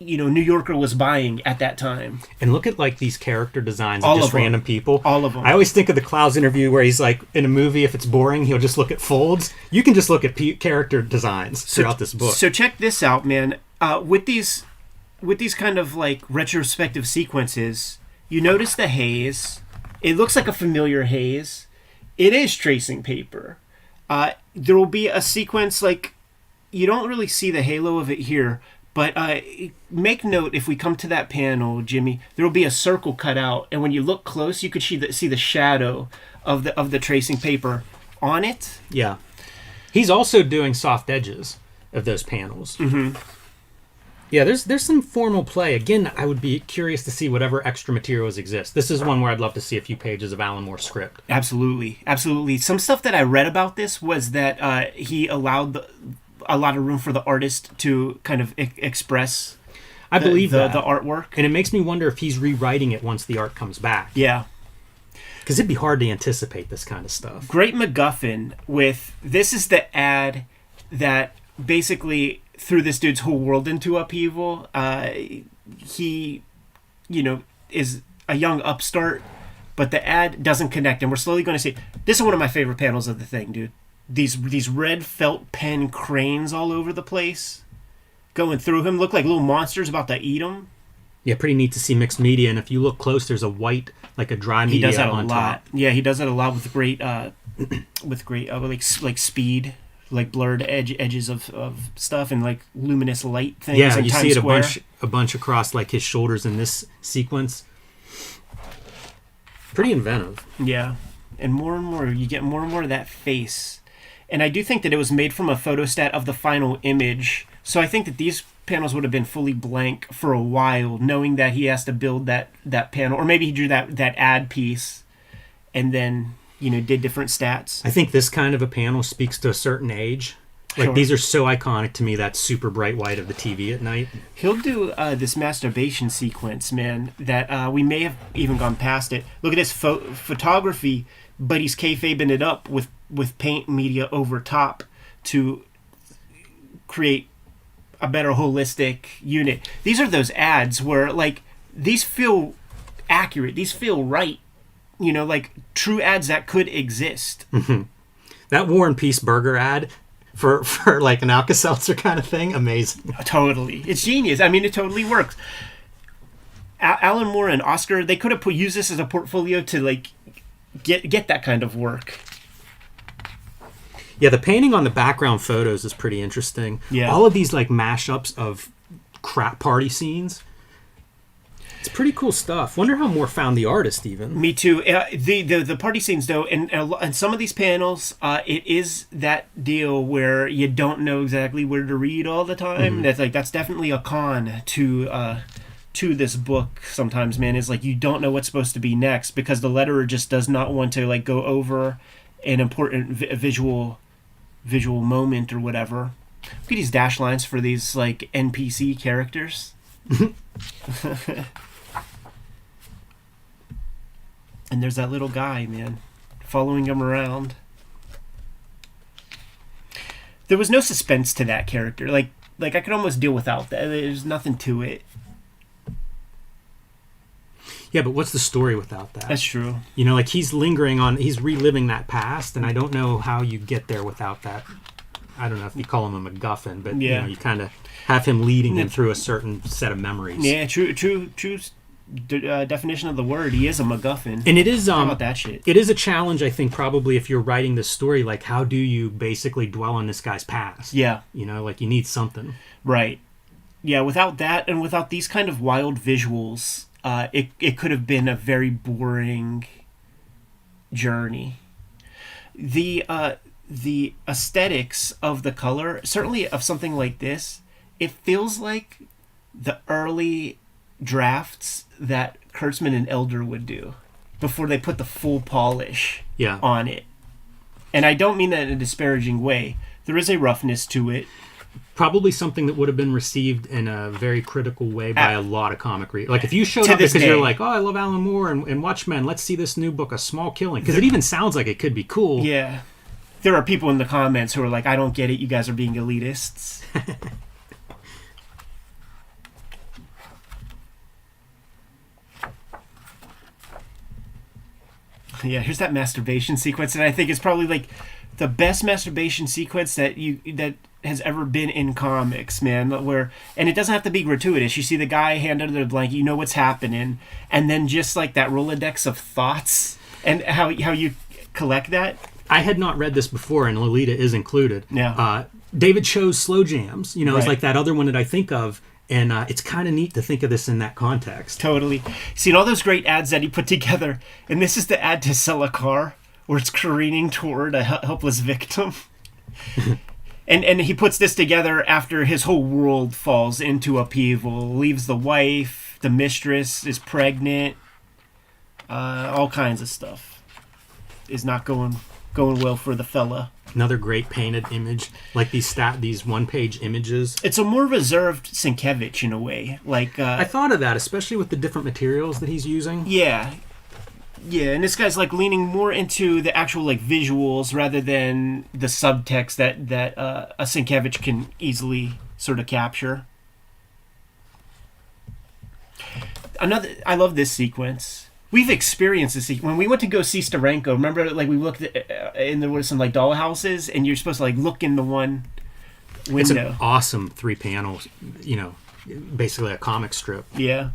New Yorker was buying at that time. And look at like these character designs all of just of random people. All of them. I always think of the Clouds interview where he's like, in a movie, if it's boring, he'll just look at folds. You can just look at character designs throughout this book. So check this out, man. With these kind of like retrospective sequences, you notice the haze. It looks like a familiar haze. It is tracing paper. There will be a sequence like you don't really see the halo of it here. But make note, if we come to that panel, Jimmy, there will be a circle cut out, and when you look close, you could see the shadow of the tracing paper on it. Yeah, he's also doing soft edges of those panels. Mm-hmm. Yeah, there's some formal play. Again, I would be curious to see whatever extra materials exist. This is one where I'd love to see a few pages of Alan Moore's script. Absolutely. Some stuff that I read about this was that he allowed a lot of room for the artist to kind of express I believe the artwork. And it makes me wonder if he's rewriting it once the art comes back. Yeah. Because it'd be hard to anticipate this kind of stuff. Great MacGuffin with, this is the ad that basically threw this dude's whole world into upheaval. He, is a young upstart, but the ad doesn't connect. And we're slowly going to see, this is one of my favorite panels of the thing, dude. These red felt pen cranes all over the place going through him look like little monsters about to eat him. Yeah, pretty neat to see mixed media, and if you look close, there's a white, like a dry media on top. He does that a lot. Yeah, he does that a lot with great like speed, like blurred edges of stuff and like luminous light things. Yeah, in you Times see it Square. a bunch across like his shoulders in this sequence. Pretty inventive. Yeah, and more you get more and more of that face. And I do think that it was made from a photostat of the final image. So I think that these panels would have been fully blank for a while, knowing that he has to build that panel. Or maybe he drew that ad piece and then, did different stats. I think this kind of a panel speaks to a certain age. Like, Sure. These are so iconic to me, that super bright white of the TV at night. He'll do this masturbation sequence, man, that we may have even gone past it. Look at this photography, but he's kayfabing it up with paint media over top to create a better holistic unit. These are those ads where like these feel accurate. These feel right. You know, like true ads that could exist. That War and Peace burger ad for like an Alka-Seltzer kind of thing, amazing. Totally. It's genius. I mean, it totally works. Alan Moore and Oscar, they could have used this as a portfolio to like get that kind of work. Yeah, the painting on the background photos is pretty interesting. Yeah. All of these like mashups of crap party scenes. It's pretty cool stuff. Wonder how Moore found the artist even. Me too. The party scenes though, and some of these panels, it is that deal where you don't know exactly where to read all the time. That's definitely a con to this book. Sometimes, man, is like you don't know what's supposed to be next because the letterer just does not want to like go over an important visual moment or whatever. Look at these dash lines for these like NPC characters. And there's that little guy, man, following him around. There was no suspense to that character. Like I could almost deal without that. There's nothing to it. Yeah, but what's the story without that? That's true. You know, like he's reliving that past, and I don't know how you get there without that. I don't know if you call him a MacGuffin, but yeah. You know, you kind of have him leading him through a certain set of memories. Yeah, true definition of the word. He is a MacGuffin. And it is how about that shit? It is a challenge, I think, probably if you're writing this story. Like, how do you basically dwell on this guy's past? Yeah, you know, like you need something, right? Yeah, without that and without these kind of wild visuals, it could have been a very boring journey. The aesthetics of the color, certainly of something like this, it feels like the early drafts that Kurtzman and Elder would do before they put the full polish on it. And I don't mean that in a disparaging way. There is a roughness to it. Probably something that would have been received in a very critical way by a lot of comic readers. Like if you showed up because you're like, oh, I love Alan Moore and Watchmen, let's see this new book, A Small Killing. Because it even sounds like it could be cool. Yeah. There are people in the comments who are like, I don't get it, you guys are being elitists. Yeah, here's that masturbation sequence, and I think it's probably like the best masturbation sequence that has ever been in comics, man. And it doesn't have to be gratuitous. You see the guy hand under the blanket, you know what's happening, and then just like that Rolodex of thoughts and how you collect that. I had not read this before, and Lolita is included. Yeah. David chose Slow Jams. You know, it's Right. like that other one that I think of. And it's kind of neat to think of this in that context. Totally. Seen all those great ads that he put together, and this is the ad to sell a car where it's careening toward a helpless victim. and he puts this together after his whole world falls into upheaval, leaves the wife, the mistress is pregnant, all kinds of stuff is not going well for the fella. Another great painted image, like these one-page images. It's a more reserved Sienkiewicz in a way. Like I thought of that, especially with the different materials that he's using. Yeah, and this guy's like leaning more into the actual like visuals rather than the subtext that a Sienkiewicz can easily sort of capture. I love this sequence. We've experienced this when we went to go see Steranko. Remember, like we looked and there were some like dollhouses, and you're supposed to like look in the one window. It's an awesome 3-panel, you know, basically a comic strip. Yeah.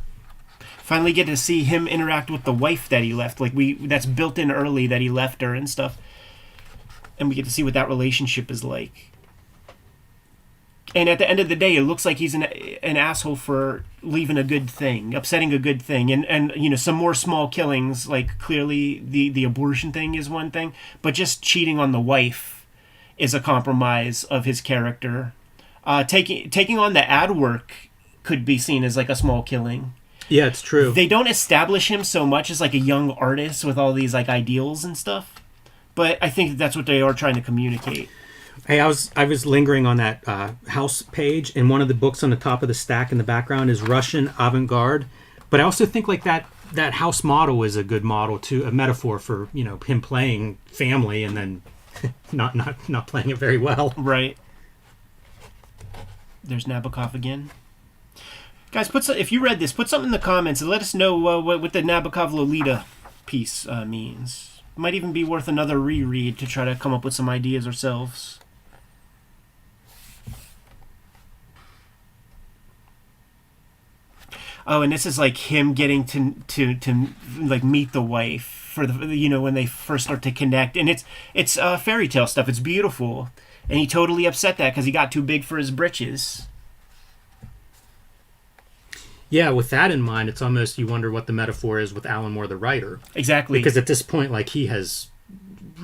Finally get to see him interact with the wife that he left. Like that's built in early that he left her and stuff, and we get to see what that relationship is like. And at the end of the day, it looks like he's an asshole for leaving a good thing, upsetting a good thing. And you know, some more small killings, like clearly the abortion thing is one thing, but just cheating on the wife is a compromise of his character. Taking on the ad work could be seen as like a small killing. Yeah, it's true. They don't establish him so much as like a young artist with all these like ideals and stuff. But I think that's what they are trying to communicate. Hey, I was lingering on that house page, and one of the books on the top of the stack in the background is Russian avant-garde. But I also think like that house model is a good model too, a metaphor for, you know, him playing family and then not playing it very well. Right. There's Nabokov again. Guys, if you read this, put something in the comments and let us know what the Nabokov Lolita piece means. Might even be worth another reread to try to come up with some ideas ourselves. Oh, and this is like him getting to like meet the wife for the when they first start to connect, and it's fairy tale stuff. It's beautiful, and he totally upset that because he got too big for his britches. Yeah, with that in mind, it's almost you wonder what the metaphor is with Alan Moore, the writer. Exactly, because at this point, like he has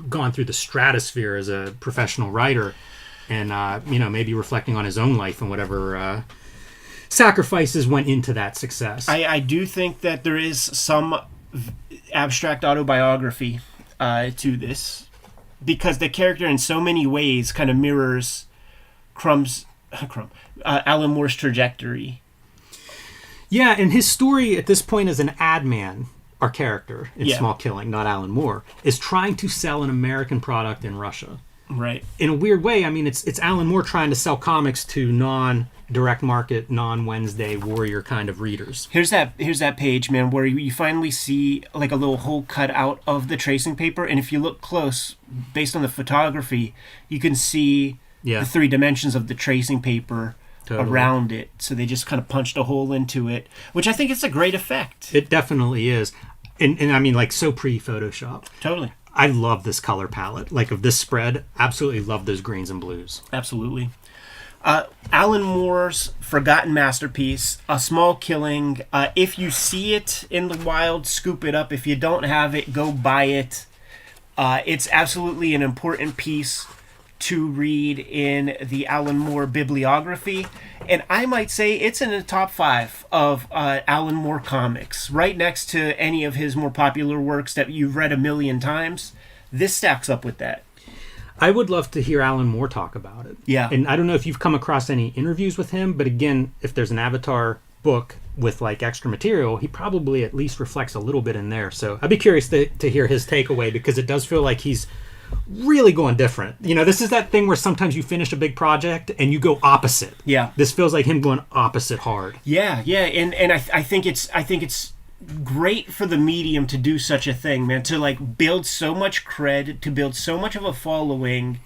gone through the stratosphere as a professional writer, and maybe reflecting on his own life and whatever. Sacrifices went into that success. I do think that there is some abstract autobiography to this, because the character in so many ways kind of mirrors Alan Moore's trajectory. Yeah, and his story at this point as an ad man, our character in Yeah. Small Killing, not Alan Moore, is trying to sell an American product in Russia. Right. In a weird way, I mean, it's Alan Moore trying to sell comics to non-direct market, non-Wednesday warrior kind of readers. Here's that page, man, where you finally see like a little hole cut out of the tracing paper, and if you look close, based on the photography, you can see the 3 dimensions of the tracing paper around it. So they just kind of punched a hole into it, which I think is a great effect. It definitely is. And I mean, like, so pre-Photoshop. Totally. I love this color palette. Like, of this spread, absolutely love those greens and blues. Absolutely. Alan Moore's forgotten masterpiece, A Small Killing. If you see it in the wild, scoop it up. If you don't have it, go buy it. It's absolutely an important piece to read in the Alan Moore bibliography. And I might say it's in the top 5 of Alan Moore comics, right next to any of his more popular works that you've read a million times. This stacks up with that. I would love to hear Alan Moore talk about it. Yeah. And I don't know if you've come across any interviews with him, but again, if there's an Avatar book with like extra material, he probably at least reflects a little bit in there. So I'd be curious to hear his takeaway, because it does feel like he's really going different. This is that thing where sometimes you finish a big project and you go opposite. Yeah. This feels like him going opposite hard. Yeah, and I think it's great for the medium to do such a thing, man, to like build so much cred, to build so much of a following,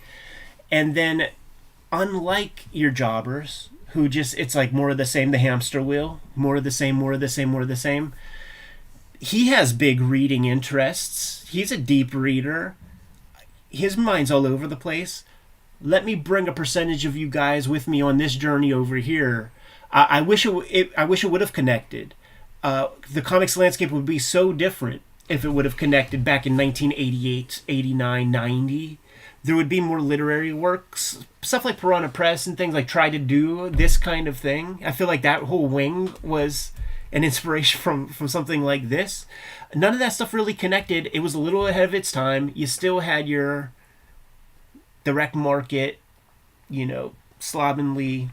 and then unlike your jobbers who just, it's like more of the same, the hamster wheel, more of the same, more of the same, more of the same. He has big reading interests. He's a deep reader. His mind's all over the place. Let me bring a percentage of you guys with me on this journey over here. I wish it would have connected. The comics landscape would be so different if it would have connected back in 1988, 89, 90. There would be more literary works. Stuff like Piranha Press and things like try to do this kind of thing. I feel like that whole wing was an inspiration from something like this. None of that stuff really connected. It was a little ahead of its time. You still had your direct market, slovenly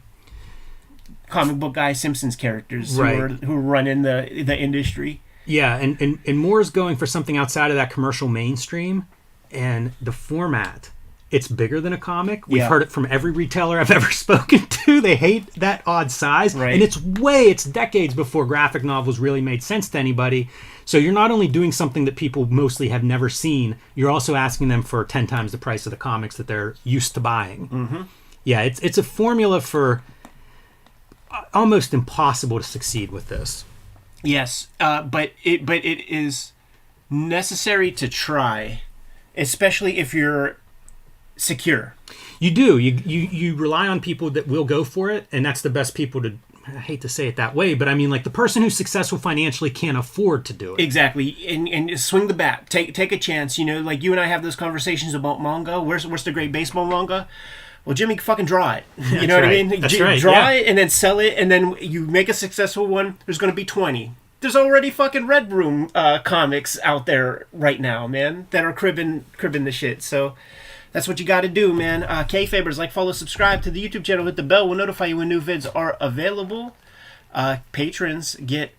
comic book guy Simpsons characters right. who are running the industry. Yeah, and Moore's going for something outside of that commercial mainstream, and the format, it's bigger than a comic. We've heard it from every retailer I've ever spoken to. They hate that odd size. Right. And it's decades before graphic novels really made sense to anybody. So you're not only doing something that people mostly have never seen, you're also asking them for 10 times the price of the comics that they're used to buying. Mm-hmm. Yeah, it's a formula for almost impossible to succeed with this. Yes, but it is necessary to try, especially if you're secure. You do. You rely on people that will go for it, and that's the best people to, I hate to say it that way, but I mean, like, the person who's successful financially can't afford to do it. Exactly. And swing the bat. Take a chance. Like you and I have those conversations about manga. Where's the great baseball manga? Well, Jimmy, fucking draw it. You know what I mean? That's right. Draw it and then sell it, and then you make a successful one. There's going to be 20. There's already fucking Red Room comics out there right now, man, that are cribbing the shit. So that's what you got to do, man. Kayfabers, like, follow, subscribe to the YouTube channel, hit the bell. We'll notify you when new vids are available. Patrons get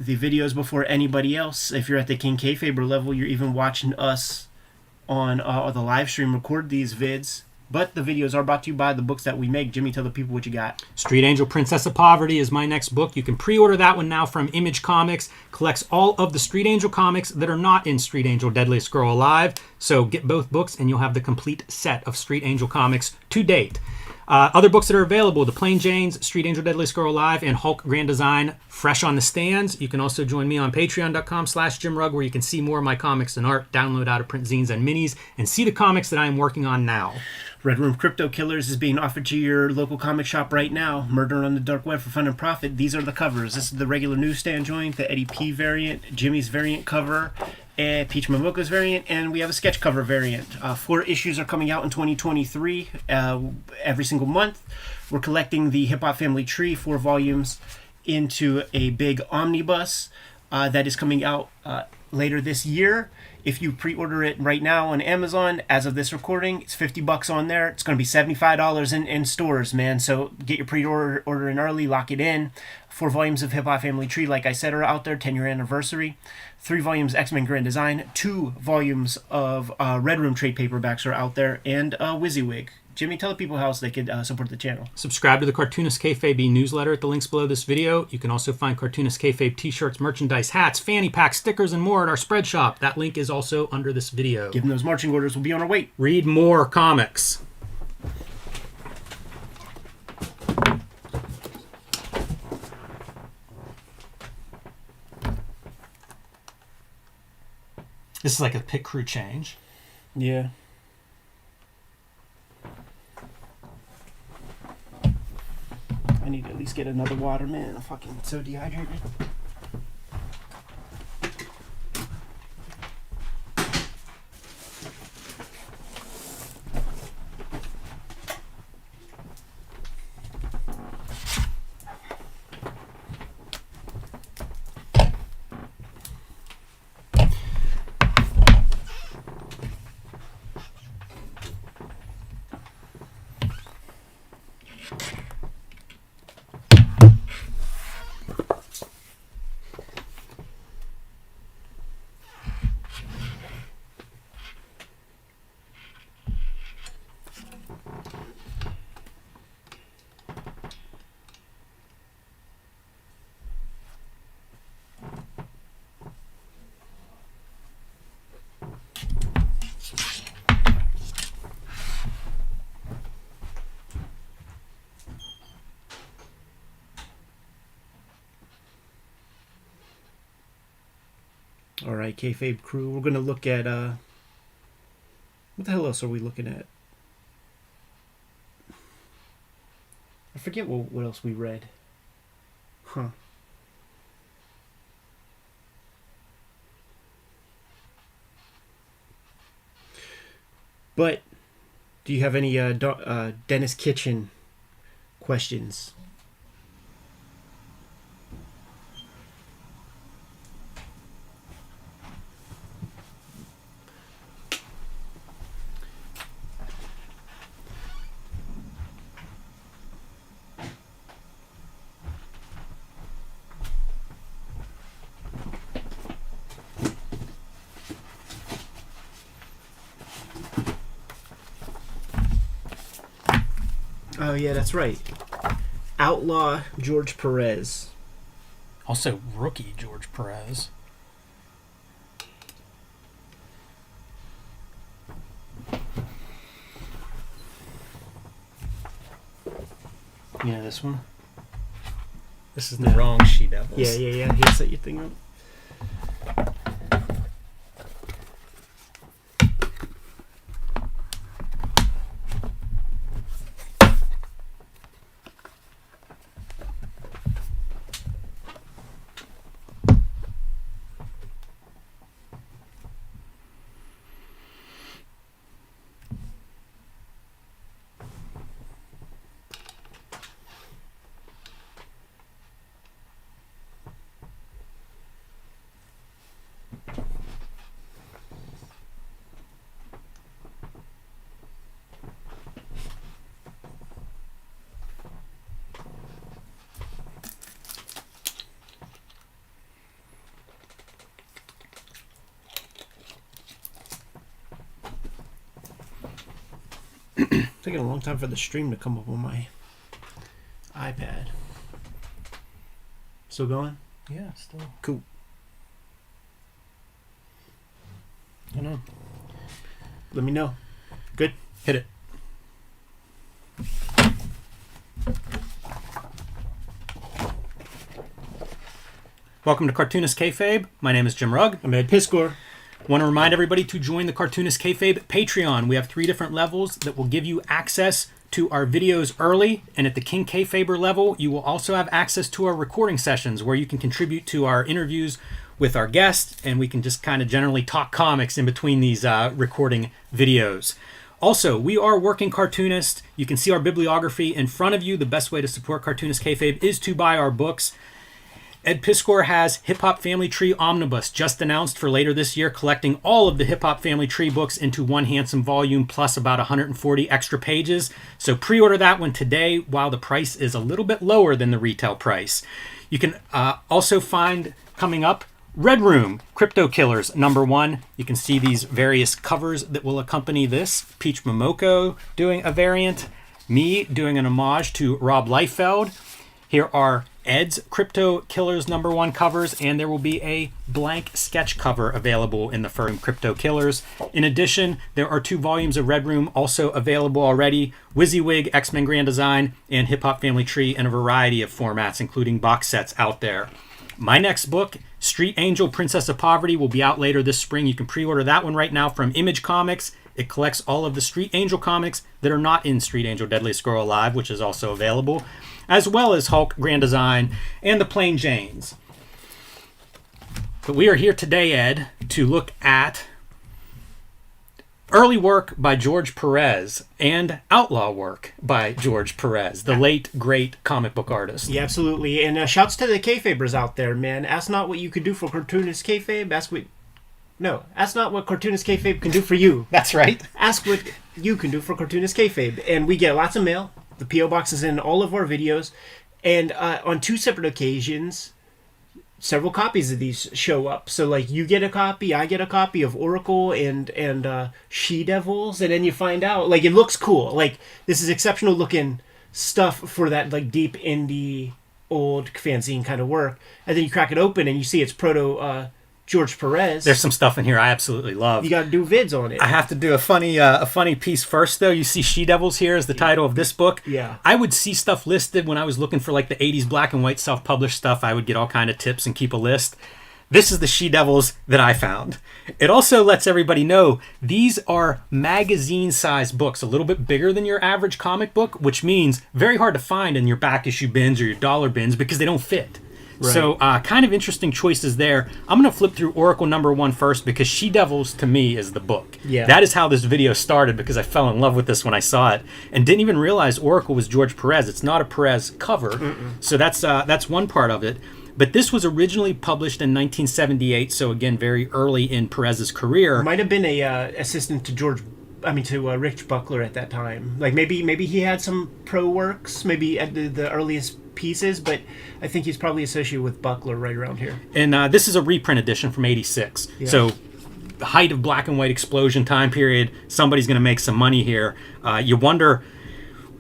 the videos before anybody else. If you're at the King Kayfaber level, you're even watching us on the live stream record these vids But the videos are brought to you by the books that we make. Jimmy, tell the people what you got. Street Angel Princess of Poverty is my next book. You can pre-order that one now from Image Comics. Collects all of the Street Angel comics that are not in Street Angel Deadliest Girl Alive. So get both books and you'll have the complete set of Street Angel comics to date. Other books that are available, The Plain Janes, Street Angel Deadliest Girl Alive, and Hulk Grand Design, fresh on the stands. You can also join me on patreon.com/JimRugg, where you can see more of my comics and art, download out-of-print zines and minis, and see the comics that I am working on now. Red Room Crypto Killers is being offered to your local comic shop right now. Murder on the Dark Web for fun and profit. These are the covers. This is the regular newsstand joint, the Eddie P variant, Jimmy's variant cover, and Peach Momoko's variant, and we have a sketch cover variant. 4 issues are coming out in 2023 every single month. We're collecting the Hip Hop Family Tree, 4 volumes, into a big omnibus that is coming out later this year. If you pre-order it right now on Amazon, as of this recording, it's $50 on there. It's going to be $75 in stores, man. So get your pre-order in early, lock it in. 4 volumes of Hip Hop Family Tree, like I said, are out there, 10-year anniversary. 3 volumes X-Men Grand Design. 2 volumes of Red Room trade paperbacks are out there, and WYSIWYG. Jimmy, tell the people how else they could support the channel. Subscribe to the Cartoonist Kayfabe newsletter at the links below this video. You can also find Cartoonist Kayfabe t-shirts, merchandise, hats, fanny packs, stickers, and more at our spread shop. That link is also under this video. Give them those marching orders. We'll be on our way. Read more comics. This is like a pit crew change. Yeah. I need to at least get another water, man. I'm fucking so dehydrated. All right, Kayfabe crew. We're going to look at, what the hell else are we looking at? I forget what else we read. Huh. But, do you have any Dennis Kitchen questions? Oh, yeah, that's right. Outlaw George Perez. Also, rookie George Perez. You know this one? This is the wrong She-Devils. Yeah. Here, set your thing up. taking a long time for the stream to come up on my iPad. Still going? Yeah, still. Cool. I know. Let me know. Good. Hit it. Welcome to Cartoonist Kayfabe. My name is Jim Rugg. I'm Ed Piscor. Want to remind everybody to join the Cartoonist Kayfabe Patreon. We have 3 different levels that will give you access to our videos early, and at the King Kayfaber level, you will also have access to our recording sessions where you can contribute to our interviews with our guests, and we can just kind of generally talk comics in between these recording videos. Also, we are working Cartoonist. You can see our bibliography in front of you. The best way to support Cartoonist Kayfabe is to buy our books. Ed Piscor has Hip Hop Family Tree Omnibus, just announced for later this year, collecting all of the Hip Hop Family Tree books into one handsome volume, plus about 140 extra pages. So pre-order that one today while the price is a little bit lower than the retail price. You can also find, coming up, Red Room, Crypto Killers, #1. You can see these various covers that will accompany this. Peach Momoko doing a variant, me doing an homage to Rob Liefeld. Here are Ed's Crypto Killers #1 covers, and there will be a blank sketch cover available in the first Crypto Killers. In addition, there are 2 volumes of Red Room also available already, WYSIWYG, X-Men Grand Design, and Hip Hop Family Tree in a variety of formats, including box sets out there. My next book, Street Angel, Princess of Poverty, will be out later this spring. You can pre-order that one right now from Image Comics. It collects all of the Street Angel comics that are not in Street Angel Deadliest Girl Alive, which is also available, as well as Hulk, Grand Design, and the Plain Janes. But we are here today, Ed, to look at early work by George Perez and outlaw work by George Perez, the late, great comic book artist. Yeah, absolutely. And shouts to the Kayfabers out there, man. Ask not what you could do for Cartoonist Kayfabe. Ask not what Cartoonist Kayfabe can do for you. That's right. Ask what you can do for Cartoonist Kayfabe. And we get lots of mail. The P.O. Box is in all of our videos. And on 2 separate occasions, several copies of these show up. So, like, you get a copy, I get a copy of Oracle and She-Devils, and then you find out, like, it looks cool. Like, this is exceptional looking stuff for that, like, deep indie, old fanzine kind of work. And then you crack it open and you see it's proto George Perez. There's some stuff in here I absolutely love. You got to do vids on it. I have to do a funny piece first, though. You see She-Devils here as the title of this book. Yeah. I would see stuff listed when I was looking for like the 80s black and white self-published stuff. I would get all kind of tips and keep a list. This is the She-Devils that I found. It also lets everybody know these are magazine-sized books, a little bit bigger than your average comic book, which means very hard to find in your back issue bins or your dollar bins because they don't fit. Right. So kind of interesting choices there. I'm going to flip through Oracle #1 first because She-Devils to me is the book. Yeah. That is how this video started because I fell in love with this when I saw it and didn't even realize Oracle was George Perez. It's not a Perez cover. So that's one part of it. But this was originally published in 1978, so again, very early in Perez's career. Might have been a assistant to Rich Buckler at that time. Like maybe he had some pro works, maybe at the earliest pieces, but I think he's probably associated with Buckler right around here. And this is a reprint edition from '86. Yeah. So the height of black and white explosion time period. Somebody's going to make some money here. You wonder,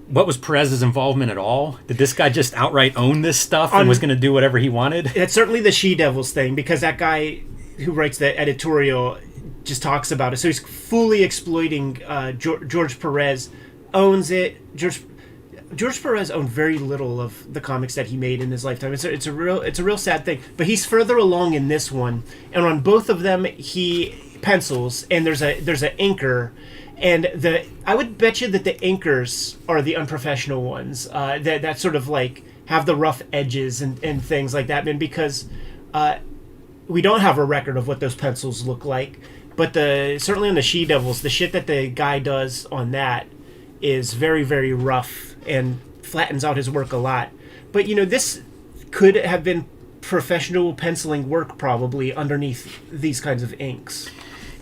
what was Perez's involvement at all? Did this guy just outright own this stuff and was going to do whatever he wanted? It's certainly the She-Devils thing, because that guy who writes the editorial just talks about it. So he's fully exploiting George Perez, owns it. George Perez owned very little of the comics that he made in his lifetime. It's a real sad thing. But he's further along in this one, and on both of them he pencils, and there's a inker. And I would bet you that the inkers are the unprofessional ones that sort of like have the rough edges and things like that. And because we don't have a record of what those pencils look like, but certainly on the She-Devils, the shit that the guy does on that is very, very rough and flattens out his work a lot. But this could have been professional penciling work probably underneath these kinds of inks.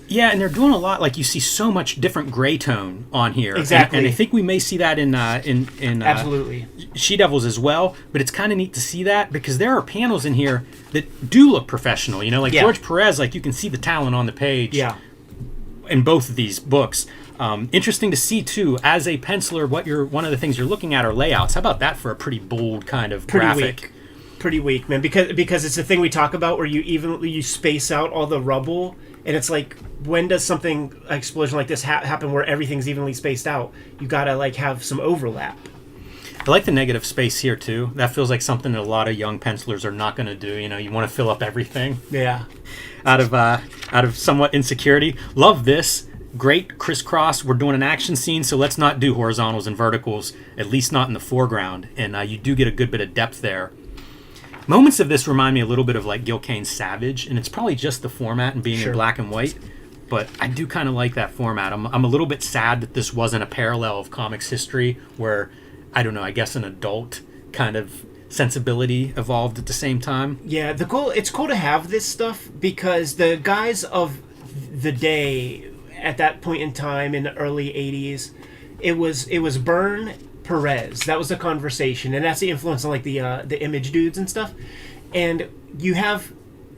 Yeah, and they're doing a lot. Like, you see so much different gray tone on here. Exactly. And I think we may see that in absolutely She-Devils as well. But it's kind of neat to see that because there are panels in here that do look professional. Like George Perez, like you can see the talent on the page. Yeah. In both of these books. Interesting to see too, as a penciler, one of the things you're looking at are layouts. How about that for a pretty bold kind of graphic? Pretty weak, man. Because it's a thing we talk about where you space out all the rubble, and it's like, when does something explosion like this happen where everything's evenly spaced out? You gotta like have some overlap. I like the negative space here too. That feels like something that a lot of young pencilers are not going to do. You know, you want to fill up everything. Yeah. Out of somewhat insecurity. Love this. Great crisscross. We're doing an action scene, so let's not do horizontals and verticals, at least not in the foreground. And you do get a good bit of depth there. Moments of this remind me a little bit of like Gil Kane's Savage, and it's probably just the format and being in black and white. But I do kind of like that format. I'm a little bit sad that this wasn't a parallel of comics history where, I don't know, I guess an adult kind of sensibility evolved at the same time. Yeah, it's cool to have this stuff because the guys of the day at that point in time in the early 80s, it was Byrne, Perez. That was the conversation, and that's the influence on like the image dudes and stuff. And you have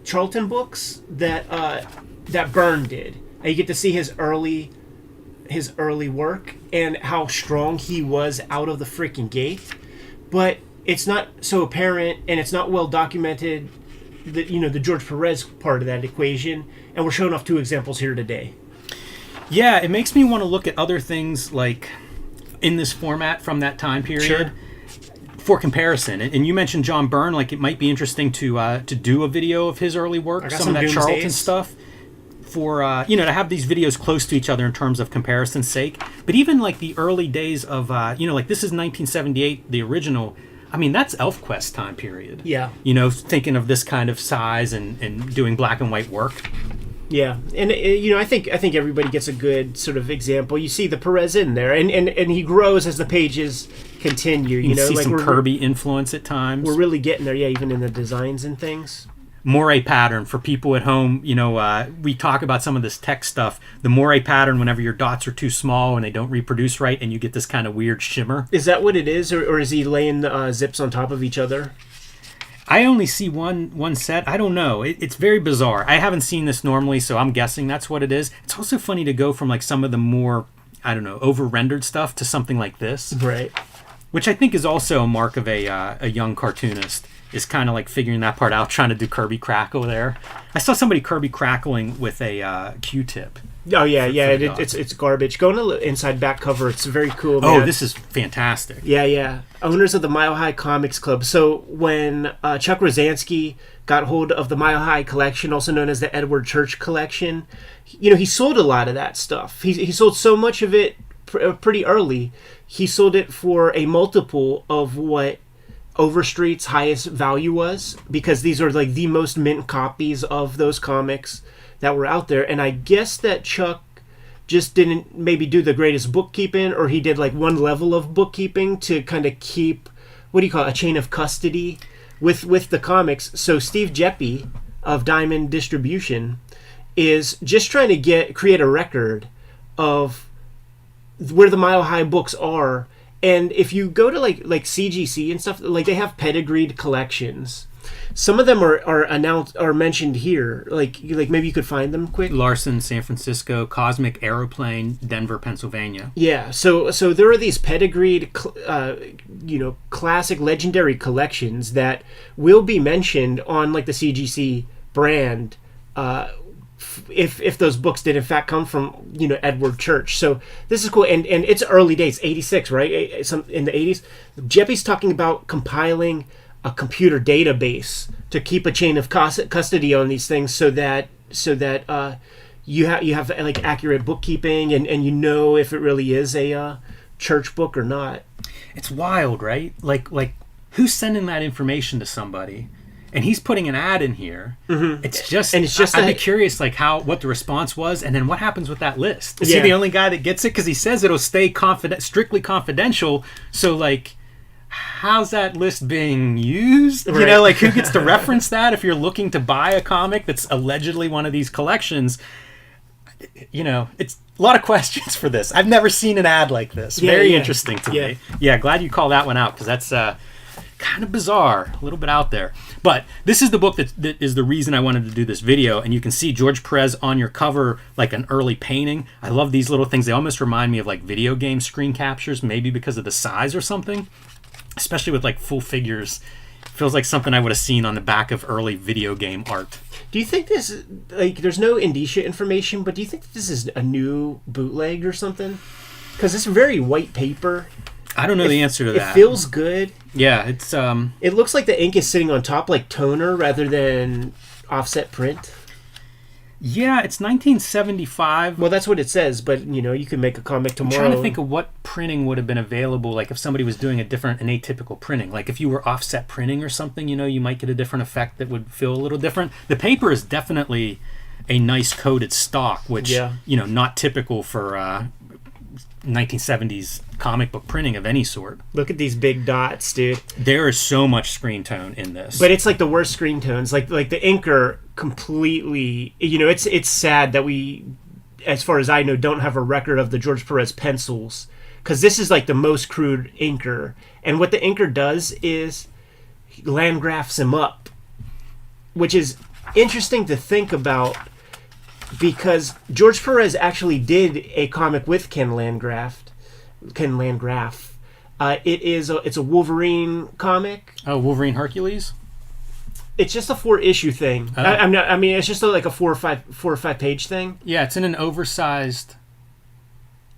Charlton books that Byrne did. And you get to see his early work and how strong he was out of the freaking gate, but it's not so apparent and it's not well documented that, you know, the George Perez part of that equation, and we're showing off two examples here today. Yeah, it makes me want to look at other things like in this format from that time period for comparison. And you mentioned John Byrne, like it might be interesting to do a video of his early work, some of that Charlton stuff. For to have these videos close to each other in terms of comparison's sake. But even like the early days of like this is 1978, the original. I mean, that's ElfQuest time period. Yeah. You know, thinking of this kind of size and doing black and white work. Yeah, and I think everybody gets a good sort of example. You see the Perez in there, and he grows as the pages continue. You know, see like some Kirby influence at times. We're really getting there, yeah, even in the designs and things. Moire pattern for people at home. You know, we talk about some of this tech stuff. The Moire pattern, whenever your dots are too small and they don't reproduce right, and you get this kind of weird shimmer. Is that what it is, or is he laying zips on top of each other? I only see one set. I don't know. It's very bizarre. I haven't seen this normally, so I'm guessing that's what it is. It's also funny to go from like some of the more, I don't know, over-rendered stuff to something like this. Right. Which I think is also a mark of a young cartoonist, is kind of like figuring that part out, trying to do Kirby crackle there. I saw somebody Kirby crackling with a Q-tip. Oh yeah, it's garbage. Go to the inside back cover. It's very cool, man. Oh, this is fantastic. Yeah. Owners of the Mile High Comics Club. So when Chuck Rosansky got hold of the Mile High collection, also known as the Edward Church collection, you know, he sold a lot of that stuff. He sold so much of it pretty early. He sold it for a multiple of what Overstreet's highest value was, because these are like the most mint copies of those comics that were out there. And I guess that Chuck just didn't maybe do the greatest bookkeeping, or he did like one level of bookkeeping to kind of keep, what do you call it, a chain of custody with the comics. So Steve Jeppy of Diamond Distribution is just trying to create a record of where the Mile High books are. And if you go to like CGC and stuff, like they have pedigreed collections. Some of them are mentioned here. Like maybe you could find them quick. Larson, San Francisco, Cosmic Aeroplane, Denver, Pennsylvania. Yeah. So there are these pedigreed, classic legendary collections that will be mentioned on like the CGC brand. If those books did in fact come from Edward Church. So this is cool, and it's early days, 86, right? In the 80s, Jeppy's talking about compiling a computer database to keep a chain of custody on these things, so that you have like accurate bookkeeping, and if it really is a church book or not. It's wild, right? Like who's sending that information to somebody? And he's putting an ad in here. Mm-hmm. It's just I'd be curious, like what the response was, and then what happens with that list. Is he the only guy that gets it? Because he says it'll stay strictly confidential. So like, how's that list being used? Right. You know, like who gets to reference that if you're looking to buy a comic that's allegedly one of these collections? You know, it's a lot of questions for this. I've never seen an ad like this. Very interesting to me. Yeah, glad you called that one out, because that's kind of bizarre, a little bit out there. But this is the book that is the reason I wanted to do this video. And you can see George Perez on your cover, like an early painting. I love these little things. They almost remind me of like video game screen captures, maybe because of the size or something, especially with like full figures. Feels like something I would have seen on the back of early video game art. Do you think this, like, there's no indicia information, but do you think this is a new bootleg or something? Because it's very white paper. I don't know the answer to that. It feels good. Yeah, it's It looks like the ink is sitting on top like toner rather than offset print. Yeah, it's 1975. Well, that's what it says, but you can make a comic tomorrow. I'm trying to think of what printing would have been available, like if somebody was doing an atypical printing. Like if you were offset printing or something, you might get a different effect that would feel a little different. The paper is definitely a nice coated stock, which not typical for 1970s comic book printing of any sort. Look at these big dots, dude. There is so much screen tone in this, but it's like the worst screen tones. Like the inker completely. It's sad that we, as far as I know, don't have a record of the George Perez pencils, because this is like the most crude inker. And what the inker does is Landgrafts him up, which is interesting to think about, because George Perez actually did a comic with Ken Landgraf. It's a Wolverine comic. Oh, Wolverine Hercules. It's just a 4-issue thing. Oh. It's just like a 4 or 5 page thing. Yeah, it's in an oversized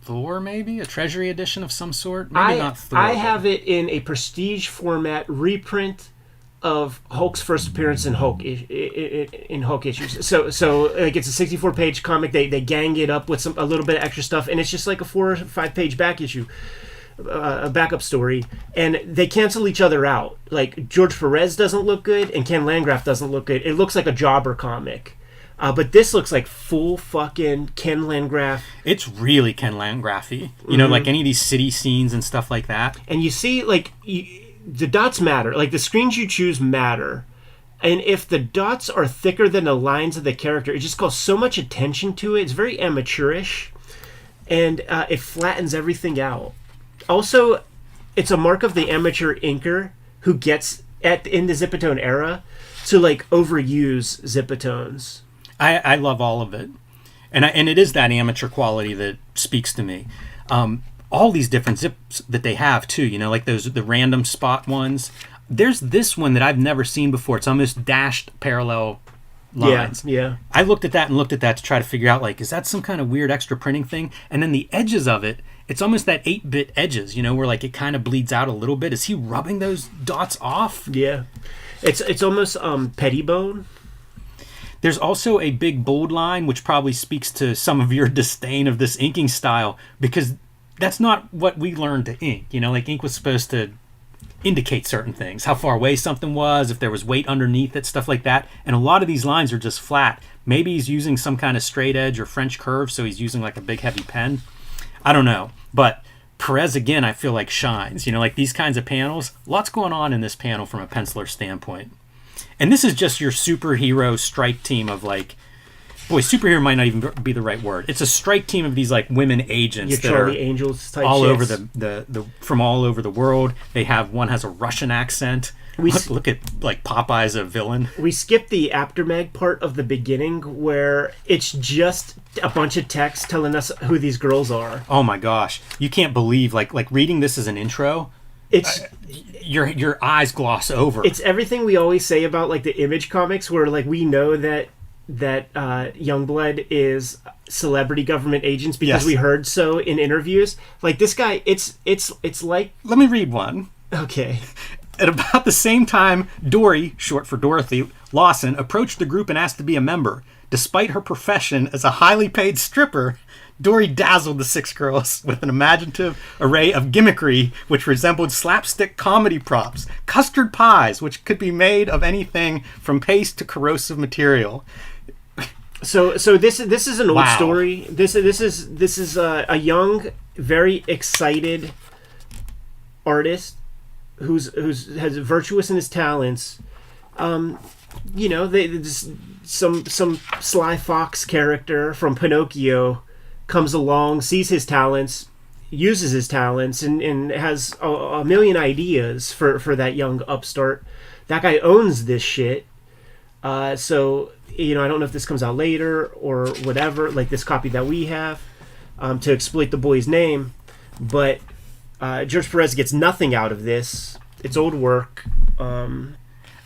Thor, maybe a Treasury edition of some sort. Maybe not Thor. I have it in a prestige format reprint of Hulk's first appearance in Hulk issues. So like it's a 64 page comic. They gang it up with a little bit of extra stuff, and it's just like a 4 or 5 page back issue, a backup story, and they cancel each other out. Like George Perez doesn't look good, and Ken Landgraf doesn't look good. It looks like a jobber comic. But this looks like full fucking Ken Landgraf. It's really Ken Landgraf-y. Like any of these city scenes and stuff like that. And you see, like, the dots matter. Like, the screens you choose matter. And if the dots are thicker than the lines of the character, it just calls so much attention to it. It's very amateurish. And it flattens everything out. Also, it's a mark of the amateur inker who gets, in the Zipatone era, to, like, overuse Zipatones. I love all of it. And it is that amateur quality that speaks to me. All these different zips that they have too, like the random spot ones. There's this one that I've never seen before. It's almost dashed parallel lines. Yeah. I looked at that to try to figure out, like, is that some kind of weird extra printing thing? And then the edges of it, it's almost that 8-bit edges, where like it kind of bleeds out a little bit. Is he rubbing those dots off? Yeah. It's almost Pettibone. There's also a big bold line, which probably speaks to some of your disdain of this inking style, because that's not what we learned to ink. Like ink was supposed to indicate certain things, how far away something was, if there was weight underneath it, stuff like that. And a lot of these lines are just flat. Maybe he's using some kind of straight edge or French curve, so he's using like a big heavy pen. I don't know. But Perez, again, I feel like shines. Like these kinds of panels, lots going on in this panel from a penciler standpoint. And this is just your superhero strike team of like, boy, superhero might not even be the right word. It's a strike team of these like women agents Your that Charlie are Angels type all shits. over the from all over the world. One has a Russian accent. Look at like Popeye's a villain. We skipped the aftermag part of the beginning where it's just a bunch of text telling us who these girls are. Oh my gosh, you can't believe like reading this as an intro. It's your eyes gloss over. It's everything we always say about like the Image comics, where like we know that Youngblood is celebrity government agents because we heard so in interviews. Like this guy, it's like. Let me read one. Okay. At about the same time, Dory, short for Dorothy, Lawson, approached the group and asked to be a member. Despite her profession as a highly paid stripper, Dory dazzled the 6 girls with an imaginative array of gimmickry which resembled slapstick comedy props, custard pies which could be made of anything from paste to corrosive material. So this is an old story. This is a young, very excited artist who's has virtuous in his talents. Some Sly Fox character from Pinocchio comes along, sees his talents, uses his talents and has a million ideas for that young upstart. That guy owns this shit. So, you know, I don't know if this comes out later or whatever, like this copy that we have, to exploit the boy's name. But George Perez gets nothing out of this. It's old work.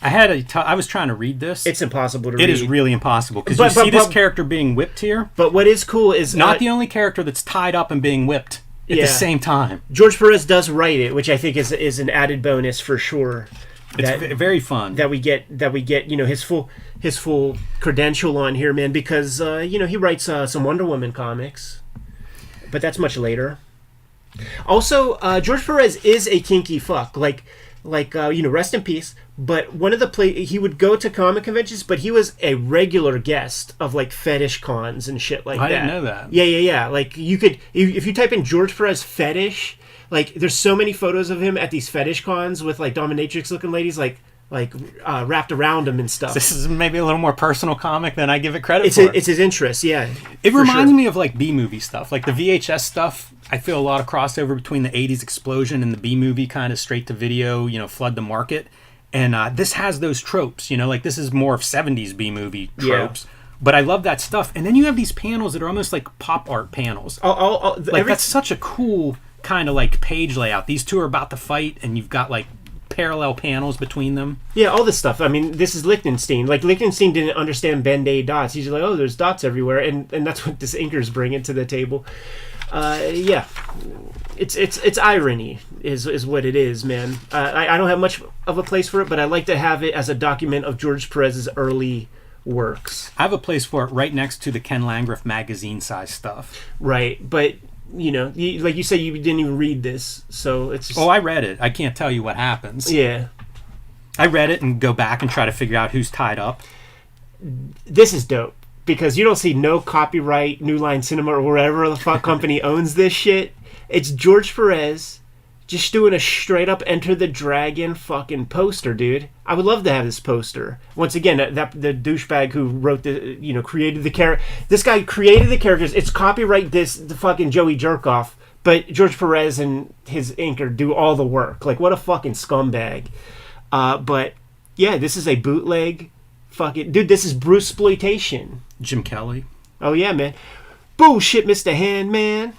I was trying to read this. It's impossible to read. It is really impossible because you see this character being whipped here. But what is cool is not the only character that's tied up and being whipped at the same time. George Perez does write it, which I think is an added bonus for sure. It's very fun that we get you know his full credential on here, man, because you know he writes some Wonder Woman comics, but that's much later. Also, George Perez is a kinky fuck, like you know, rest in peace. But one of the he would go to comic conventions, but he was a regular guest of like fetish cons and shit like that. I didn't know that. Yeah. Like you could, if you type in George Perez fetish, like there's so many photos of him at these fetish cons with like dominatrix looking ladies like wrapped around him and stuff. This is maybe a little more personal comic than I give it credit for. It's his interest, yeah. It reminds me of like B-movie stuff, like the VHS stuff. I feel a lot of crossover between the 80s explosion and the B-movie kind of straight to video, you know, flood the market. And this has those tropes, you know, like this is more of 70s B-movie tropes. Yeah. But I love that stuff. And then you have these panels that are almost like pop art panels. That's such a cool kind of like page layout. These two are about to fight and you've got like parallel panels between them. Yeah, all this stuff. I mean, this is Lichtenstein. Like, Lichtenstein didn't understand Band-Aid dots. He's like, oh, there's dots everywhere. And that's what this inker's bringing to the table. Yeah. It's irony is what it is, man. I don't have much of a place for it, but I like to have it as a document of George Perez's early works. I have a place for it right next to the Ken Landgraf magazine size stuff. Right, but you know, like you said, you didn't even read this, so it's just... Oh, I read it. I can't tell you what happens. Yeah. I read it and go back and try to figure out who's tied up. This is dope, because you don't see no copyright, New Line Cinema, or wherever the fuck company owns this shit. It's George Perez just doing a straight up Enter the Dragon fucking poster, dude. I would love to have this poster. Once again, the douchebag who wrote created the character. This guy created the characters. It's copyright the fucking Joey Jerkoff, but George Perez and his inker do all the work. Like, what a fucking scumbag. But yeah, this is a bootleg. Fucking dude, this is Bruceploitation. Jim Kelly. Oh yeah, man. Bullshit, Mr. Handman.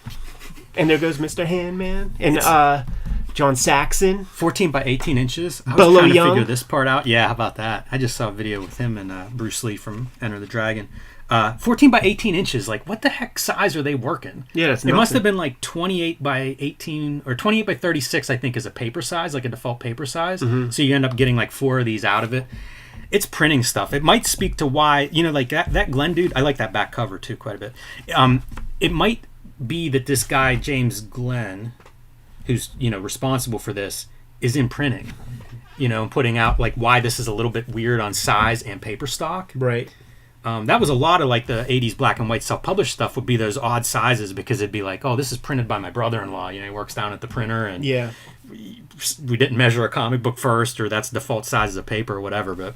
And there goes Mr. Handman. And John Saxon. 14 by 18 inches. I was Bolo trying to Young. figure this part out. Yeah, how about that? I just saw a video with him and Bruce Lee from Enter the Dragon. 14 by 18 inches. Like, what the heck size are they working? Yeah, that's It must have been like 28 by 18 or 28 by 36, I think, is a paper size, like a default paper size. Mm-hmm. So you end up getting like 4 of these out of it. It's printing stuff. It might speak to why, you know, like that Glenn dude. I like that back cover too quite a bit. It might be that this guy James Glenn, who's, you know, responsible for this, is in printing, you know, and putting out like why this is a little bit weird on size and paper stock. Right. That was a lot of like the 80s black and white self-published stuff would be those odd sizes, because it'd be like, oh, this is printed by my brother-in-law. You know, he works down at the printer, and yeah, we didn't measure a comic book first, or that's default sizes of paper or whatever. But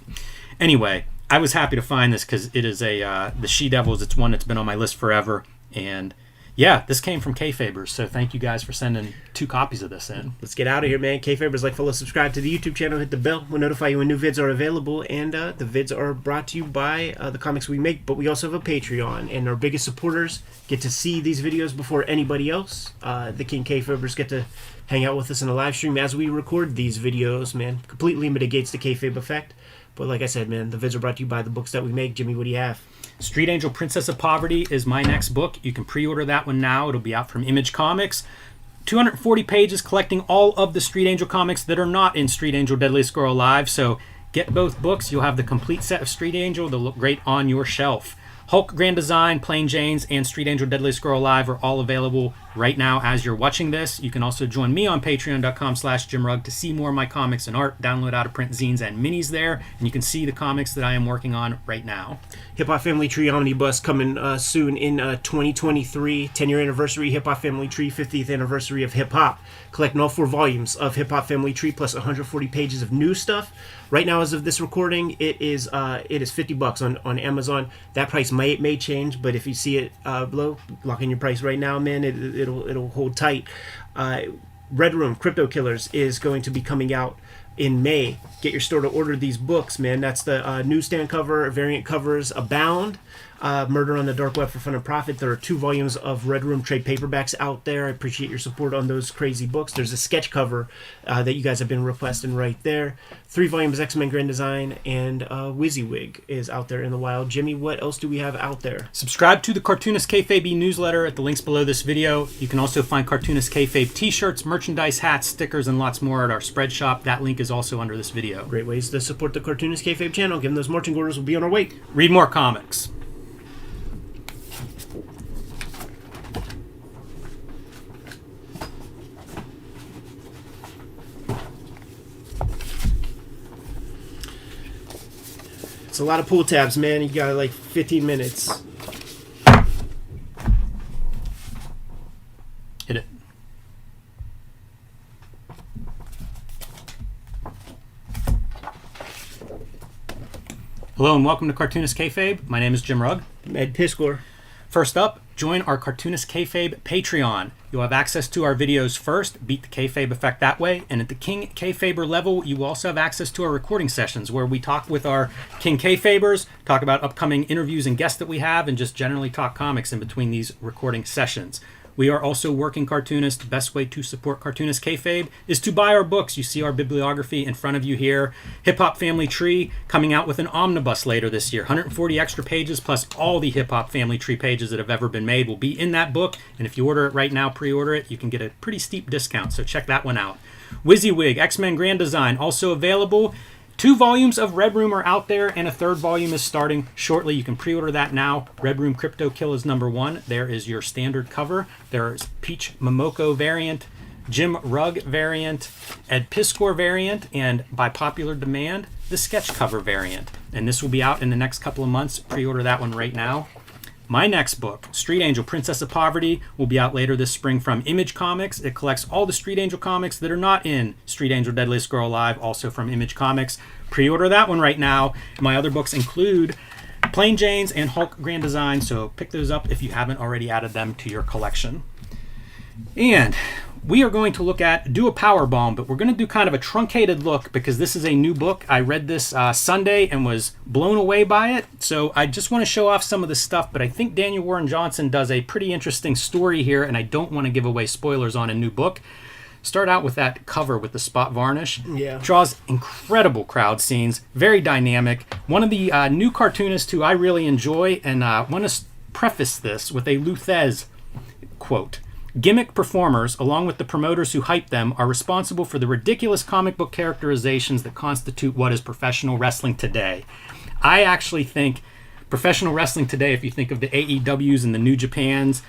anyway, I was happy to find this because it is the She-Devils. It's one that's been on my list forever, and yeah, this came from Kayfabers, so thank you guys for sending 2 copies of this in. Let's get out of here, man. Kayfabers, like, follow, subscribe to the YouTube channel, hit the bell. We'll notify you when new vids are available, and the vids are brought to you by the comics we make, but we also have a Patreon, and our biggest supporters get to see these videos before anybody else. The King Kayfabers get to hang out with us in a live stream as we record these videos, man. Completely mitigates the Kayfabe effect. But like I said, man, the vids are brought to you by the books that we make. Jimmy, what do you have? Street Angel Princess of Poverty is my next book. You can pre-order that one now. It'll be out from Image Comics. 240 pages collecting all of the Street Angel comics that are not in Street Angel Deadliest Girl Alive. So get both books. You'll have the complete set of Street Angel. They'll look great on your shelf. Hulk Grand Design, Plain Janes, and Street Angel Deadliest Girl Alive are all available right now as you're watching this. You can also join me on patreon.com/JimRugg to see more of my comics and art, download out-of-print zines and minis there, and you can see the comics that I am working on right now. Hip Hop Family Tree Omnibus coming soon in 2023, 10-year anniversary Hip Hop Family Tree, 50th anniversary of hip hop. Collecting all 4 volumes of Hip Hop Family Tree plus 140 pages of new stuff. Right now, as of this recording, it is $50 on Amazon. That price may change, but if you see it below, lock in your price right now, man. It'll hold tight. Red Room Crypto Killers is going to be coming out in May. Get your store to order these books, man. That's the newsstand cover. Variant covers abound. Murder on the Dark Web for Fun and Profit. There are 2 volumes of Red Room trade paperbacks out there. I appreciate your support on those crazy books. There's a sketch cover that you guys have been requesting right there. 3 volumes X-Men Grand Design, and WYSIWYG is out there in the wild. Jimmy, what else do we have out there? Subscribe to the Cartoonist Kayfabe newsletter at the links below this video. You can also find Cartoonist Kayfabe t-shirts, merchandise, hats, stickers, and lots more at our spread shop. That link is also under this video. Great ways to support the Cartoonist Kayfabe channel. Give them those marching orders. We'll be on our way. Read more comics. It's a lot of pull tabs, man. You got like 15 minutes. Hit it. Hello and welcome to Cartoonist Kayfabe. My name is Jim Rugg. Ed Piscor. First up, join our Cartoonist Kayfabe Patreon. You'll have access to our videos first, beat the kayfabe effect that way, and at the King Kayfaber level, you will also have access to our recording sessions where we talk with our King Kayfabers, talk about upcoming interviews and guests that we have, and just generally talk comics in between these recording sessions. We are also working Cartoonist. The best way to support Cartoonist Kayfabe is to buy our books. You see our bibliography in front of you here. Hip Hop Family Tree coming out with an omnibus later this year. 140 extra pages plus all the Hip Hop Family Tree pages that have ever been made will be in that book. And if you order it right now, pre-order it, you can get a pretty steep discount. So check that one out. WYSIWYG, X-Men Grand Design, also available. 2 volumes of Red Room are out there, and a 3rd volume is starting shortly. You can pre-order that now. Red Room Crypto Killers #1. There is your standard cover. There's Peach Momoko variant, Jim Rugg variant, Ed Piscor variant, and by popular demand, the sketch cover variant. And this will be out in the next couple of months. Pre-order that one right now. My next book, Street Angel, Princess of Poverty, will be out later this spring from Image Comics. It collects all the Street Angel comics that are not in Street Angel Deadliest Girl Alive, also from Image Comics. Pre-order that one right now. My other books include Plain Jane's and Hulk Grand Design, so pick those up if you haven't already added them to your collection. And we are going to do a power bomb, but we're going to do kind of a truncated look because this is a new book. I read this Sunday and was blown away by it. So I just want to show off some of the stuff, but I think Daniel Warren Johnson does a pretty interesting story here, and I don't want to give away spoilers on a new book. Start out with that cover with the spot varnish. Yeah. Draws incredible crowd scenes, very dynamic. One of the new cartoonists who I really enjoy, and want to preface this with a Luthez quote. Gimmick performers, along with the promoters who hype them, are responsible for the ridiculous comic book characterizations that constitute what is professional wrestling today. I actually think professional wrestling today, if you think of the AEWs and the New Japans,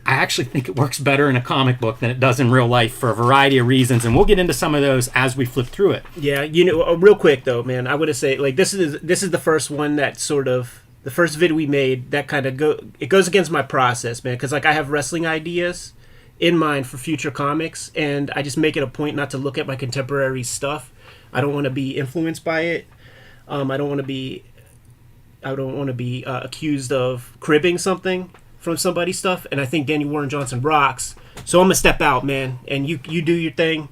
I actually think it works better in a comic book than it does in real life for a variety of reasons, and we'll get into some of those as we flip through it. Yeah, real quick though, man, I would say like this is the first one that sort of the first vid we made that kind of goes against my process, man, because like I have wrestling ideas in mind for future comics, and I just make it a point not to look at my contemporary stuff. I don't want to be influenced by it. I don't want to be accused of cribbing something from somebody's stuff, and I think Daniel Warren Johnson rocks. So I'm gonna step out, man, and you do your thing,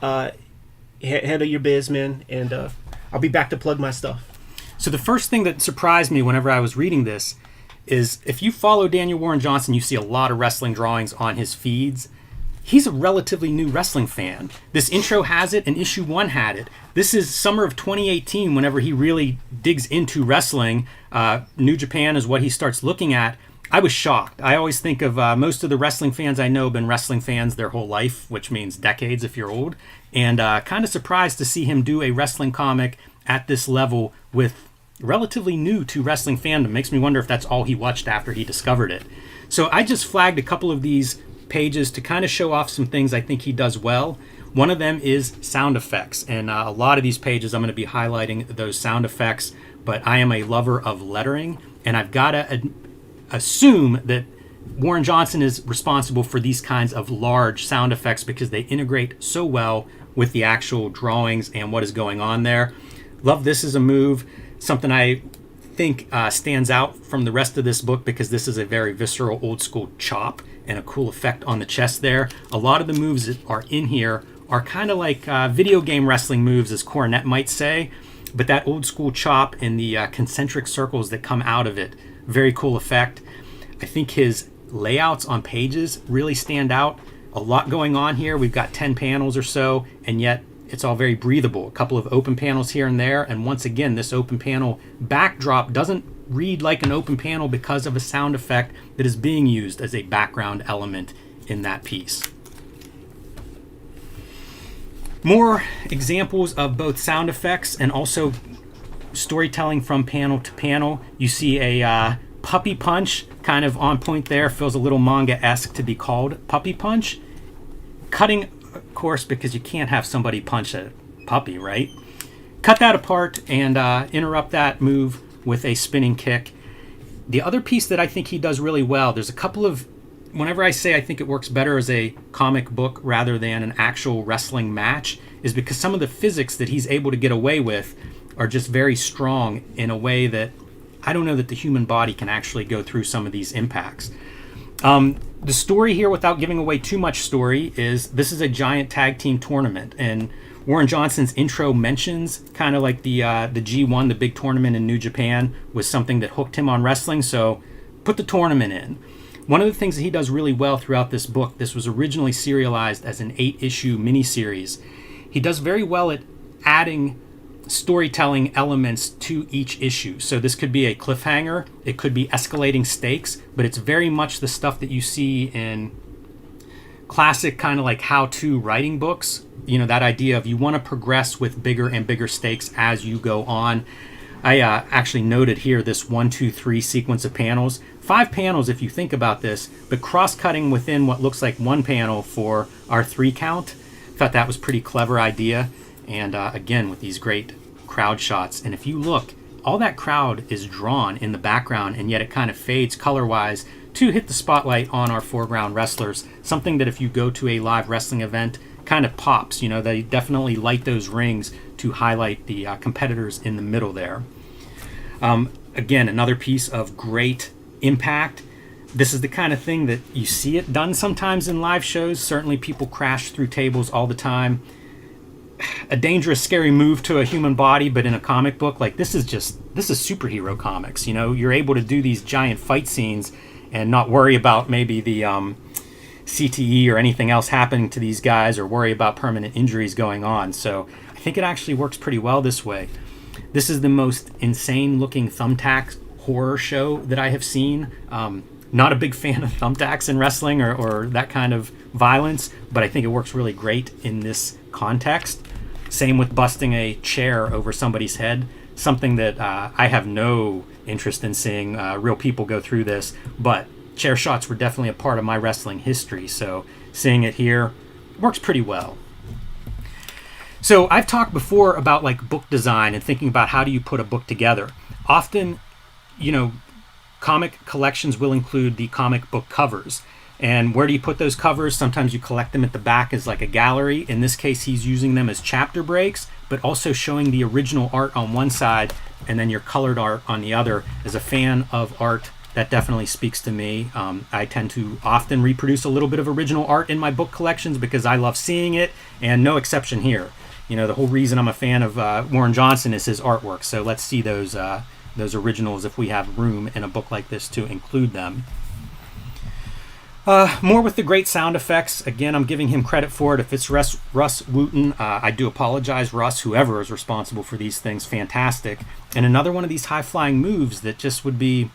handle your biz, man, and I'll be back to plug my stuff. So the first thing that surprised me whenever I was reading this is if you follow Daniel Warren Johnson, you see a lot of wrestling drawings on his feeds. He's a relatively new wrestling fan. This intro has it, and issue 1 had it. This is summer of 2018 whenever he really digs into wrestling. New Japan is what he starts looking at. I was shocked. I always think of most of the wrestling fans I know have been wrestling fans their whole life, which means decades if you're old, and kind of surprised to see him do a wrestling comic at this level with relatively new to wrestling fandom. Makes me wonder if that's all he watched after he discovered it. So I just flagged a couple of these pages to kind of show off some things I think he does well. One of them is sound effects, and a lot of these pages I'm going to be highlighting those sound effects, but I am a lover of lettering, and I've got to assume that Warren Johnson is responsible for these kinds of large sound effects because they integrate so well with the actual drawings and what is going on there. Love this as a move. Something I think stands out from the rest of this book because this is a very visceral old school chop and a cool effect on the chest there. A lot of the moves that are in here are kind of like video game wrestling moves, as Coronet might say, but that old school chop and the concentric circles that come out of it, very cool effect. I think his layouts on pages really stand out. A lot going on here. We've got 10 panels or so, and yet it's all very breathable. A couple of open panels here and there, and once again, this open panel backdrop doesn't read like an open panel because of a sound effect that is being used as a background element in that piece. More examples of both sound effects and also storytelling from panel to panel. You see a puppy punch kind of on point there. Feels a little manga-esque to be called puppy punch. Cutting, of course, because you can't have somebody punch a puppy, right? Cut that apart and interrupt that move with a spinning kick. The other piece that I think he does really well, there's a couple of, whenever I say I think it works better as a comic book rather than an actual wrestling match, is because some of the physics that he's able to get away with are just very strong in a way that I don't know that the human body can actually go through some of these impacts. The story here, without giving away too much story, is this is a giant tag team tournament, and Warren Johnson's intro mentions kind of like the G1, the big tournament in New Japan, was something that hooked him on wrestling, so put the tournament in. One of the things that he does really well throughout this book, this was originally serialized as an 8-issue miniseries. He does very well at adding storytelling elements to each issue. So this could be a cliffhanger, it could be escalating stakes, but it's very much the stuff that you see in classic kind of like how-to writing books. You know, that idea of you want to progress with bigger and bigger stakes as you go on. I actually noted here this 1, 2, 3 sequence of panels. 5 panels if you think about this, but cross-cutting within what looks like one panel for our 3 count. Thought that was a pretty clever idea. And again, with these great crowd shots. And if you look, all that crowd is drawn in the background, and yet it kind of fades color-wise to hit the spotlight on our foreground wrestlers. Something that if you go to a live wrestling event, kind of pops. You know, they definitely light those rings to highlight the competitors in the middle there. Again, another piece of great impact. This is the kind of thing that you see it done sometimes in live shows. Certainly people crash through tables all the time. A dangerous, scary move to a human body, but in a comic book, like this is superhero comics. You know, you're able to do these giant fight scenes and not worry about maybe the CTE or anything else happening to these guys, or worry about permanent injuries going on. So I think it actually works pretty well this way. This is the most insane looking thumbtack horror show that I have seen. Not a big fan of thumbtacks in wrestling or that kind of violence, but I think it works really great in this context. Same with busting a chair over somebody's head, something that I have no interest in seeing real people go through this, but chair shots were definitely a part of my wrestling history, so seeing it here works pretty well. So I've talked before about like book design and thinking about how do you put a book together. Often, you know, comic collections will include the comic book covers. And where do you put those covers? Sometimes you collect them at the back as like a gallery. In this case, he's using them as chapter breaks, but also showing the original art on one side and then your colored art on the other. As a fan of art, that definitely speaks to me. I tend to often reproduce a little bit of original art in my book collections because I love seeing it, and no exception here. You know, the whole reason I'm a fan of Warren Johnson is his artwork. So let's see those originals if we have room in a book like this to include them. More with the great sound effects. Again, I'm giving him credit for it. If it's Russ Wooten, I do apologize, Russ, whoever is responsible for these things, fantastic. And another one of these high-flying moves that just would be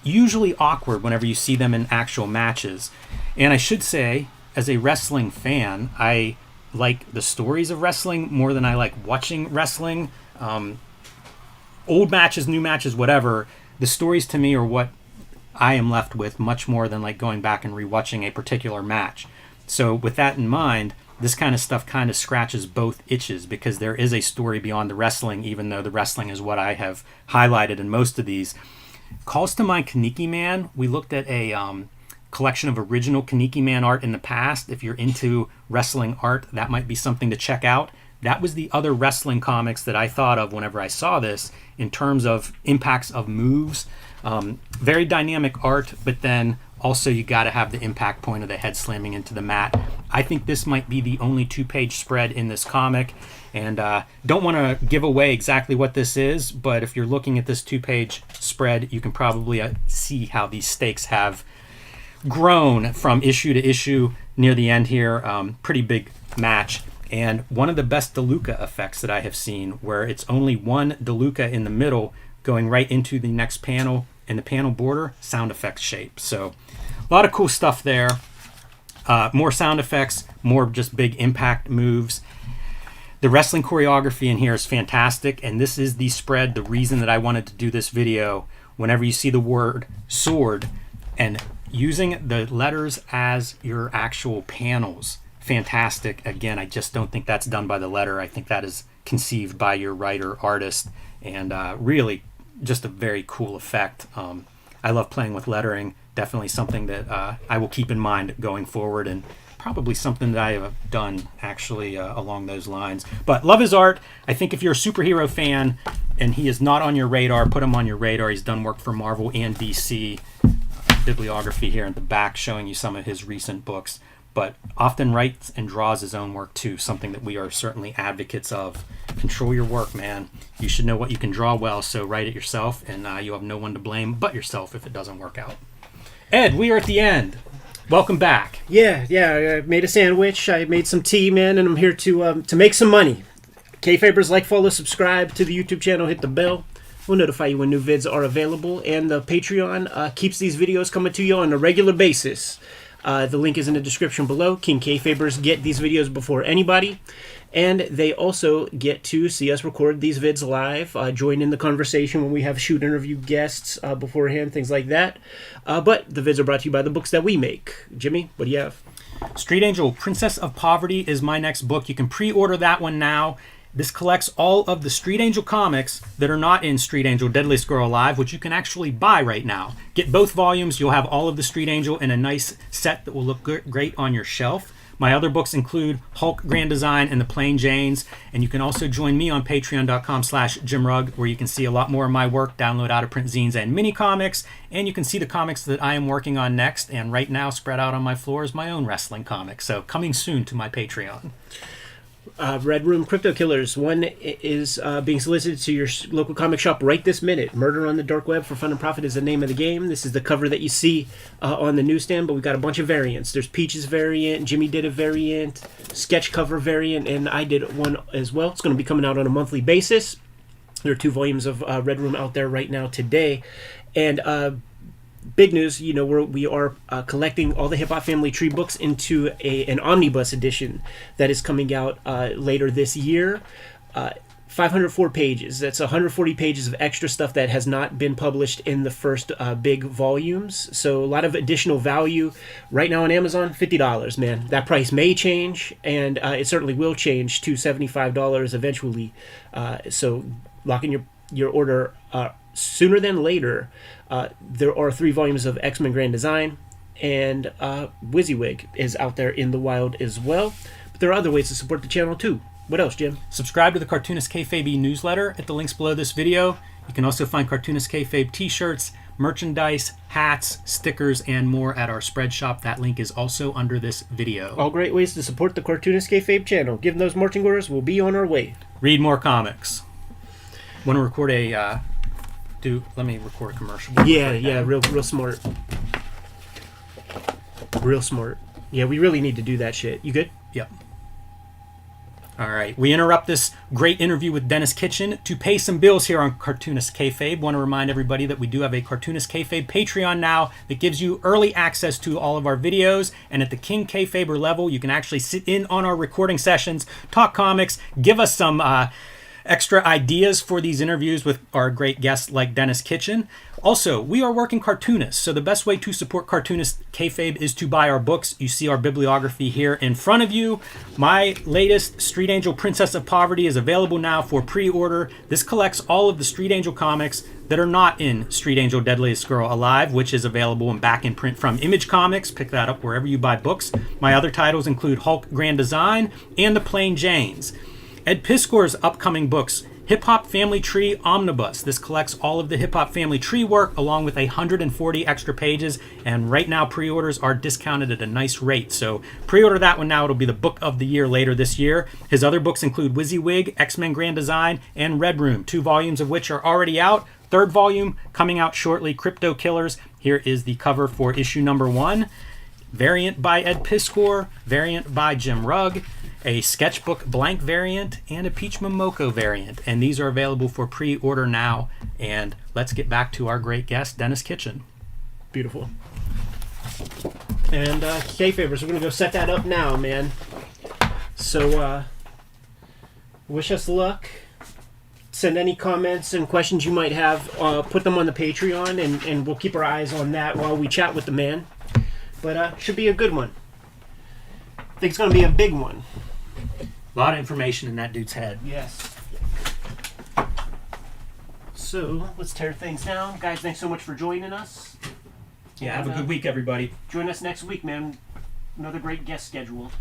usually awkward whenever you see them in actual matches. And I should say, as a wrestling fan, I like the stories of wrestling more than I like watching wrestling. Old matches, new matches, whatever. The stories to me are what I am left with much more than like going back and rewatching a particular match. So with that in mind, this kind of stuff kind of scratches both itches because there is a story beyond the wrestling, even though the wrestling is what I have highlighted in most of these. Calls to mind Kaneki Man. We looked at a collection of original Kaneki Man art in the past. If you're into wrestling art, that might be something to check out. that was the other wrestling comics that I thought of whenever I saw this in terms of impacts of moves. Very dynamic art, but then also you got to have the impact point of the head slamming into the mat. I think this might be the only 2-page spread in this comic, and don't want to give away exactly what this is, but if you're looking at this 2-page spread, you can probably see how these stakes have grown from issue to issue near the end here. Pretty big match, and one of the best DeLuca effects that I have seen, where it's only one DeLuca in the middle going right into the next panel, and the panel border sound effects shape. So a lot of cool stuff there. More sound effects, more just big impact moves. The wrestling choreography in here is fantastic, and this is the spread, the reason that I wanted to do this video. Whenever you see the word sword and using the letters as your actual panels, fantastic. Again, I just don't think that's done by the letter. I think that is conceived by your writer, artist, and really just a very cool effect. I love playing with lettering. Definitely something that I will keep in mind going forward, and probably something that I have done actually along those lines. But love his art. I think if you're a superhero fan and he is not on your radar, put him on your radar. He's done work for Marvel and DC. Bibliography here in the back showing you some of his recent books, but often writes and draws his own work too, something that we are certainly advocates of. Control your work, man. You should know what you can draw well, so write it yourself, and you have no one to blame but yourself if it doesn't work out. Ed, we are at the end. Welcome back. Yeah, I made a sandwich, I made some tea, man, and I'm here to make some money. Kayfabers, like, follow, subscribe to the YouTube channel, hit the bell. We'll notify you when new vids are available, and the Patreon keeps these videos coming to you on a regular basis. The link is in the description below. King Kayfabers get these videos before anybody, and they also get to see us record these vids live, join in the conversation when we have shoot interview guests beforehand, things like that. But the vids are brought to you by the books that we make. Jimmy, what do you have? Street Angel, Princess of Poverty is my next book. You can pre-order that one now. This collects all of the Street Angel comics that are not in Street Angel Deadliest Girl Alive, which you can actually buy right now. Get both volumes. You'll have all of the Street Angel in a nice set that will look great on your shelf. My other books include Hulk Grand Design and The Plain Janes. And you can also join me on patreon.com/JimRugg, where you can see a lot more of my work, download out-of-print zines and mini comics, and you can see the comics that I am working on next. And right now, spread out on my floor is my own wrestling comic. So coming soon to my Patreon. Red Room Crypto Killers. One is being solicited to your local comic shop right this minute. Murder on the Dark Web for Fun and Profit is the name of the game. This is the cover that you see on the newsstand, but we've got a bunch of variants. There's Peach's variant, Jimmy did a variant, sketch cover variant, and I did one as well. It's going to be coming out on a monthly basis. There are 2 volumes of Red Room out there right now today. And big news, we are collecting all the Hip Hop Family Tree books into an omnibus edition that is coming out later this year. 504 pages. That's 140 pages of extra stuff that has not been published in the first big volumes. So a lot of additional value. Right now on Amazon, $50, man. That price may change, and it certainly will change to $75 eventually. So lock in your order sooner than later. There are 3 volumes of X-Men Grand Design, and WYSIWYG is out there in the wild as well. But there are other ways to support the channel too. What else, Jim? Subscribe to the Cartoonist Kayfabe newsletter at the links below this video. You can also find Cartoonist Kayfabe t-shirts, merchandise, hats, stickers, and more at our spread shop. That link is also under this video. All great ways to support the Cartoonist Kayfabe channel. Give them those marching orders. We'll be on our way. Read more comics. Want to record a... let me record a commercial. Yeah, real smart. Real smart. Yeah, we really need to do that shit. You good? Yep. All right. We interrupt this great interview with Dennis Kitchen to pay some bills here on Cartoonist Kayfabe. Want to remind everybody that we do have a Cartoonist Kayfabe Patreon now that gives you early access to all of our videos. And at the King Kayfaber level, you can actually sit in on our recording sessions, talk comics, give us some... extra ideas for these interviews with our great guests like Dennis Kitchen. Also, we are working Cartoonist, so the best way to support Cartoonist Kayfabe is to buy our books. You see our bibliography here in front of you. My latest Street Angel Princess of Poverty is available now for pre-order. This collects all of the Street Angel comics that are not in Street Angel Deadliest Girl Alive, which is available and back in print from Image Comics. Pick that up wherever you buy books. My other titles include Hulk Grand Design and The Plain Janes. Ed Piskor's upcoming books, Hip Hop Family Tree Omnibus. This collects all of the Hip Hop Family Tree work along with 140 extra pages, and right now pre-orders are discounted at a nice rate. So pre-order that one now. It'll be the book of the year later this year. His other books include WYSIWYG, X-Men Grand Design, and Red Room, 2 volumes of which are already out. 3rd volume coming out shortly, Crypto Killers. Here is the cover for issue number 1. Variant by Ed Piskor, variant by Jim Rugg, a sketchbook blank variant, and a Peach Momoko variant. And these are available for pre-order now. And let's get back to our great guest, Dennis Kitchen. Beautiful. And Kayfabers, we're going to go set that up now, man. So, wish us luck. Send any comments and questions you might have. Put them on the Patreon, and we'll keep our eyes on that while we chat with the man. But should be a good one. I think it's going to be a big one. A lot of information in that dude's head. Yes. So, let's tear things down. Guys, thanks so much for joining us. Yeah, have a good week, everybody. Join us next week, man. Another great guest scheduled.